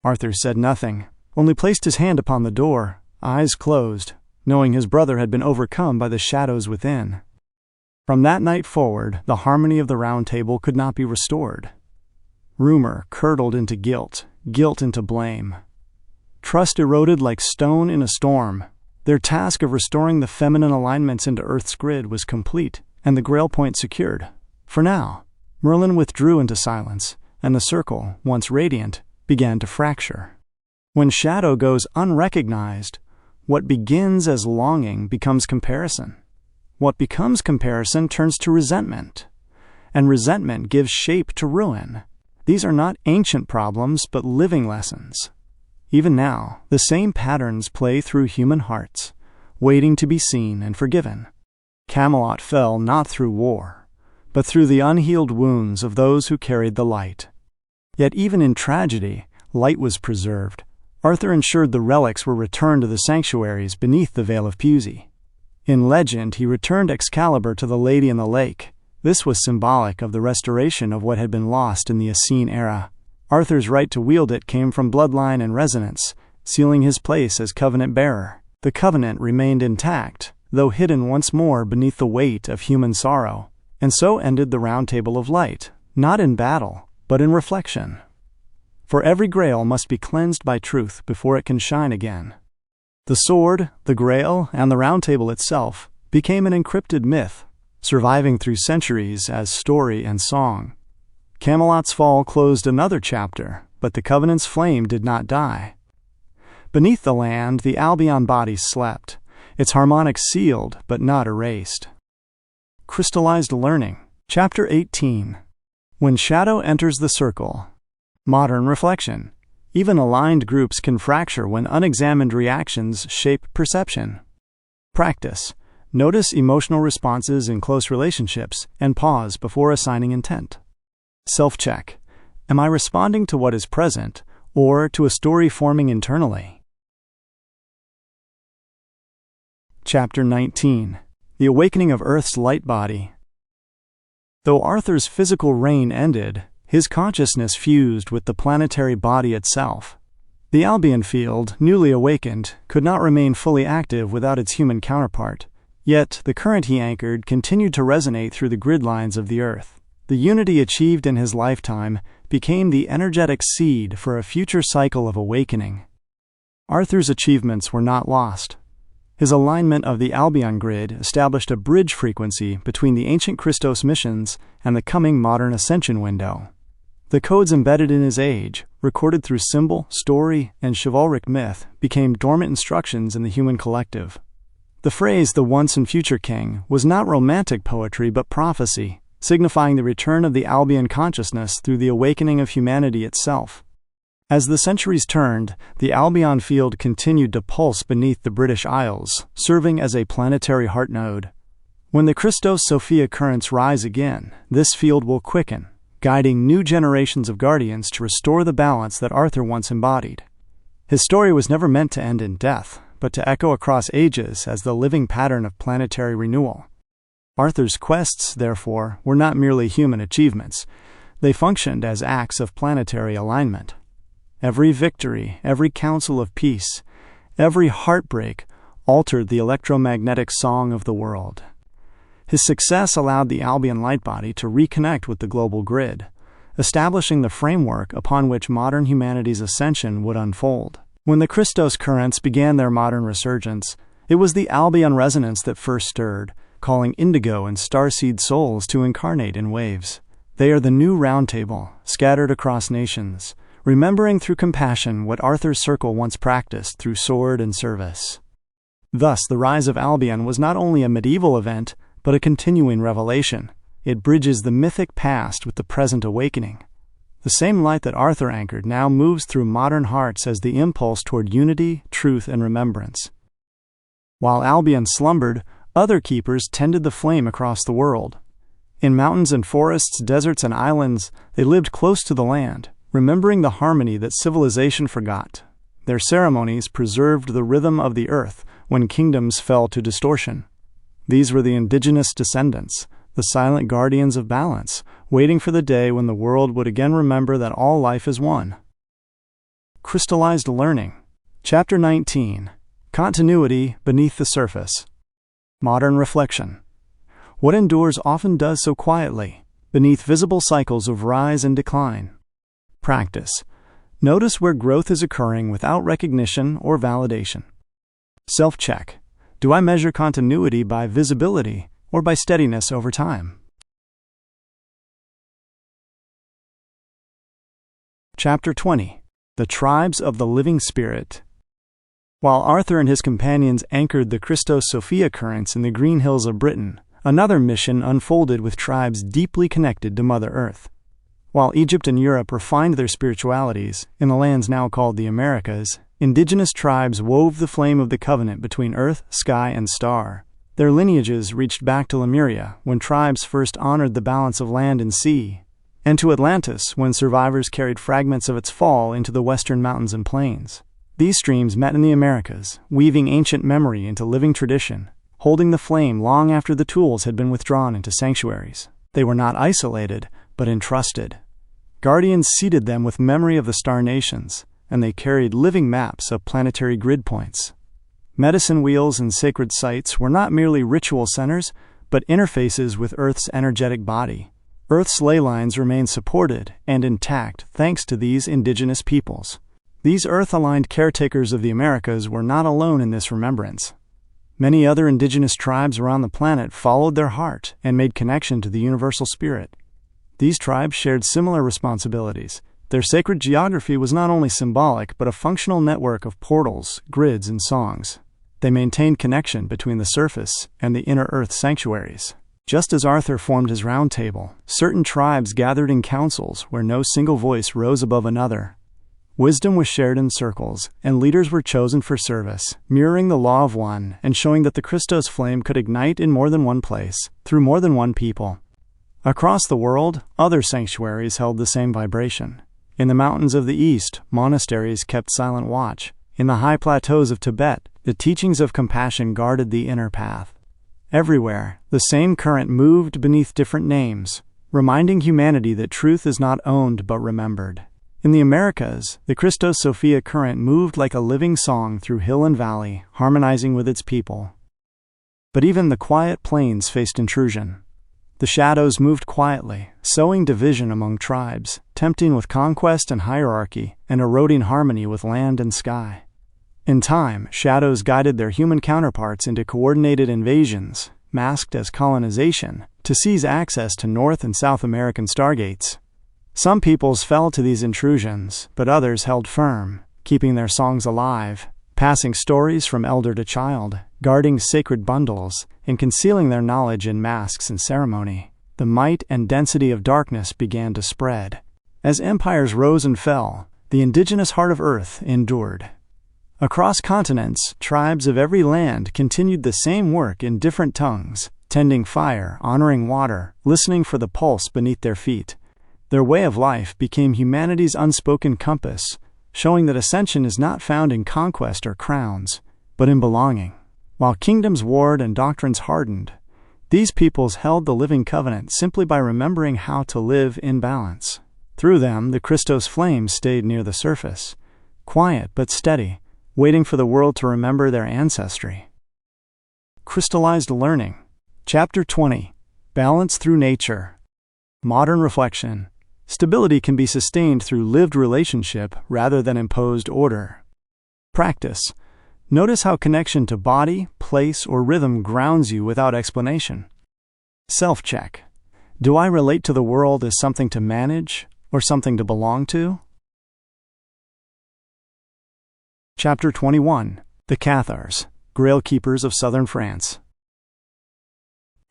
Arthur said nothing, only placed his hand upon the door, eyes closed, knowing his brother had been overcome by the shadows within. From that night forward, the harmony of the Round Table could not be restored. Rumor curdled into guilt, guilt into blame. Trust eroded like stone in a storm. Their task of restoring the feminine alignments into Earth's grid was complete, and the Grail point secured. For now, Merlin withdrew into silence, and the circle, once radiant, began to fracture. When shadow goes unrecognized, what begins as longing becomes comparison. What becomes comparison turns to resentment, and resentment gives shape to ruin. These are not ancient problems, but living lessons. Even now, the same patterns play through human hearts, waiting to be seen and forgiven. Camelot fell not through war, but through the unhealed wounds of those who carried the light. Yet even in tragedy, light was preserved. Arthur ensured the relics were returned to the sanctuaries beneath the Vale of Pusey. In legend, he returned Excalibur to the Lady in the Lake. This was symbolic of the restoration of what had been lost in the Essene era. Arthur's right to wield it came from bloodline and resonance, sealing his place as covenant-bearer. The covenant remained intact, though hidden once more beneath the weight of human sorrow. And so ended the Round Table of Light, not in battle, but in reflection. For every Grail must be cleansed by truth before it can shine again. The sword, the Grail, and the Round Table itself became an encrypted myth, surviving through centuries as story and song. Camelot's fall closed another chapter, but the Covenant's flame did not die. Beneath the land, the Albion body slept, its harmonics sealed but not erased. Crystallized Learning, Chapter 18. When shadow enters the circle. Modern reflection. Even aligned groups can fracture when unexamined reactions shape perception. Practice. Notice emotional responses in close relationships and pause before assigning intent. Self-check. Am I responding to what is present or to a story forming internally? Chapter 19. The Awakening of Earth's Lightbody. Though Arthur's physical reign ended, his consciousness fused with the planetary body itself. The Albion field, newly awakened, could not remain fully active without its human counterpart. Yet, the current he anchored continued to resonate through the grid lines of the Earth. The unity achieved in his lifetime became the energetic seed for a future cycle of awakening. Arthur's achievements were not lost. His alignment of the Albion grid established a bridge frequency between the ancient Christos missions and the coming modern ascension window. The codes embedded in his age, recorded through symbol, story, and chivalric myth, became dormant instructions in the human collective. The phrase, "the once and future king," was not romantic poetry but prophecy, signifying the return of the Albion consciousness through the awakening of humanity itself. As the centuries turned, the Albion field continued to pulse beneath the British Isles, serving as a planetary heart node. When the Christos-Sophia currents rise again, this field will quicken, guiding new generations of guardians to restore the balance that Arthur once embodied. His story was never meant to end in death, but to echo across ages as the living pattern of planetary renewal. Arthur's quests, therefore, were not merely human achievements. They functioned as acts of planetary alignment. Every victory, every council of peace, every heartbreak altered the electromagnetic song of the world. His success allowed the Albion Lightbody to reconnect with the global grid, establishing the framework upon which modern humanity's ascension would unfold. When the Christos currents began their modern resurgence, it was the Albion resonance that first stirred, calling indigo and starseed souls to incarnate in waves. They are the new Round Table, scattered across nations, remembering through compassion what Arthur's circle once practiced through sword and service. Thus, the rise of Albion was not only a medieval event, but a continuing revelation. It bridges the mythic past with the present awakening. The same light that Arthur anchored now moves through modern hearts as the impulse toward unity, truth, and remembrance. While Albion slumbered, other keepers tended the flame across the world. In mountains and forests, deserts and islands, they lived close to the land, remembering the harmony that civilization forgot. Their ceremonies preserved the rhythm of the earth when kingdoms fell to distortion. These were the indigenous descendants, the silent guardians of balance, waiting for the day when the world would again remember that all life is one. Crystallized Learning. Chapter 19. Continuity Beneath the Surface. Modern Reflection. What endures often does so quietly, beneath visible cycles of rise and decline. Practice. Notice where growth is occurring without recognition or validation. Self-check. Do I measure continuity by visibility or by steadiness over time? Chapter 20. The Tribes of the Living Spirit. While Arthur and his companions anchored the Christos Sophia currents in the green hills of Britain, another mission unfolded with tribes deeply connected to Mother Earth. While Egypt and Europe refined their spiritualities, in the lands now called the Americas, indigenous tribes wove the flame of the covenant between earth, sky, and star. Their lineages reached back to Lemuria, when tribes first honored the balance of land and sea, and to Atlantis, when survivors carried fragments of its fall into the western mountains and plains. These streams met in the Americas, weaving ancient memory into living tradition, holding the flame long after the tools had been withdrawn into sanctuaries. They were not isolated, but entrusted. Guardians seated them with memory of the star nations, and they carried living maps of planetary grid points. Medicine wheels and sacred sites were not merely ritual centers, but interfaces with Earth's energetic body. Earth's ley lines remained supported and intact thanks to these indigenous peoples. These Earth-aligned caretakers of the Americas were not alone in this remembrance. Many other indigenous tribes around the planet followed their heart and made connection to the universal spirit. These tribes shared similar responsibilities. Their sacred geography was not only symbolic, but a functional network of portals, grids, and songs. They maintained connection between the surface and the inner earth sanctuaries. Just as Arthur formed his round table, certain tribes gathered in councils where no single voice rose above another. Wisdom was shared in circles, and leaders were chosen for service, mirroring the law of one and showing that the Christos flame could ignite in more than one place, through more than one people. Across the world, other sanctuaries held the same vibration. In the mountains of the east, monasteries kept silent watch. In the high plateaus of Tibet, the teachings of compassion guarded the inner path. Everywhere, the same current moved beneath different names, reminding humanity that truth is not owned but remembered. In the Americas, the Christos Sophia current moved like a living song through hill and valley, harmonizing with its people. But even the quiet plains faced intrusion. The shadows moved quietly, sowing division among tribes, tempting with conquest and hierarchy, and eroding harmony with land and sky. In time, shadows guided their human counterparts into coordinated invasions, masked as colonization, to seize access to North and South American stargates. Some peoples fell to these intrusions, but others held firm, keeping their songs alive, passing stories from elder to child, guarding sacred bundles, and concealing their knowledge in masks and ceremony. The might and density of darkness began to spread. As empires rose and fell, the indigenous heart of Earth endured. Across continents, tribes of every land continued the same work in different tongues, tending fire, honoring water, listening for the pulse beneath their feet. Their way of life became humanity's unspoken compass, showing that ascension is not found in conquest or crowns, but in belonging. While kingdoms warred and doctrines hardened, these peoples held the living covenant simply by remembering how to live in balance. Through them, the Christos flame stayed near the surface, quiet but steady, waiting for the world to remember their ancestry. Crystallized Learning. Chapter 20. Balance Through Nature. Modern Reflection. Stability can be sustained through lived relationship rather than imposed order. Practice. Notice how connection to body, place, or rhythm grounds you without explanation. Self-check. Do I relate to the world as something to manage or something to belong to? Chapter 21. The Cathars, Grail Keepers of Southern France.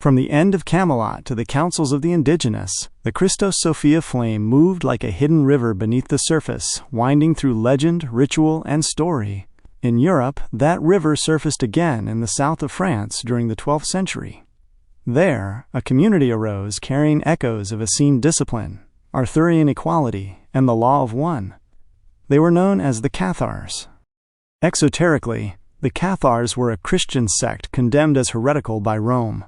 From the end of Camelot to the councils of the indigenous, the Christos Sophia flame moved like a hidden river beneath the surface, winding through legend, ritual, and story. In Europe, that river surfaced again in the south of France during the 12th century. There, a community arose carrying echoes of Essene discipline, Arthurian equality, and the law of one. They were known as the Cathars. Exoterically, the Cathars were a Christian sect condemned as heretical by Rome.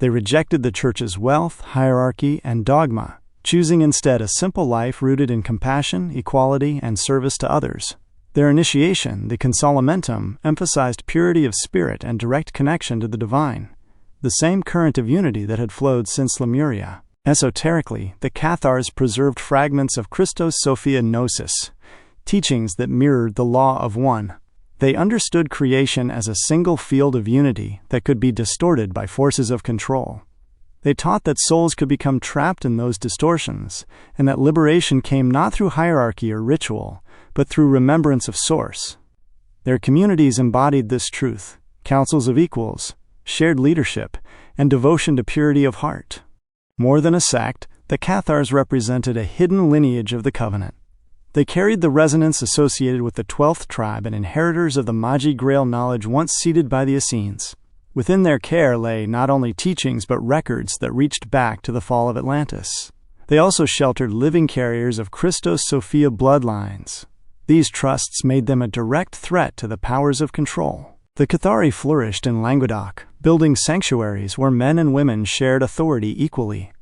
They rejected the Church's wealth, hierarchy, and dogma, choosing instead a simple life rooted in compassion, equality, and service to others. Their initiation, the Consolamentum, emphasized purity of spirit and direct connection to the divine, the same current of unity that had flowed since Lemuria. Esoterically, the Cathars preserved fragments of Christos Sophia Gnosis, teachings that mirrored the law of one. They understood creation as a single field of unity that could be distorted by forces of control. They taught that souls could become trapped in those distortions, and that liberation came not through hierarchy or ritual, but through remembrance of source. Their communities embodied this truth: councils of equals, shared leadership, and devotion to purity of heart. More than a sect, the Cathars represented a hidden lineage of the covenant. They carried the resonance associated with the 12th tribe and inheritors of the Magi Grail knowledge once seated by the Essenes. Within their care lay not only teachings but records that reached back to the fall of Atlantis. They also sheltered living carriers of Christos Sophia bloodlines. These trusts made them a direct threat to the powers of control. The Cathari flourished in Languedoc, building sanctuaries where men and women shared authority equally.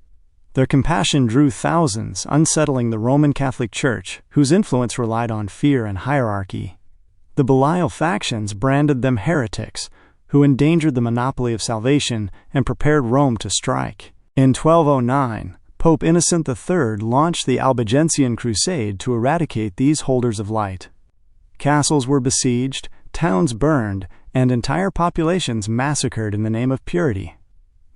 Their compassion drew thousands, unsettling the Roman Catholic Church, whose influence relied on fear and hierarchy. The Belial factions branded them heretics, who endangered the monopoly of salvation and prepared Rome to strike. In 1209, Pope Innocent III launched the Albigensian Crusade to eradicate these holders of light. Castles were besieged, towns burned, and entire populations massacred in the name of purity.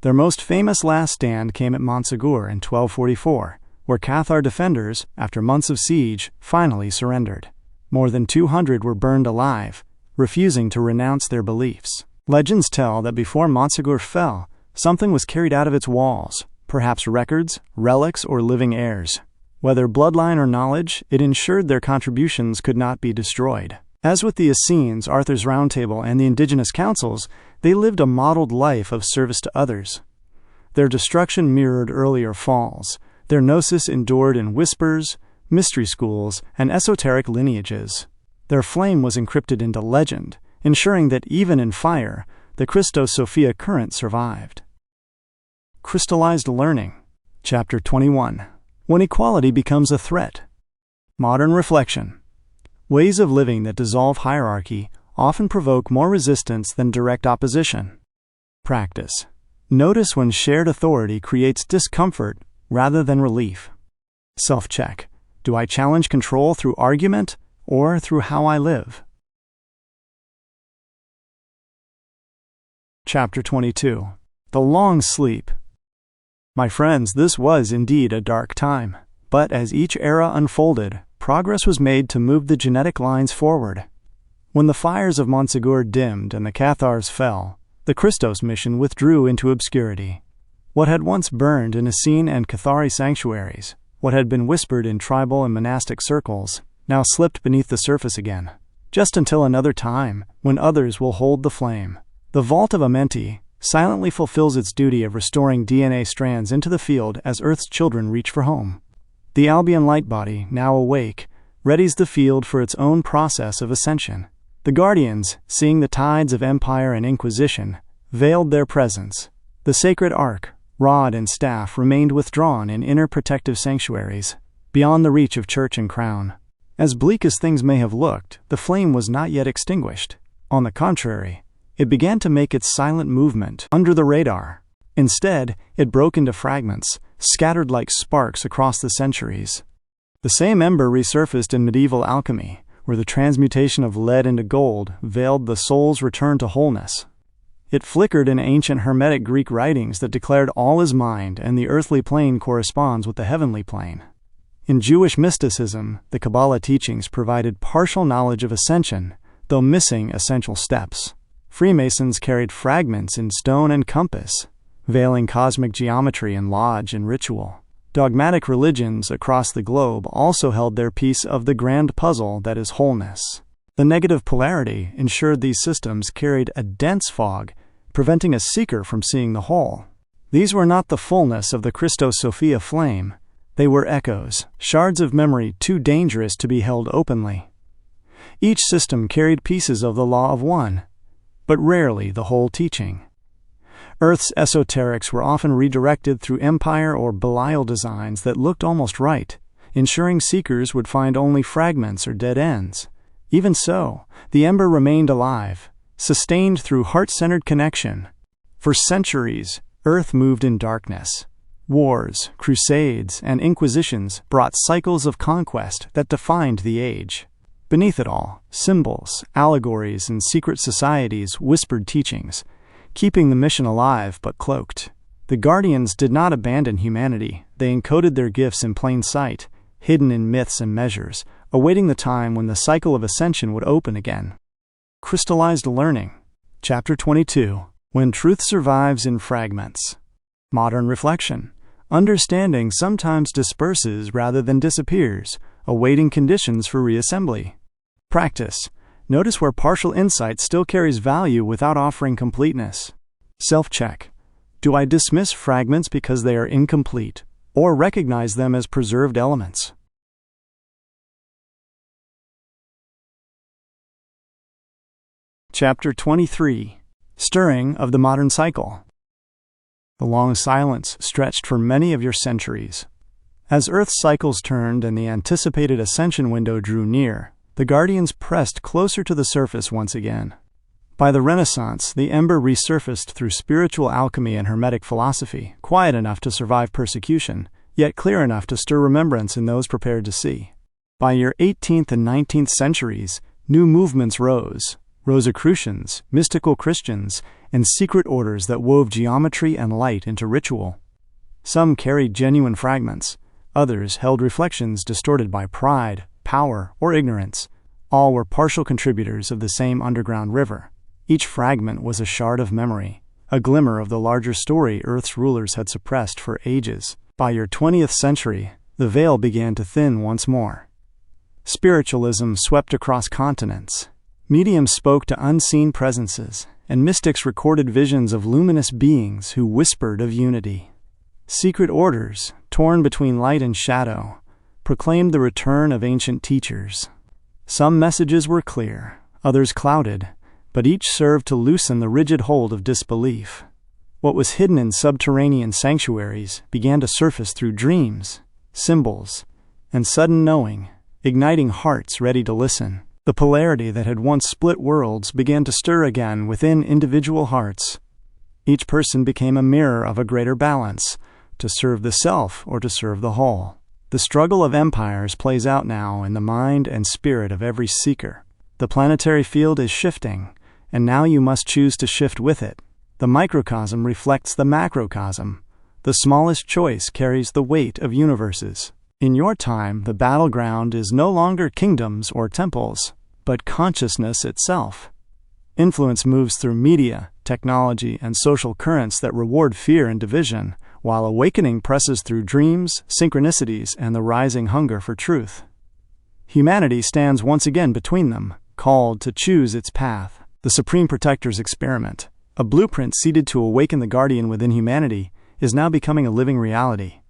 Their most famous last stand came at Montsegur in 1244, where Cathar defenders, after months of siege, finally surrendered. More than 200 were burned alive, refusing to renounce their beliefs. Legends tell that before Montsegur fell, something was carried out of its walls, perhaps records, relics, or living heirs. Whether bloodline or knowledge, it ensured their contributions could not be destroyed. As with the Essenes, Arthur's Round Table, and the indigenous councils, they lived a modeled life of service to others. Their destruction mirrored earlier falls. Their gnosis endured in whispers, mystery schools, and esoteric lineages. Their flame was encrypted into legend, ensuring that even in fire, the Christos Sophia current survived. Crystallized Learning. Chapter 21. When Equality Becomes a Threat. Modern Reflection. Ways of living that dissolve hierarchy often provoke more resistance than direct opposition. Practice. Notice when shared authority creates discomfort rather than relief. Self-check. Do I challenge control through argument or through how I live? Chapter 22. The Long Sleep. My friends, this was indeed a dark time, but as each era unfolded, progress was made to move the genetic lines forward. When the fires of Montsegur dimmed and the Cathars fell, the Christos mission withdrew into obscurity. What had once burned in Essene and Cathari sanctuaries, what had been whispered in tribal and monastic circles, now slipped beneath the surface again, just until another time, when others will hold the flame. The Vault of Amenti silently fulfills its duty of restoring DNA strands into the field as Earth's children reach for home. The Albion Lightbody, now awake, readies the field for its own process of ascension. The Guardians, seeing the tides of empire and inquisition, veiled their presence. The sacred ark, rod and staff remained withdrawn in inner protective sanctuaries, beyond the reach of church and crown. As bleak as things may have looked, the flame was not yet extinguished. On the contrary, it began to make its silent movement under the radar. Instead, it broke into fragments, scattered like sparks across the centuries. The same ember resurfaced in medieval alchemy, where the transmutation of lead into gold veiled the soul's return to wholeness. It flickered in ancient Hermetic Greek writings that declared all is mind and the earthly plane corresponds with the heavenly plane. In Jewish mysticism, the Kabbalah teachings provided partial knowledge of ascension, though missing essential steps. Freemasons carried fragments in stone and compass. veiling cosmic geometry in lodge and ritual. Dogmatic religions across the globe also held their piece of the grand puzzle that is wholeness. The negative polarity ensured these systems carried a dense fog, preventing a seeker from seeing the whole. These were not the fullness of the Christos Sophia flame. They were echoes, shards of memory too dangerous to be held openly. Each system carried pieces of the law of one, but rarely the whole teaching. Earth's esoterics were often redirected through empire or Belial designs that looked almost right, ensuring seekers would find only fragments or dead ends. Even so, the ember remained alive, sustained through heart-centered connection. For centuries, Earth moved in darkness. Wars, crusades, and inquisitions brought cycles of conquest that defined the age. Beneath it all, symbols, allegories, and secret societies whispered teachings, keeping the mission alive but cloaked. The Guardians did not abandon humanity. They encoded their gifts in plain sight, hidden in myths and measures, awaiting the time when the cycle of ascension would open again. Crystallized Learning. Chapter 22. When Truth Survives in Fragments. Modern Reflection. Understanding sometimes disperses rather than disappears, awaiting conditions for reassembly. Practice. Notice where partial insight still carries value without offering completeness. Self-check. Do I dismiss fragments because they are incomplete, or recognize them as preserved elements? Chapter 23. Stirring of the Modern Cycle. The long silence stretched for many of your centuries. As Earth's cycles turned and the anticipated ascension window drew near, the Guardians pressed closer to the surface once again. By the Renaissance, the ember resurfaced through spiritual alchemy and Hermetic philosophy, quiet enough to survive persecution, yet clear enough to stir remembrance in those prepared to see. By your 18th and 19th centuries, new movements rose. Rosicrucians, mystical Christians, and secret orders that wove geometry and light into ritual. Some carried genuine fragments, others held reflections distorted by pride, power, or ignorance. All were partial contributors of the same underground river. Each fragment was a shard of memory, a glimmer of the larger story Earth's rulers had suppressed for ages. By your 20th century, the veil began to thin once more. Spiritualism swept across continents. Mediums spoke to unseen presences, and mystics recorded visions of luminous beings who whispered of unity. Secret orders, torn between light and shadow, proclaimed the return of ancient teachers. Some messages were clear, others clouded, but each served to loosen the rigid hold of disbelief. What was hidden in subterranean sanctuaries began to surface through dreams, symbols, and sudden knowing, igniting hearts ready to listen. The polarity that had once split worlds began to stir again within individual hearts. Each person became a mirror of a greater balance, to serve the self or to serve the whole. The struggle of empires plays out now in the mind and spirit of every seeker. The planetary field is shifting, and now you must choose to shift with it. The microcosm reflects the macrocosm. The smallest choice carries the weight of universes. In your time, the battleground is no longer kingdoms or temples, but consciousness itself. Influence moves through media, technology, and social currents that reward fear and division, while awakening presses through dreams, synchronicities, and the rising hunger for truth. Humanity stands once again between them, called to choose its path. The Supreme Protector's experiment, a blueprint seeded to awaken the Guardian within humanity, is now becoming a living reality.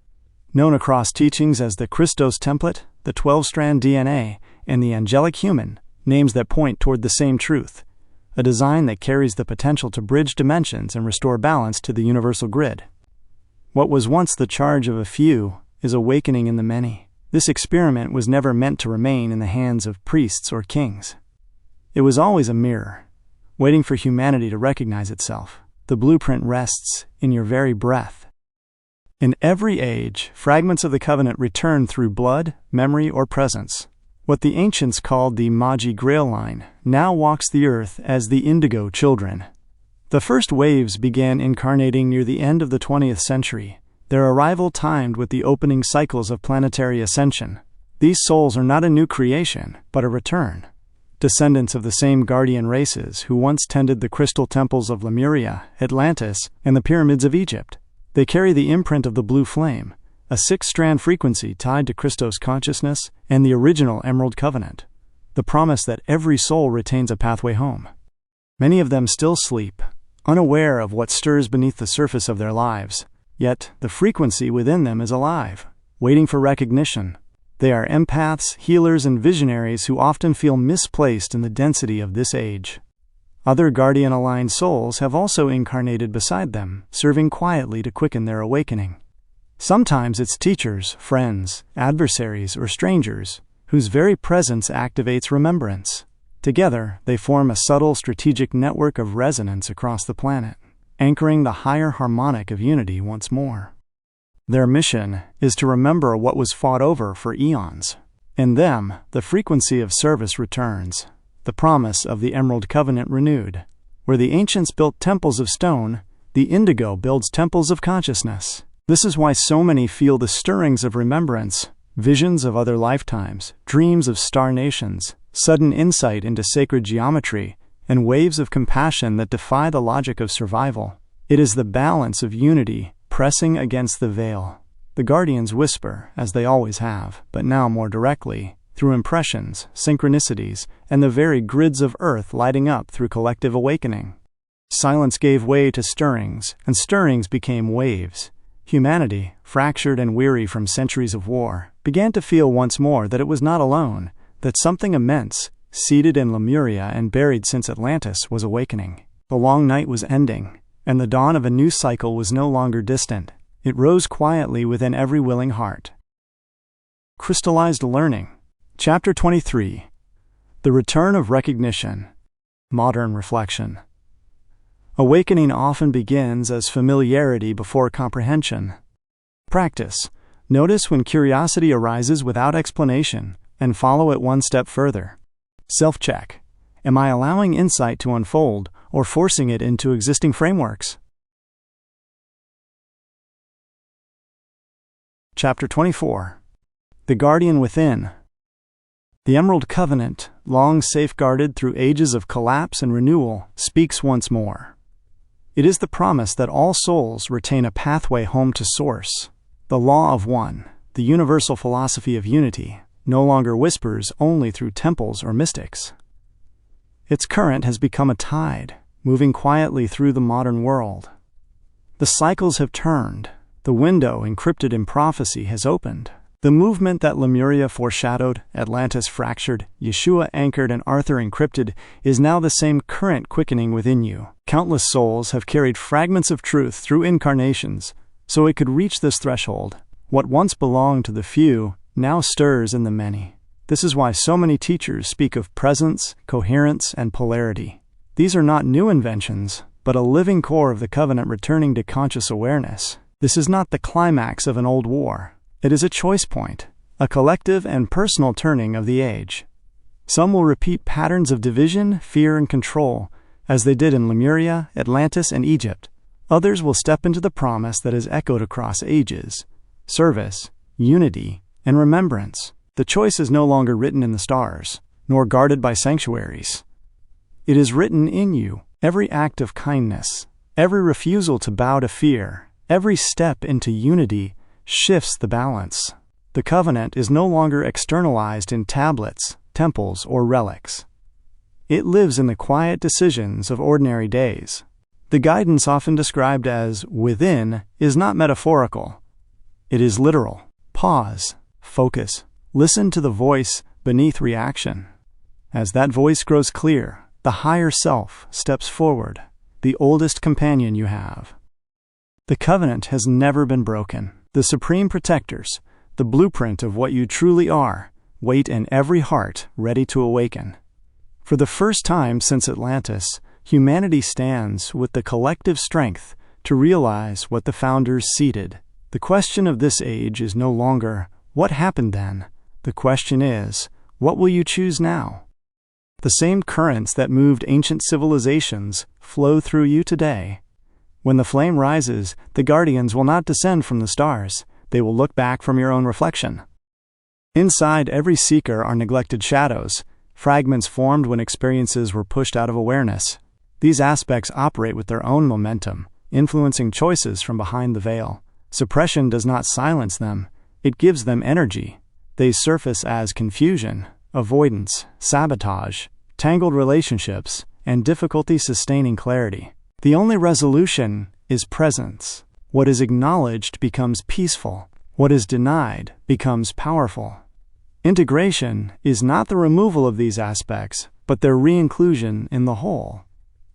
Known across teachings as the Christos template, the 12-strand DNA, and the angelic human, names that point toward the same truth, a design that carries the potential to bridge dimensions and restore balance to the universal grid. What was once the charge of a few is awakening in the many. This experiment was never meant to remain in the hands of priests or kings. It was always a mirror, waiting for humanity to recognize itself. The blueprint rests in your very breath. In every age, fragments of the covenant return through blood, memory, or presence. What the ancients called the Magi Grail line now walks the earth as the Indigo Children. The first waves began incarnating near the end of the 20th century, their arrival timed with the opening cycles of planetary ascension. These souls are not a new creation, but a return. descendants of the same guardian races who once tended the crystal temples of Lemuria, Atlantis, and the pyramids of Egypt. They carry the imprint of the blue flame, a 6-strand frequency tied to Christos consciousness and the original Emerald Covenant, the promise that every soul retains a pathway home. Many of them still sleep, unaware of what stirs beneath the surface of their lives, yet the frequency within them is alive, waiting for recognition. They are empaths, healers, and visionaries who often feel misplaced in the density of this age. Other guardian-aligned souls have also incarnated beside them, serving quietly to quicken their awakening. Sometimes it's teachers, friends, adversaries, or strangers, whose very presence activates remembrance. Together, they form a subtle strategic network of resonance across the planet, anchoring the higher harmonic of unity once more. Their mission is to remember what was fought over for eons. In them, the frequency of service returns, the promise of the Emerald Covenant renewed. Where the ancients built temples of stone, the indigo builds temples of consciousness. This is why so many feel the stirrings of remembrance, visions of other lifetimes, dreams of star nations, sudden insight into sacred geometry, and waves of compassion that defy the logic of survival. It is the balance of unity pressing against the veil. The guardians whisper, as they always have, but now more directly, through impressions, synchronicities, and the very grids of earth lighting up through collective awakening. Silence gave way to stirrings, and stirrings became waves. Humanity, fractured and weary from centuries of war, began to feel once more that it was not alone, that something immense, seated in Lemuria and buried since Atlantis, was awakening. The long night was ending, and the dawn of a new cycle was no longer distant. It rose quietly within every willing heart. Crystallized Learning. Chapter 23. The Return of Recognition. Modern Reflection. Awakening often begins as familiarity before comprehension. Practice. Notice when curiosity arises without explanation, and follow it one step further. Self-check. Am I allowing insight to unfold, or forcing it into existing frameworks? Chapter 24. The Guardian Within. The Emerald Covenant, long safeguarded through ages of collapse and renewal, speaks once more. It is the promise that all souls retain a pathway home to Source. The Law of One, the universal philosophy of unity, no longer whispers only through temples or mystics. Its current has become a tide, moving quietly through the modern world. The cycles have turned. The window encrypted in prophecy has opened. The movement that Lemuria foreshadowed, Atlantis fractured, Yeshua anchored, and Arthur encrypted is now the same current quickening within you. Countless souls have carried fragments of truth through incarnations, so it could reach this threshold. What once belonged to the few now stirs in the many. This is why so many teachers speak of presence, coherence, and polarity. These are not new inventions, but a living core of the covenant returning to conscious awareness. This is not the climax of an old war. It is a choice point, a collective and personal turning of the age. Some will repeat patterns of division, fear, and control, as they did in Lemuria, Atlantis, and Egypt. Others will step into the promise that is echoed across ages: service, unity, and remembrance. The choice is no longer written in the stars, nor guarded by sanctuaries. It is written in you. Every act of kindness, every refusal to bow to fear, every step into unity shifts the balance. The covenant is no longer externalized in tablets, temples, or relics. It lives in the quiet decisions of ordinary days. The guidance often described as within is not metaphorical. It is literal. Pause, focus, listen to the voice beneath reaction. As that voice grows clear, the higher self steps forward, the oldest companion you have. The covenant has never been broken. The supreme protectors, the blueprint of what you truly are, wait in every heart ready to awaken. For the first time since Atlantis, humanity stands with the collective strength to realize what the founders seeded. The question of this age is no longer, what happened then? The question is, what will you choose now? The same currents that moved ancient civilizations flow through you today. When the flame rises, the guardians will not descend from the stars. They will look back from your own reflection. Inside every seeker are neglected shadows, Fragments formed when experiences were pushed out of awareness. These aspects operate with their own momentum, influencing choices from behind the veil. Suppression does not silence them, it gives them energy. They surface as confusion, avoidance, sabotage, tangled relationships, and difficulty sustaining clarity. The only resolution is presence. What is acknowledged becomes peaceful. What is denied becomes powerful. Integration is not the removal of these aspects, but their re-inclusion in the whole.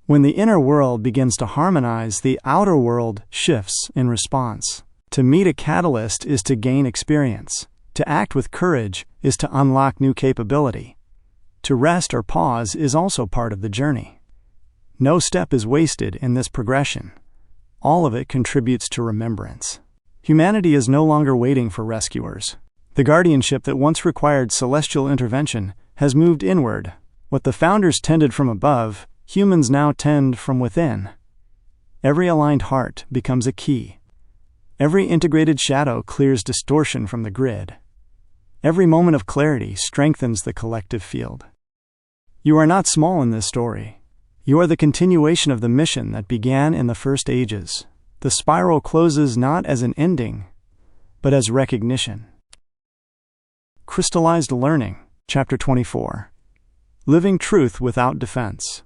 When the inner world begins to harmonize, the outer world shifts in response. To meet a catalyst is to gain experience. To act with courage is to unlock new capability. To rest or pause is also part of the journey. No step is wasted in this progression. All of it contributes to remembrance. Humanity is no longer waiting for rescuers. The guardianship that once required celestial intervention has moved inward. What the founders tended from above, humans now tend from within. Every aligned heart becomes a key. Every integrated shadow clears distortion from the grid. Every moment of clarity strengthens the collective field. You are not small in this story. You are the continuation of the mission that began in the first ages. The spiral closes not as an ending, but as recognition. Crystallized Learning, Chapter 24. Living Truth Without Defense.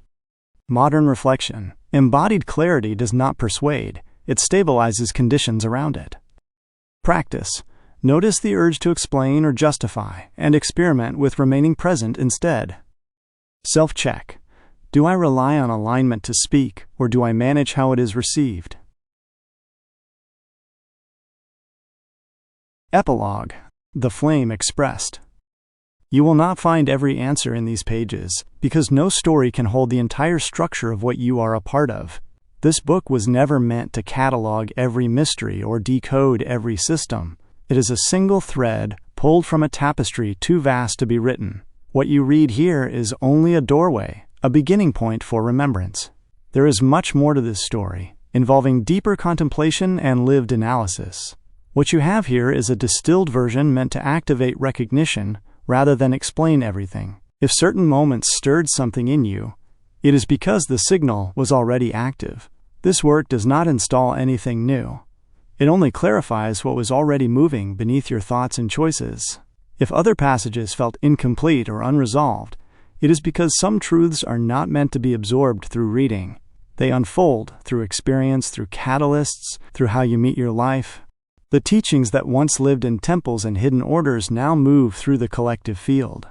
Modern reflection. Embodied clarity does not persuade, it stabilizes conditions around it. Practice. Notice the urge to explain or justify, and experiment with remaining present instead. Self-check. Do I rely on alignment to speak, or do I manage how it is received? Epilogue. The Flame Expressed. You will not find every answer in these pages, because no story can hold the entire structure of what you are a part of. This book was never meant to catalog every mystery or decode every system. It is a single thread pulled from a tapestry too vast to be written. What you read here is only a doorway, a beginning point for remembrance. There is much more to this story, involving deeper contemplation and lived analysis. What you have here is a distilled version meant to activate recognition rather than explain everything. If certain moments stirred something in you, it is because the signal was already active. This work does not install anything new. It only clarifies what was already moving beneath your thoughts and choices. If other passages felt incomplete or unresolved, it is because some truths are not meant to be absorbed through reading. They unfold through experience, through catalysts, through how you meet your life. The teachings that once lived in temples and hidden orders now move through the collective field.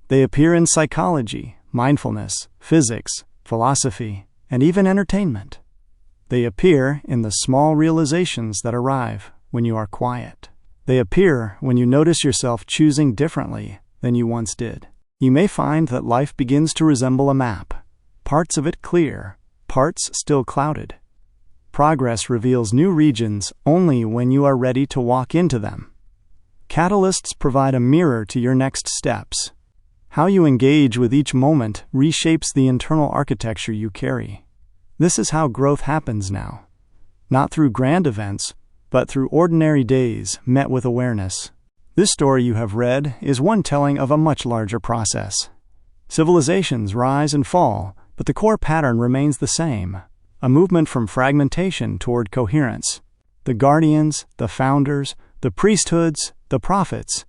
They appear in psychology, mindfulness, physics, philosophy, and even entertainment. They appear in the small realizations that arrive when you are quiet. They appear when you notice yourself choosing differently than you once did. You may find that life begins to resemble a map, parts of it clear, parts still clouded. Progress reveals new regions only when you are ready to walk into them. Catalysts provide a mirror to your next steps. How you engage with each moment reshapes the internal architecture you carry. This is how growth happens now. Not through grand events, but through ordinary days met with awareness. This story you have read is one telling of a much larger process. Civilizations rise and fall, but the core pattern remains the same. A movement from fragmentation toward coherence. The guardians, the founders, the priesthoods, the prophets,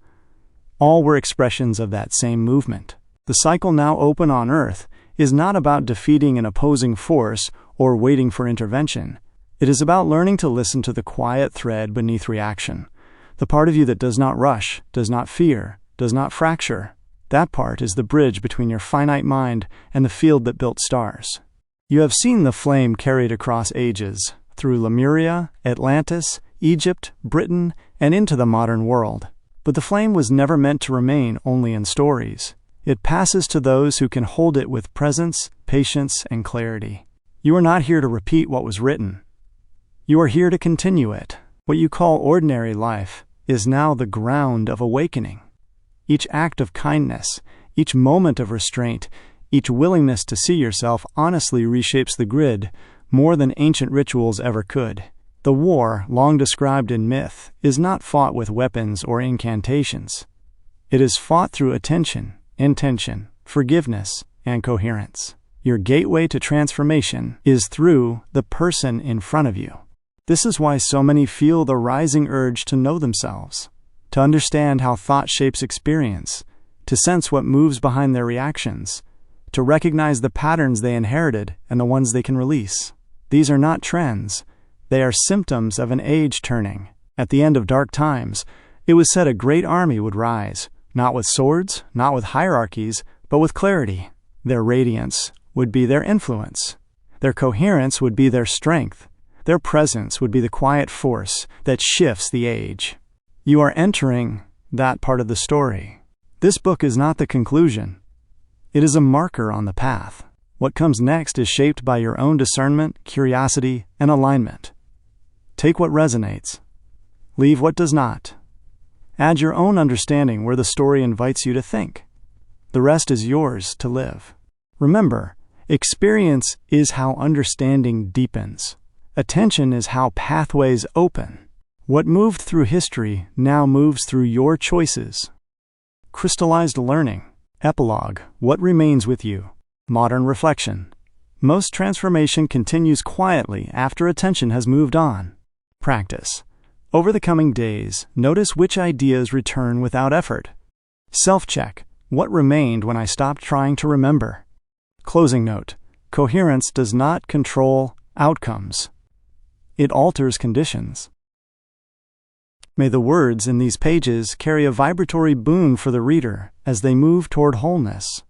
all were expressions of that same movement. The cycle now open on Earth is not about defeating an opposing force or waiting for intervention. It is about learning to listen to the quiet thread beneath reaction. The part of you that does not rush, does not fear, does not fracture. That part is the bridge between your finite mind and the field that built stars. You have seen the flame carried across ages, through Lemuria, Atlantis, Egypt, Britain, and into the modern world. But the flame was never meant to remain only in stories. It passes to those who can hold it with presence, patience, and clarity. You are not here to repeat what was written. You are here to continue it. What you call ordinary life is now the ground of awakening. Each act of kindness, each moment of restraint, each willingness to see yourself honestly reshapes the grid more than ancient rituals ever could. The war, long described in myth, is not fought with weapons or incantations. It is fought through attention, intention, forgiveness, and coherence. Your gateway to transformation is through the person in front of you. This is why so many feel the rising urge to know themselves, to understand how thought shapes experience, to sense what moves behind their reactions, to recognize the patterns they inherited and the ones they can release. These are not trends. They are symptoms of an age turning. At the end of dark times, it was said a great army would rise, not with swords, not with hierarchies, but with clarity. Their radiance would be their influence. Their coherence would be their strength. Their presence would be the quiet force that shifts the age. You are entering that part of the story. This book is not the conclusion. It is a marker on the path. What comes next is shaped by your own discernment, curiosity, and alignment. Take what resonates. Leave what does not. Add your own understanding where the story invites you to think. The rest is yours to live. Remember, experience is how understanding deepens. Attention is how pathways open. What moved through history now moves through your choices. Crystallized learning. Epilogue. What remains with you? Modern reflection. Most transformation continues quietly after attention has moved on. Practice. Over the coming days, notice which ideas return without effort. Self-check. What remained when I stopped trying to remember? Closing note. Coherence does not control outcomes. It alters conditions. May the words in these pages carry a vibratory boon for the reader as they move toward wholeness.